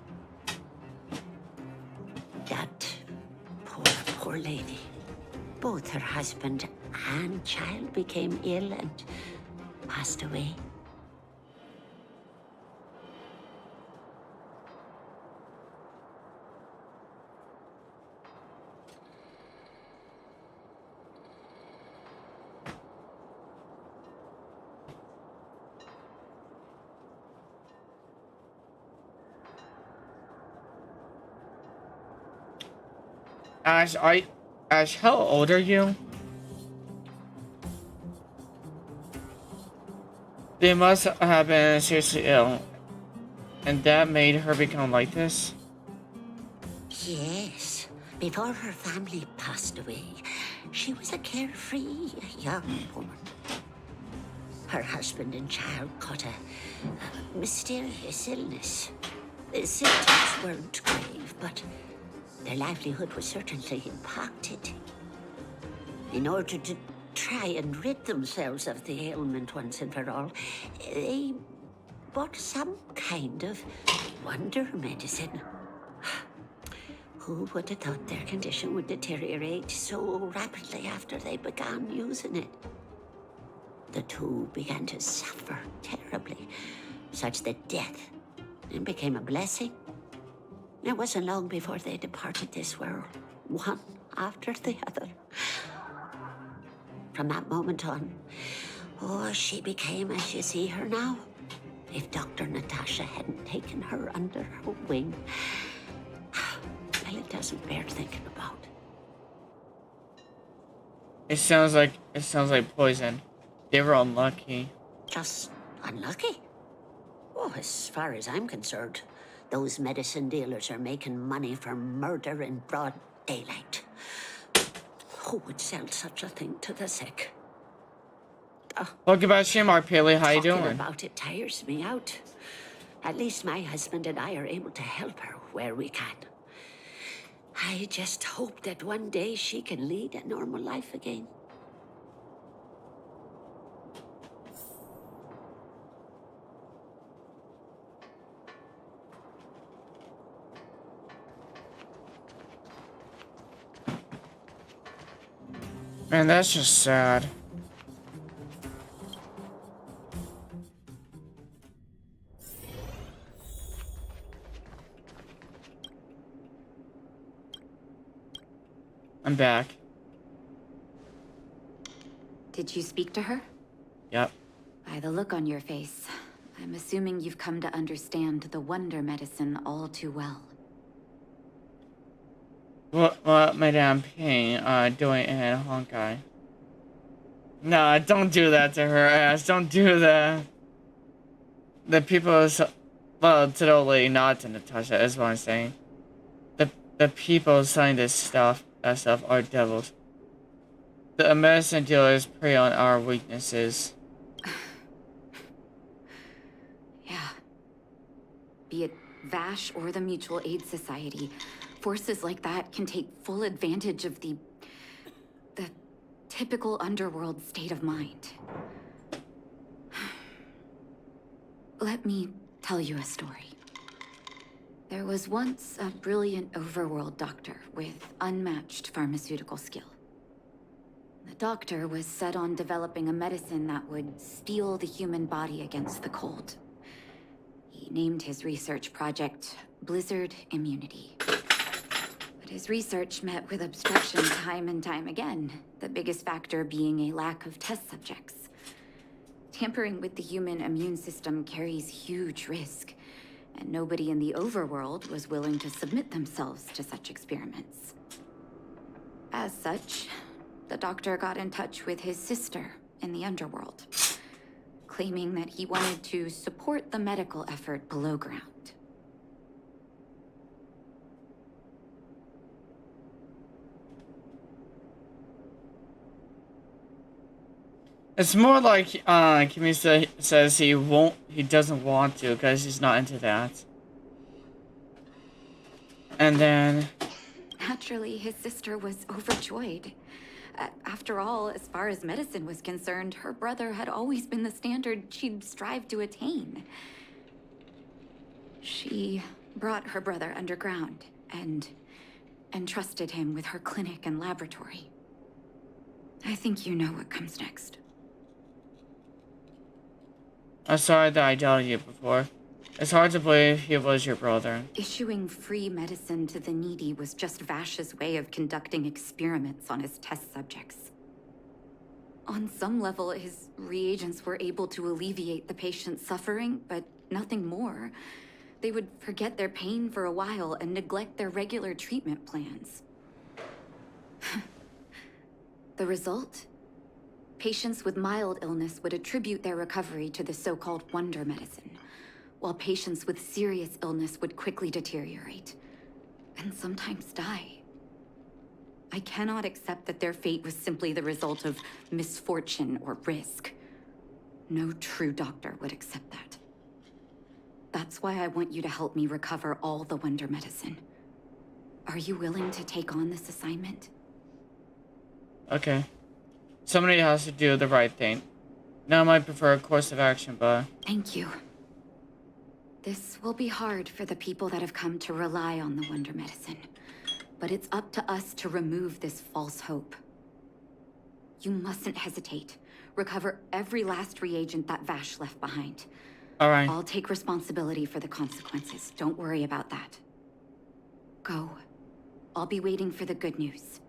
That poor lady. Both her husband and child became ill and passed away. Ash, how old are you? They must have been seriously ill, and that made her become like this? Yes. Before her family passed away, she was a carefree young woman. Her husband and child caught a mysterious illness. The symptoms weren't grave, but their livelihood was certainly impacted. In order to try and rid themselves of the ailment once and for all, they bought some kind of wonder medicine. Who would have thought their condition would deteriorate so rapidly after they began using it? The two began to suffer terribly, such that death became a blessing. It wasn't long before they departed this world, one after the other. From that moment on, she became as you see her now. If Dr. Natasha hadn't taken her under her wing, well, it doesn't bear thinking about. It sounds like poison. They were unlucky. Just unlucky? Oh, as far as I'm concerned, those medicine dealers are making money from murder in broad daylight. Who would sell such a thing to the sick? Look about Shimar Paley, how you Talking doing? about it tires me out. At least my husband and I are able to help her where we can. I just hope that one day she can lead a normal life again. Man, that's just sad. I'm back. Did you speak to her? Yep. By the look on your face, I'm assuming you've come to understand the wonder medicine all too well. What Madame Ping doing in Honkai? No, don't do that to her ass. Don't do that. The people, well, to the old lady, not to Natasha, is what I'm saying. The people selling that stuff are devils. The medicine dealers prey on our weaknesses. Yeah. Be it Vash or the Mutual Aid Society, forces like that can take full advantage of the typical underworld state of mind. Let me tell you a story. There was once a brilliant overworld doctor with unmatched pharmaceutical skill. The doctor was set on developing a medicine that would steel the human body against the cold. He named his research project Blizzard Immunity. But his research met with obstruction time and time again, the biggest factor being a lack of test subjects. Tampering with the human immune system carries huge risk, and nobody in the overworld was willing to submit themselves to such experiments. As such, the doctor got in touch with his sister in the underworld, claiming that he wanted to support the medical effort below ground. It's more like Kimisa says he doesn't want to because he's not into that. And then Naturally, his sister was overjoyed. After all, as far as medicine was concerned, her brother had always been the standard she'd strive to attain. She brought her brother underground and entrusted him with her clinic and laboratory. I think you know what comes next. I'm sorry that I doubted you before. It's hard to believe he was your brother. Issuing free medicine to the needy was just Vash's way of conducting experiments on his test subjects. On some level, his reagents were able to alleviate the patient's suffering, but nothing more. They would forget their pain for a while and neglect their regular treatment plans. The result? Patients with mild illness would attribute their recovery to the so-called wonder medicine, while patients with serious illness would quickly deteriorate, and sometimes die. I cannot accept that their fate was simply the result of misfortune or risk. No true doctor would accept that. That's why I want you to help me recover all the wonder medicine. Are you willing to take on this assignment? Okay. Somebody has to do the right thing. Now I might prefer a course of action, but... Thank you. This will be hard for the people that have come to rely on the wonder medicine, but it's up to us to remove this false hope. You mustn't hesitate. Recover every last reagent that Vash left behind. All right. I'll take responsibility for the consequences. Don't worry about that. Go. I'll be waiting for the good news.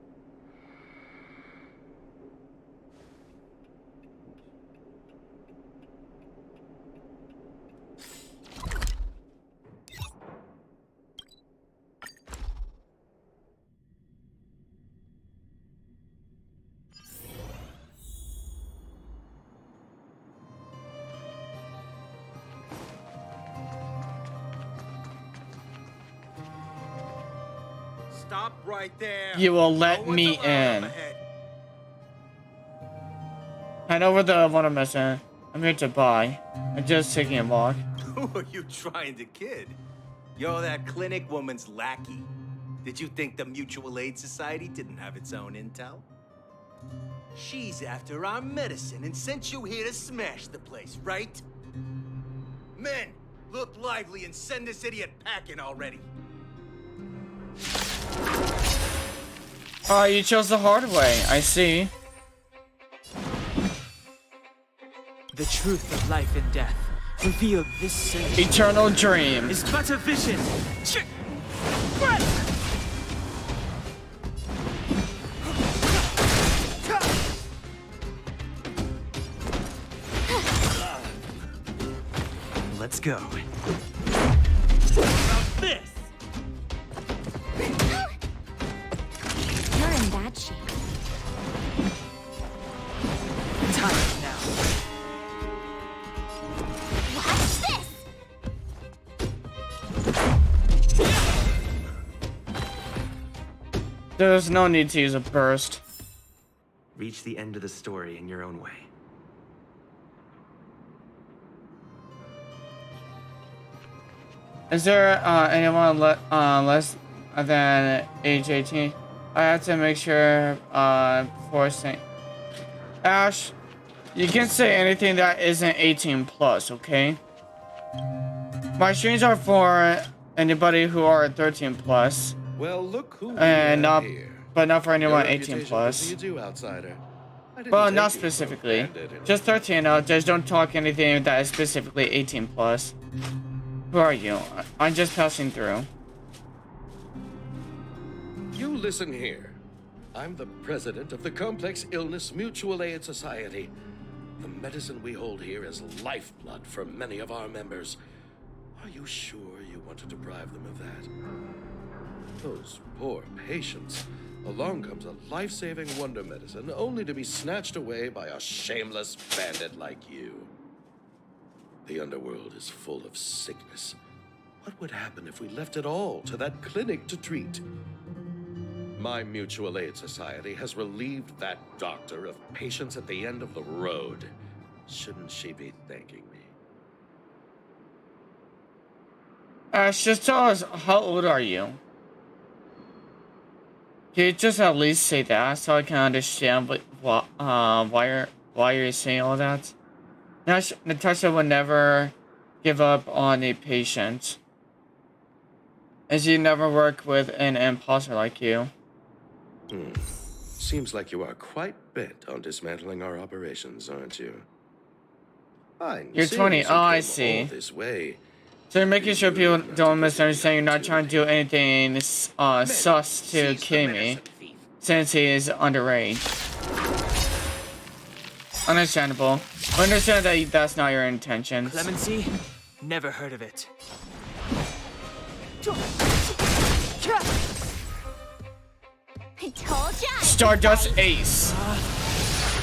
Stop right there. You will let me in. Hand over the wonder medicine. I'm here to buy. I'm just taking a walk. Who are you trying to kid? You're that clinic woman's lackey. Did you think the Mutual Aid Society didn't have its own intel? She's after our medicine and sent you here to smash the place, right? Men, look lively and send this idiot packing already. Oh, you chose the hard way. I see. The truth of life and death, revealed this surge Eternal dream. is but a vision. Let's go. This! You're in bad shape. Time now. Watch this! There's no need to use a burst. Reach the end of the story in your own way. Is there anyone less than age 18? I have to make sure before saying. Ash, you can say anything that isn't 18 plus, okay? My streams are for anybody who are 13 plus. Well, look who and not, here. but not for anyone Your 18 reputation plus. precedes you, outsider. I didn't Well, take not you for a specifically. bandit. Just 13. Just don't talk anything that is specifically 18 plus. Who are you? I'm just passing through. You listen here. I'm the president of the Complex Illness Mutual Aid Society. The medicine we hold here is lifeblood for many of our members. Are you sure you want to deprive them of that? Those poor patients. Along comes a life-saving wonder medicine only to be snatched away by a shameless bandit like you. The underworld is full of sickness. What would happen if we left it all to that clinic to treat? My Mutual Aid Society has relieved that doctor of patients at the end of the road. Shouldn't she be thanking me? Ash, just tell us, how old are you? Can you just at least say that so I can understand why you're saying all that? Natasha would never give up on a patient. And she never worked with an imposter like you. Seems like you are quite bent on dismantling our operations, aren't you? Fine. You're 20. Oh, I see. This way. So you're making sure people don't misunderstand. You're not trying to do anything sus to Kimmy, since he is underage. Understandable. Understand that that's not your intentions. Clemency? Never heard of it. I told ya! Stardust Ace.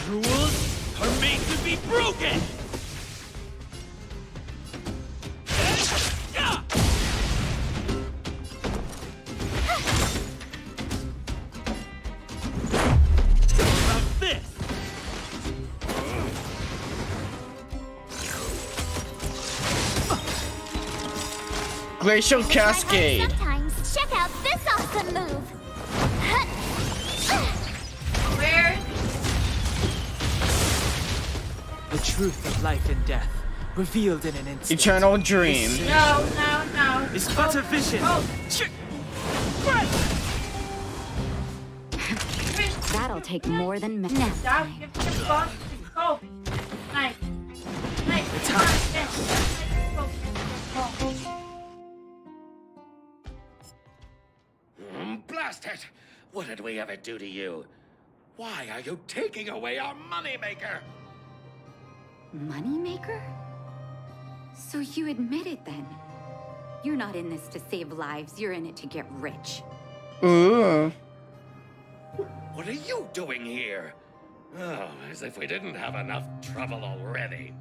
Rules are made to be broken! Glacial Cascade. Sometimes check out this awesome move. Where? The truth of life and death, revealed in an instant. Eternal dream. No. It's but a vision. That'll take more than minutes. Blast it! What did we ever do to you? Why are you taking away our moneymaker? Moneymaker? So you admit it then? You're not in this to save lives, you're in it to get rich. Ooh. What are you doing here? Oh, as if we didn't have enough trouble already.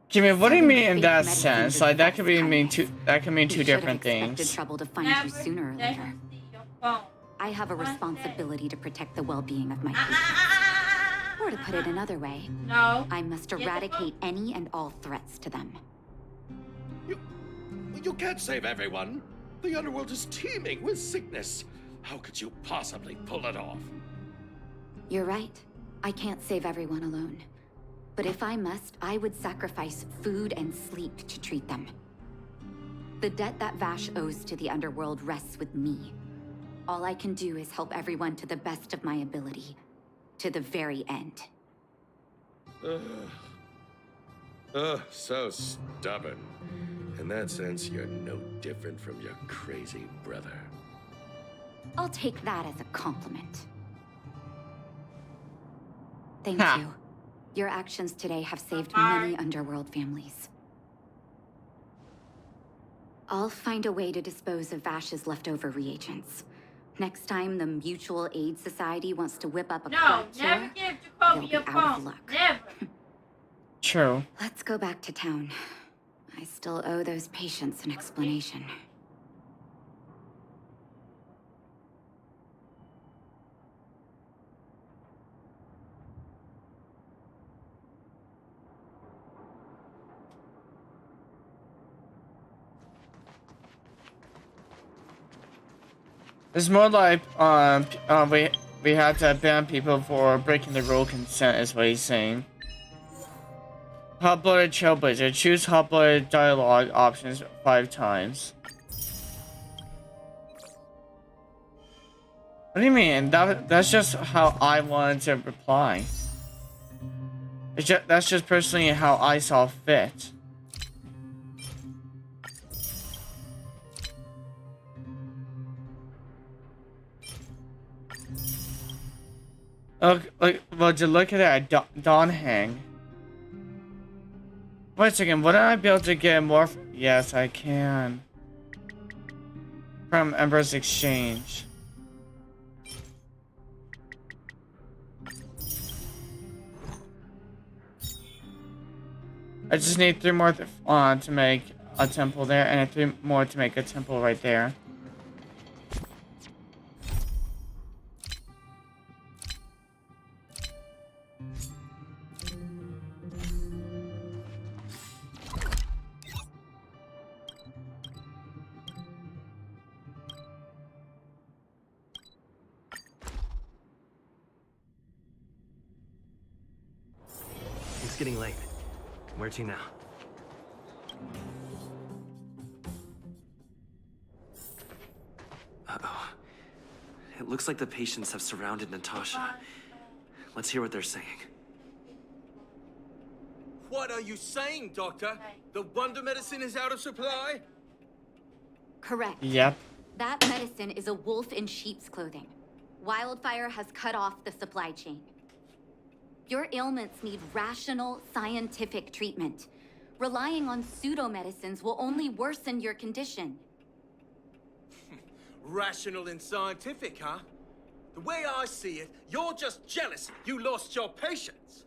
Jimmy, what do you mean in that sense? Like that could mean two different things. Trouble to find you sooner or later. I have a responsibility to protect the well-being of my people. Or to put it another way, I must eradicate any and all threats to them. You can't save everyone. The underworld is teeming with sickness. How could you possibly pull it off? You're right. I can't save everyone alone. But if I must, I would sacrifice food and sleep to treat them. The debt that Vash owes to the underworld rests with me. All I can do is help everyone to the best of my ability. To the very end. So stubborn. In that sense, you're no different from your crazy brother. I'll take that as a compliment. Thank you. Your actions today have saved many underworld families. I'll find a way to dispose of Vash's leftover reagents. Next time the Mutual Aid Society wants to whip up a crowd never cure, give they'll Jacoby be a out of phone. luck. Never. True. Let's go back to town. I still owe those patients an explanation. It's more like we had to ban people for breaking the rule consent is what he's saying. Hot-blooded Trailblazer. Choose hot-blooded dialogue options 5 times. What do you mean? That's just how I wanted to reply. That's just personally how I saw fit. Well, to look at that Dawn Hang. Wait a second, wouldn't I be able to get more? Yes, I can. From Ember's Exchange. I just need 3 more to make a temple there, and 3 more to make a temple right there. It's getting late. Where to now? Uh-oh. It looks like the patients have surrounded Natasha. Let's hear what they're saying. What are you saying, Doctor? The wonder medicine is out of supply? Correct. Yep. That medicine is a wolf in sheep's clothing. Wildfire has cut off the supply chain. Your ailments need rational, scientific treatment. Relying on pseudo-medicines will only worsen your condition. Rational and scientific, huh? The way I see it, you're just jealous you lost your patients.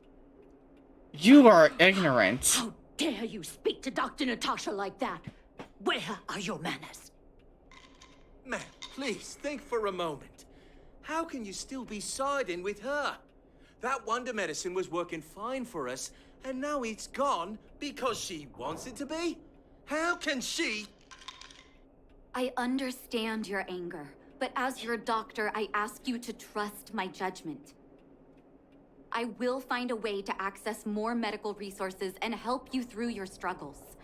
You are ignorant. How dare you speak to Dr. Natasha like that? Where are your manners? Man, please think for a moment. How can you still be siding with her? That wonder medicine was working fine for us, and now it's gone because she wants it to be? How can she? I understand your anger, but as your doctor, I ask you to trust my judgment. I will find a way to access more medical resources and help you through your struggles.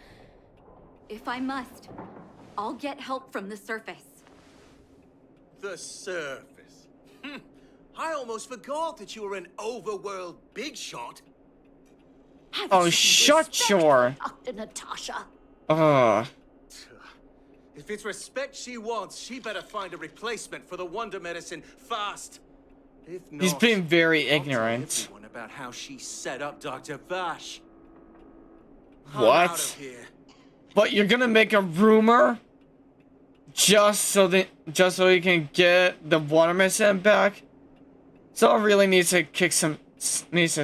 If I must, I'll get help from the surface. The surface. I almost forgot that you were an overworld big shot. Oh, shut your... Dr. Natasha. If it's respect she wants, she better find a replacement for the wonder medicine fast. If not, He's being very I'll tell ignorant. everyone about how she set up Dr. Vash. What? I'm out of here. But you're gonna make a rumor just so you can get the water medicine back? Someone really needs to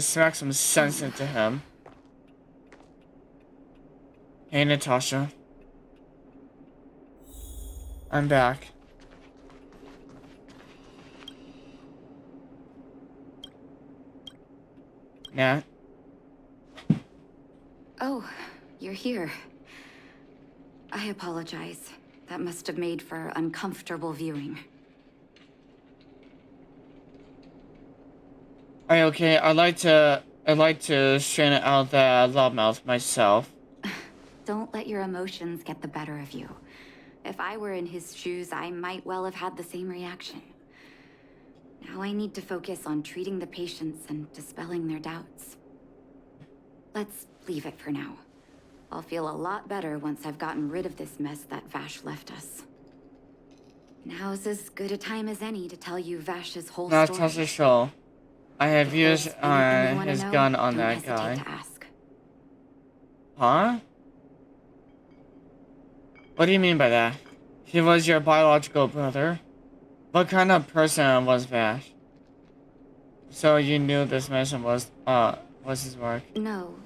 smack some sense into him. Hey, Natasha. I'm back. Nat? Oh, you're here. I apologize. That must have made for uncomfortable viewing. Okay, I'd like to straighten out that loudmouth myself. Don't let your emotions get the better of you. If I were in his shoes, I might well have had the same reaction. Now I need to focus on treating the patients and dispelling their doubts. Let's leave it for now. I'll feel a lot better once I've gotten rid of this mess that Vash left us. Now's as good a time as any to tell you Vash's whole story. That's the show. I have used his gun on that Don't hesitate guy. to ask. Huh? What do you mean by that? He was your biological brother? What kind of person was Vash? So you knew this mission was his work? No,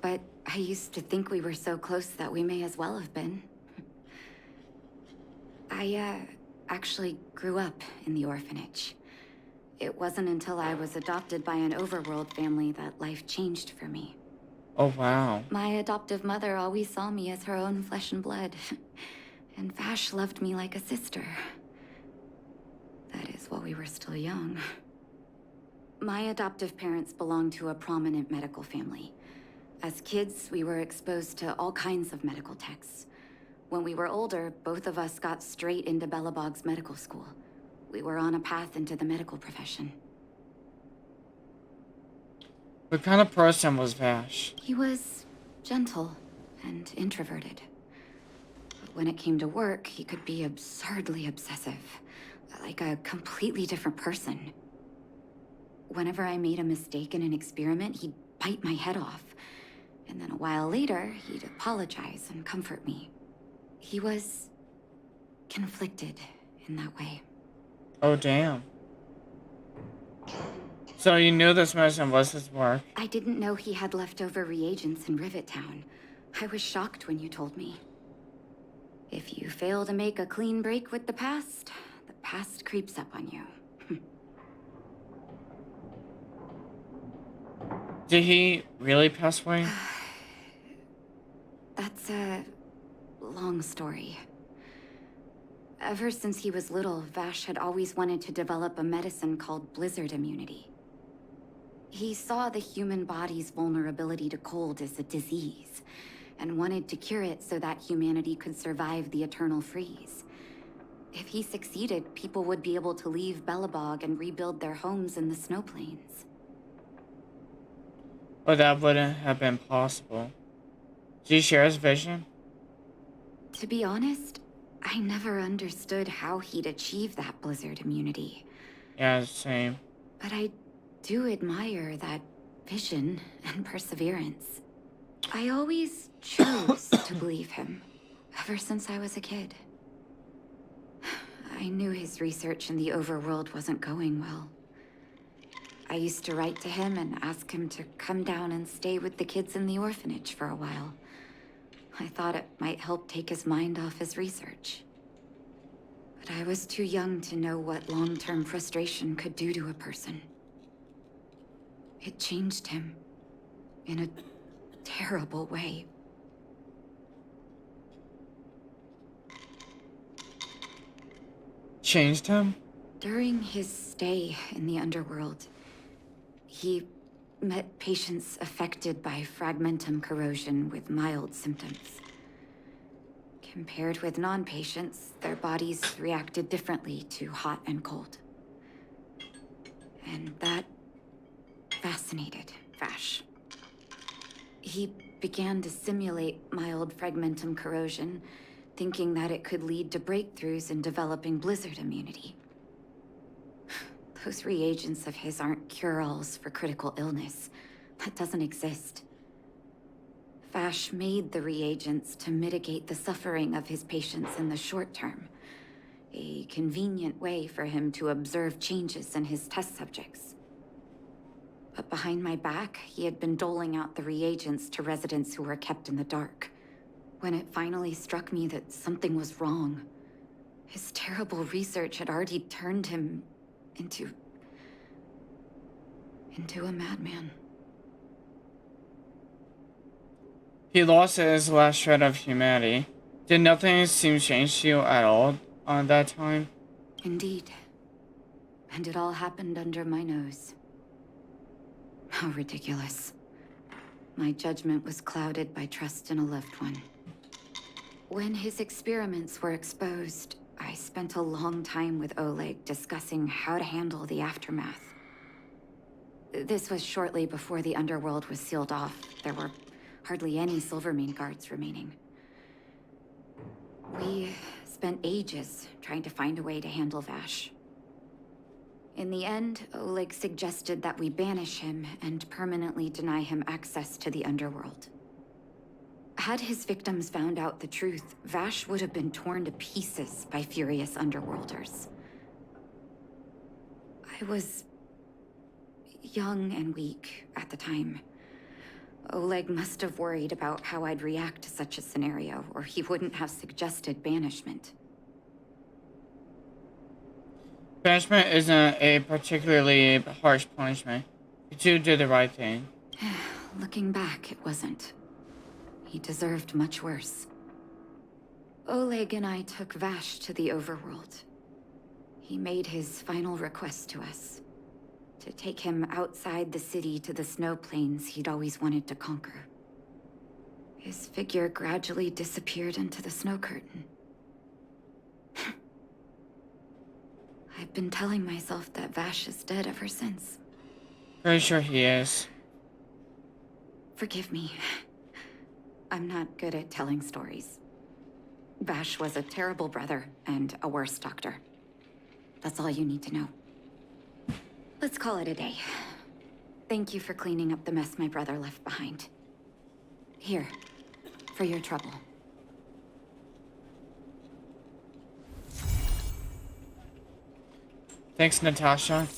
but I used to think we were so close that we may as well have been. I, actually grew up in the orphanage. It wasn't until I was adopted by an overworld family that life changed for me. Oh, wow. My adoptive mother always saw me as her own flesh and blood. And Vash loved me like a sister. That is, while we were still young. My adoptive parents belonged to a prominent medical family. As kids, we were exposed to all kinds of medical texts. When we were older, both of us got straight into Belobog's medical school. We were on a path into the medical profession. What kind of person was Vash? He was gentle and introverted. But when it came to work, he could be absurdly obsessive, like a completely different person. Whenever I made a mistake in an experiment, he'd bite my head off. And then a while later, he'd apologize and comfort me. He was conflicted in that way. Oh, damn. So you knew this mission was his work? I didn't know he had leftover reagents in Rivet Town. I was shocked when you told me. If you fail to make a clean break with the past creeps up on you. Did he really pass away? That's a long story. Ever since he was little, Vash had always wanted to develop a medicine called blizzard immunity. He saw the human body's vulnerability to cold as a disease, and wanted to cure it so that humanity could survive the eternal freeze. If he succeeded, people would be able to leave Belobog and rebuild their homes in the snow plains. But that wouldn't have been possible. Do you share his vision? To be honest, I never understood how he'd achieve that blizzard immunity. Yeah, same. But I do admire that vision and perseverance. I always chose to believe him, ever since I was a kid. I knew his research in the overworld wasn't going well. I used to write to him and ask him to come down and stay with the kids in the orphanage for a while. I thought it might help take his mind off his research. But I was too young to know what long-term frustration could do to a person. It changed him in a terrible way. Changed him? During his stay in the underworld, he met patients affected by fragmentum corrosion with mild symptoms. Compared with non-patients, their bodies reacted differently to hot and cold. And that fascinated Vash. He began to simulate mild fragmentum corrosion, thinking that it could lead to breakthroughs in developing blizzard immunity. Those reagents of his aren't cure-alls for critical illness. That doesn't exist. Vash made the reagents to mitigate the suffering of his patients in the short term. A convenient way for him to observe changes in his test subjects. But behind my back, he had been doling out the reagents to residents who were kept in the dark. When it finally struck me that something was wrong, his terrible research had already turned him into a madman. He lost his last shred of humanity Did nothing seem changed to you at all on that time? Indeed. And it all happened under my nose. How ridiculous. My judgment was clouded by trust in a loved one. When his experiments were exposed, I spent a long time with Oleg discussing how to handle the aftermath. This was shortly before the underworld was sealed off. There were hardly any Silvermane guards remaining. We spent ages trying to find a way to handle Vash. In the end, Oleg suggested that we banish him and permanently deny him access to the underworld. Had his victims found out the truth, Vash would have been torn to pieces by furious underworlders. I was young and weak at the time. Oleg must have worried about how I'd react to such a scenario, or he wouldn't have suggested banishment. Banishment isn't a particularly harsh punishment. You two did the right thing. Looking back, it wasn't. He deserved much worse. Oleg and I took Vash to the overworld. He made his final request to us. To take him outside the city to the snow plains he'd always wanted to conquer. His figure gradually disappeared into the snow curtain. I've been telling myself that Vash is dead ever since. Pretty sure he is. Forgive me. I'm not good at telling stories. Vash was a terrible brother and a worse doctor. That's all you need to know. Let's call it a day. Thank you for cleaning up the mess my brother left behind. Here, for your trouble. Thanks, Natasha.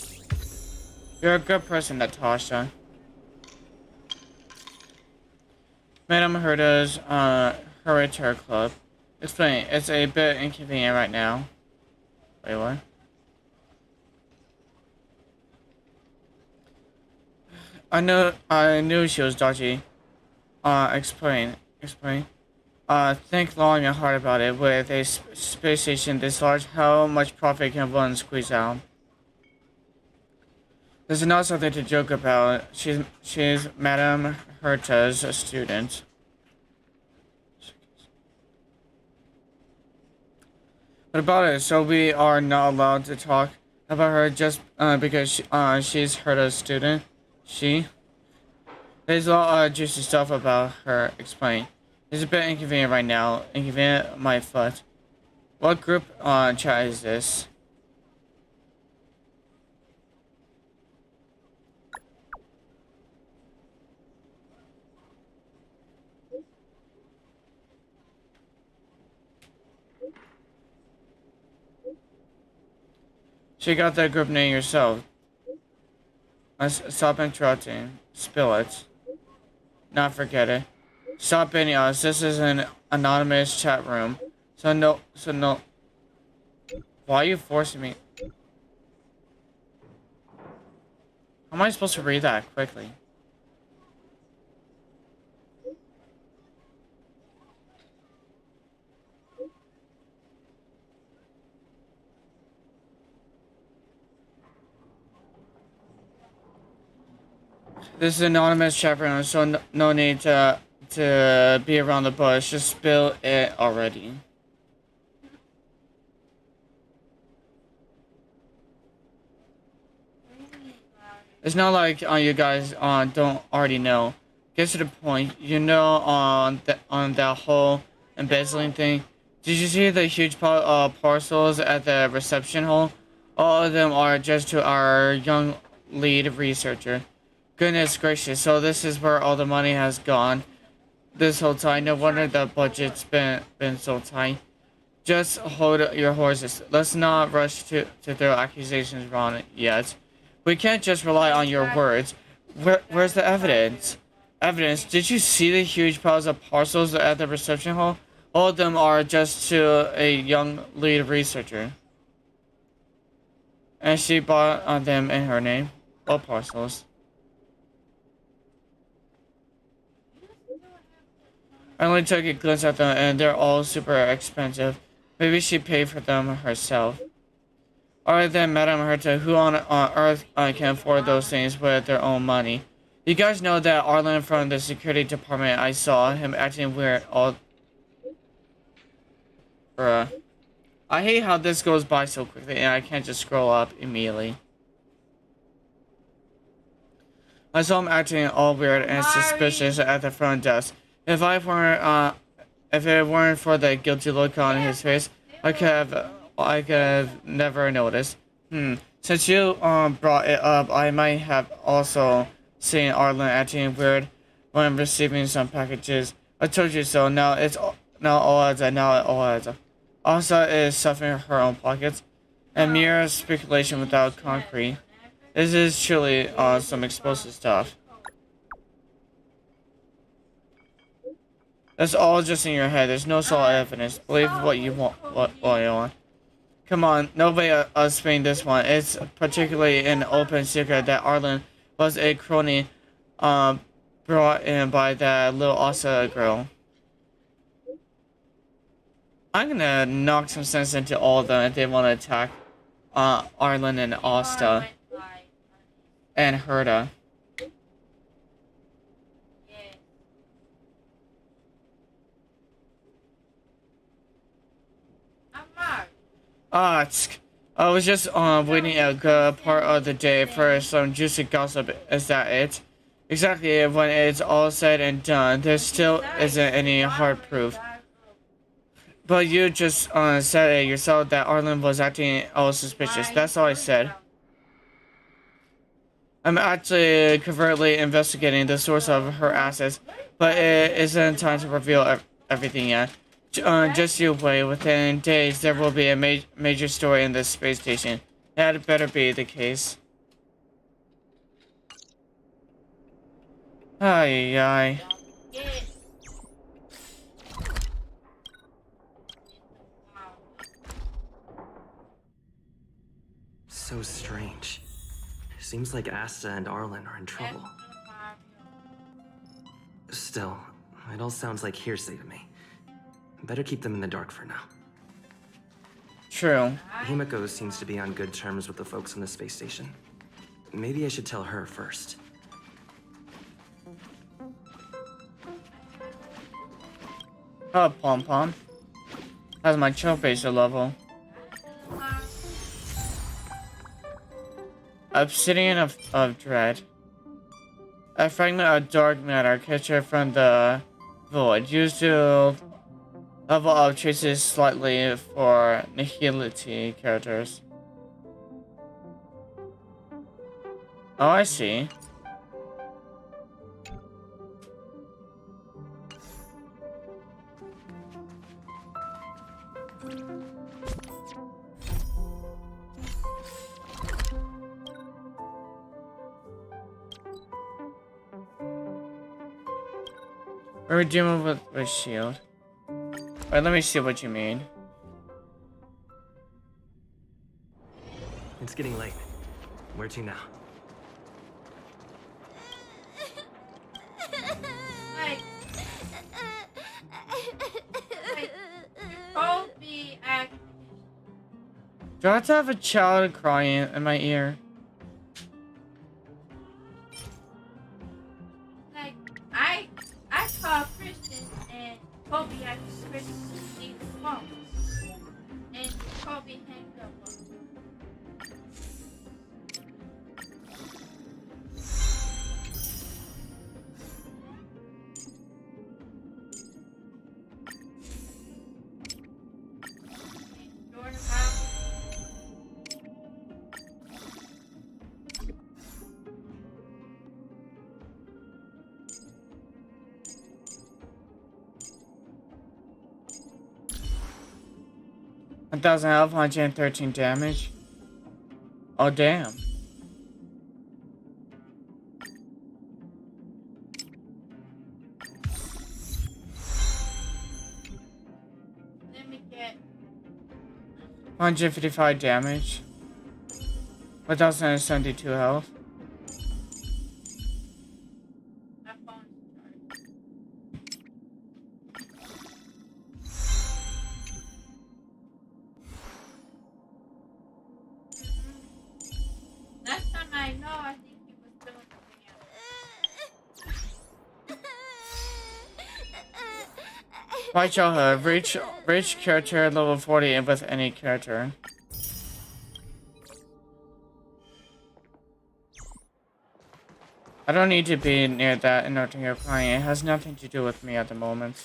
You're a good person, Natasha. Madame Herta's Heriter Club. Explain. It's a bit inconvenient right now. Wait, what? I knew she was dodgy. Explain. Think long and hard about it. With a space station this large, how much profit can one squeeze out? This is not something to joke about. She's Madame Herta's student. What about it? So we are not allowed to talk about her just because she's Herta's student? There's a lot of juicy stuff about her. Explain. It's a bit inconvenient right now. Inconvenient, my foot. What group chat is this? She got that group name yourself. Stop interrupting. Spill it. Not forget it. Stop baiting us. This is an anonymous chat room. So no. Why are you forcing me? How am I supposed to read that quickly? This is an anonymous chat room, so no need to be around the bush. Just spill it already. It's not like you guys don't already know. Get to the point. You know, on that whole embezzling thing. Did you see the huge parcels at the reception hall? All of them are just to our young lead researcher. Goodness gracious, so this is where all the money has gone this whole time. No wonder the budget's been so tight. Just hold your horses. Let's not rush to throw accusations around yet. We can't just rely on your words. Where's the evidence? Evidence? Did you see the huge piles of parcels at the reception hall? All of them are just to a young lead researcher. And she bought on them in her name. All parcels. I only took a glance at them and they're all super expensive. Maybe she paid for them herself. Alright then, Madame Herta, who on earth can afford those things with their own money? You guys know that Arlen from the security department, I saw him acting weird all... Bruh. I hate how this goes by so quickly and I can't just scroll up immediately. I saw him acting all weird and suspicious at the front desk. If it weren't for the guilty look on his face, I could have never noticed. Since you brought it up, I might have also seen Arlen acting weird when receiving some packages. I told you so. Now it's now all adds up. Now it all adds up. Asa is stuffing her own pockets, and mere speculation without concrete. This is truly some explosive stuff. That's all just in your head. There's no solid evidence. Believe what you want. What you want. Come on, nobody explain this one. It's particularly an open secret that Arlen was a crony brought in by that little Asa girl. I'm gonna knock some sense into all of them if they want to attack Arlen and Asta and Herta. I was just waiting a good part of the day for some juicy gossip. Is that it? Exactly. When it's all said and done, there still isn't any hard proof. But you just said it yourself that Arlen was acting all suspicious. That's all I said. I'm actually covertly investigating the source of her assets, but it isn't time to reveal everything yet. Just you wait. Within days, there will be a major story in this space station. That better be the case. Ay. So strange. Seems like Asta and Arlen are in trouble. Still, it all sounds like hearsay to me. Better keep them in the dark for now. True. Himiko seems to be on good terms with the folks on the space station. Maybe I should tell her first. Oh, Pom-Pom. How's my Trailblazer level? Obsidian of Dread. A fragment of dark matter captured from the void. Used to level up traces slightly for nihility characters. Oh, I see. Redeem with a shield. Wait, let me see what you mean. It's getting late. Where to now? Do I have to have a child crying in my ear? Like, I call Christian and Kobe had Christian need the phone. And Kobe hanged up on him. $1,000 health, 113 damage. Oh, damn. Let me get 155 damage. 1,072 health. my phone. My childhood. Reach character level 40 with any character. I don't need to be near that in order to hear crying. It has nothing to do with me at the moment.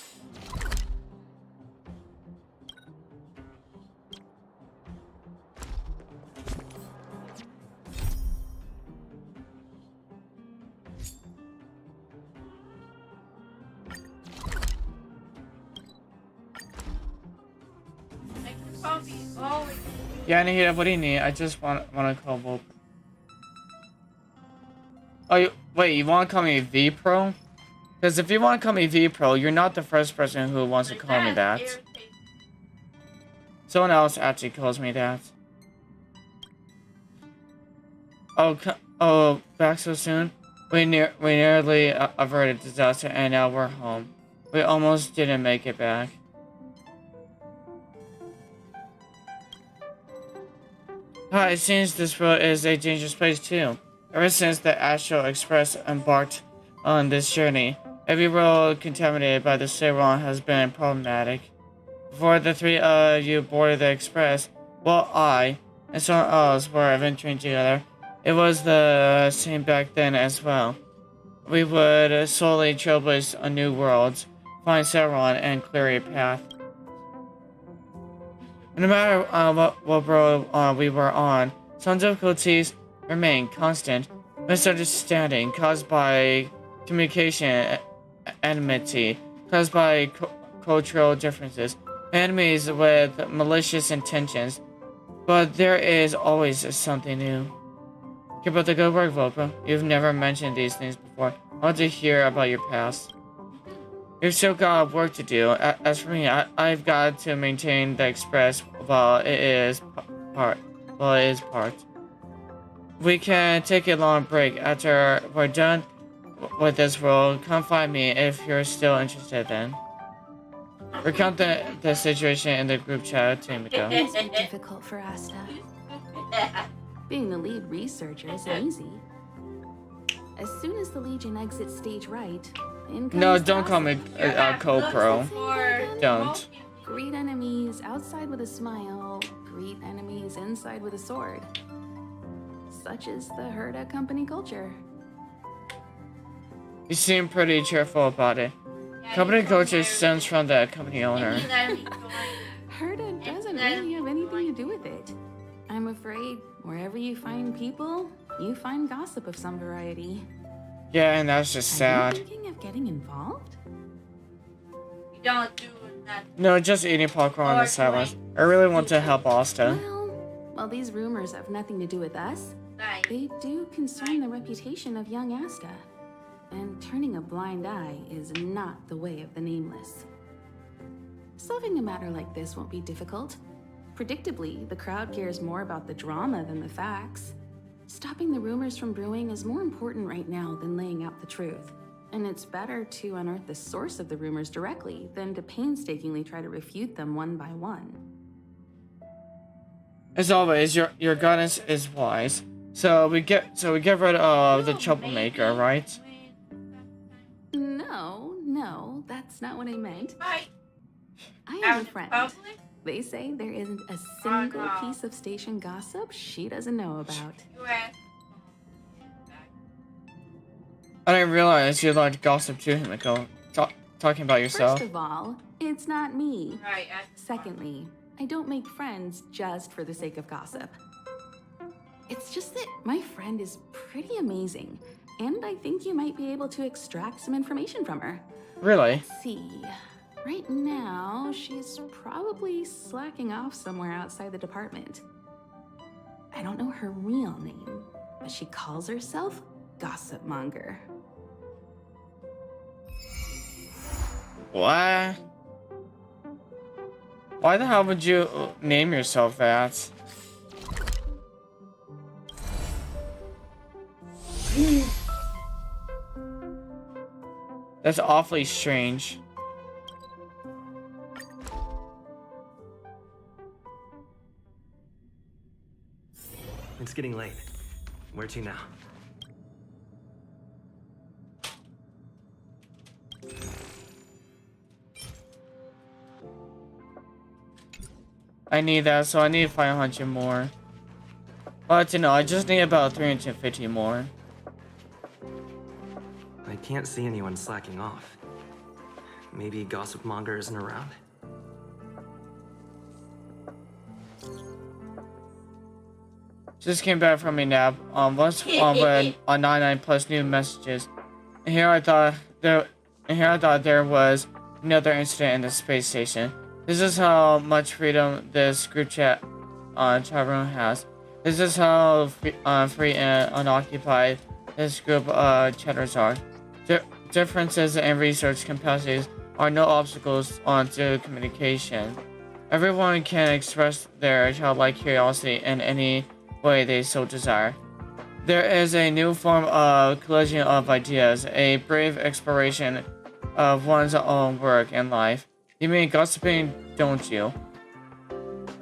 Yeah, Nahida, what do you need? I just want to call Vopro. Oh, wait, you want to call me V-Pro? Because if you want to call me V-Pro, you're not the first person who wants to call me that. Someone else actually calls me that. Oh, back so soon? We nearly averted disaster, and now we're home. We almost didn't make it back. It seems this world is a dangerous place too. Ever since the Astral Express embarked on this journey, every road contaminated by the Saron has been problematic. Before the three of you boarded the express, well, I and someone else were adventuring together. It was the same back then as well. We would slowly trailblaze a new world, find Saron, and clear a path. No matter what road we were on, some difficulties remained constant. Misunderstanding caused by communication enmity, caused by cultural differences, enemies with malicious intentions. But there is always something new. Keep up the good work, Vopro. You've never mentioned these things before. I want to hear about your past. You've still got work to do. As for me, I've got to maintain the express while it is parked. We can take a long break after we're done with this world. Come find me if you're still interested then. Recount the situation in the group chat, Neko. It's been difficult for Asta. Being the lead researcher isn't easy. As soon as the Legion exits stage right, no, don't call me co-pro. Don't. Greet enemies outside with a smile. Greet enemies inside with a sword. Such is the Herda company culture. You seem pretty cheerful about it. Company culture stems from the company owner. Herda doesn't really have anything to do with it. I'm afraid wherever you find people, you find gossip of some variety. Yeah, and that's just sad. Are you thinking of getting involved? You don't do that. No, just eating popcorn on the sidelines. I really want to help Asta. Well, these rumors have nothing to do with us. They do concern the reputation of young Asta. And turning a blind eye is not the way of the nameless. Solving a matter like this won't be difficult. Predictably, the crowd cares more about the drama than the facts. Stopping the rumors from brewing is more important right now than laying out the truth. And it's better to unearth the source of the rumors directly than to painstakingly try to refute them one by one. As always, your guidance is wise. So we get rid of the troublemaker, right? No, that's not what I meant. I have a friend. They say there isn't a single piece of station gossip she doesn't know about. I didn't realize you liked gossip too, Neko. Talking about yourself. First of all, it's not me. Secondly, I don't make friends just for the sake of gossip. It's just that my friend is pretty amazing, and I think you might be able to extract some information from her. Really? Let's see. Right now, she's probably slacking off somewhere outside the department. I don't know her real name, but she calls herself Gossip Monger. What? Why the hell would you name yourself that? That's awfully strange. It's getting late. Where to now? I need that, so I need 500 more. But you know, I just need about 350 more. I can't see anyone slacking off. Maybe Gossip Monger isn't around? Just came back from a nap. Once with 99 plus new messages. And here I thought there was another incident in the space station. This is how much freedom this group chat room has. This is how free and unoccupied this group of chatters are. Differences in research capacities are no obstacles to communication. Everyone can express their childlike curiosity in any way they so desire. There is a new form of collision of ideas, a brave exploration of one's own work and life. You mean gossiping, don't you?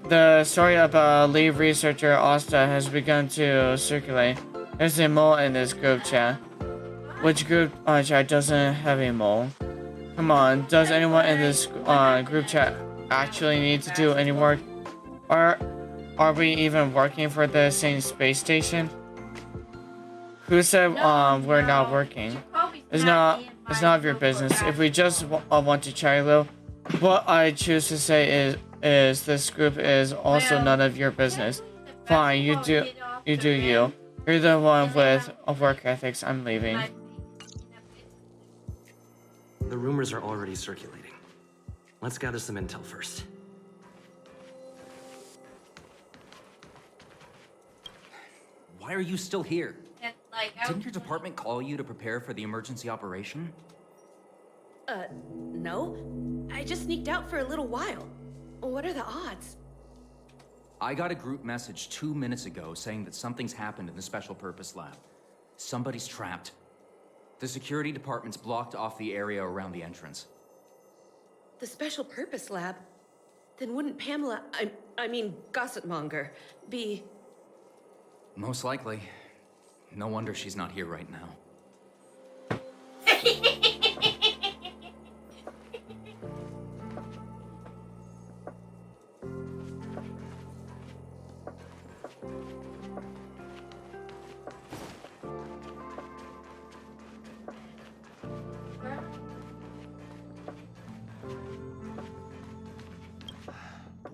The story about lead researcher Asta has begun to circulate. There's a mole in this group chat. Which group chat doesn't have a mole? Come on, does anyone in this group chat actually need to do any work? Are we even working for the same space station? Who said we're not working? It's none of your business. If we just want to chat a little, what I choose to say is this group is also none of your business. Fine, you do you. You're the one with work ethics. I'm leaving. The rumors are already circulating. Let's gather some intel first. Why are you still here? Didn't your department call you to prepare for the emergency operation? No. I just sneaked out for a little while. What are the odds? I got a group message 2 minutes ago saying that something's happened in the Special Purpose Lab. Somebody's trapped. The security department's blocked off the area around the entrance. The Special Purpose Lab? Then wouldn't Pamela, I mean, Gossip Monger, be... Most likely. No wonder she's not here right now.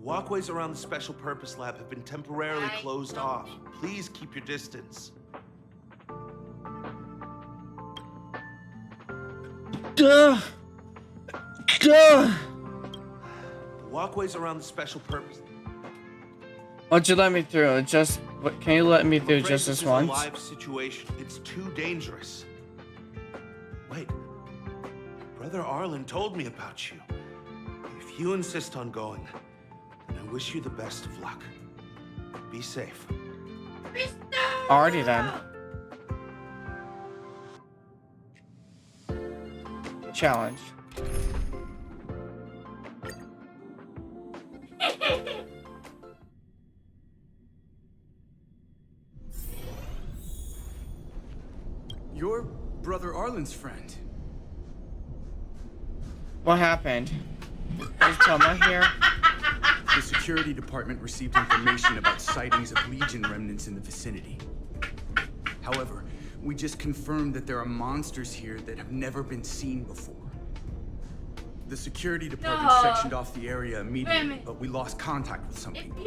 Walkways around the Special Purpose Lab have been temporarily closed off. Please keep your distance. Duh! Duh! Walkways around the Special Purpose. Why'd you let me through? Can you let me through just this once? This is a live situation. It's too dangerous. Wait. Brother Arlen told me about you. If you insist on going, then I wish you the best of luck. Be safe. Alrighty then. Challenge. You're Brother Arlen's friend. What happened? Is Toma here? The security department received information about sightings of Legion remnants in the vicinity. However, we just confirmed that there are monsters here that have never been seen before. The security department sectioned off the area immediately, but we lost contact with some people.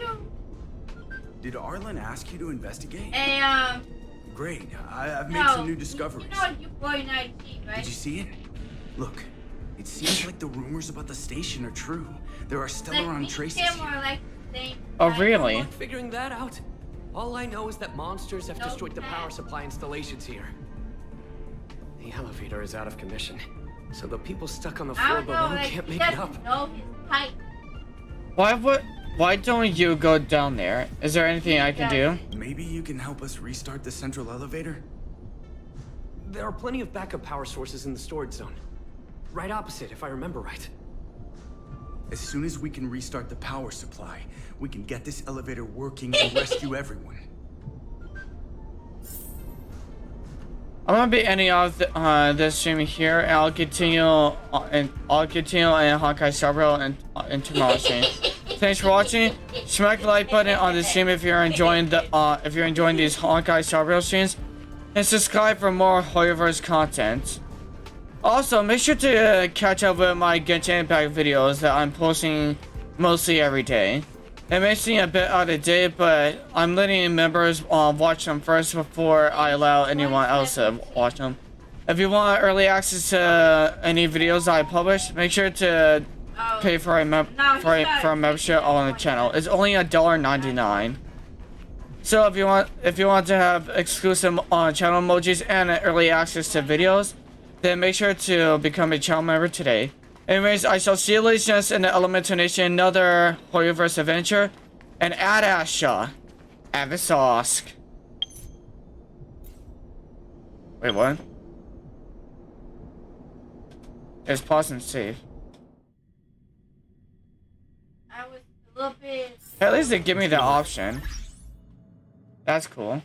Did Arlen ask you to investigate? Hey, Great. I've made some new discoveries. You know your boy 19, right? Did you see it? Look, it seems like the rumors about the station are true. There are Stellaron traces here. Oh, really? Good luck figuring that out. All I know is that monsters have destroyed the power supply installations here. The elevator is out of commission, so the people stuck on the floor below can't make it up. Why don't you go down there? Is there anything I can do? Maybe you can help us restart the central elevator? There are plenty of backup power sources in the storage zone. Right opposite, if I remember right. As soon as we can restart the power supply, we can get this elevator working and rescue everyone. I'm gonna be ending off this stream here, and I'll continue in Honkai Star Rail and tomorrow's stream. Thanks for watching. Smack the like button on the stream if you're enjoying these Honkai Star Rail streams, and subscribe for more Hoyoverse content. Also, make sure to catch up with my Genshin Impact videos that I'm posting mostly every day. It may seem a bit out of date, but I'm letting members watch them first before I allow anyone else to watch them. If you want early access to any videos I publish, make sure to pay for a membership on the channel. It's only $1.99. So if you want to have exclusive channel emojis and early access to videos, then make sure to become a channel member today. Anyways, I shall see you later in the Elemental Nation, another Hoyoverse adventure, and uidHSR. Avisosk. Wait, what? It's pause and save. I was a little bit. At least they give me the option. That's cool.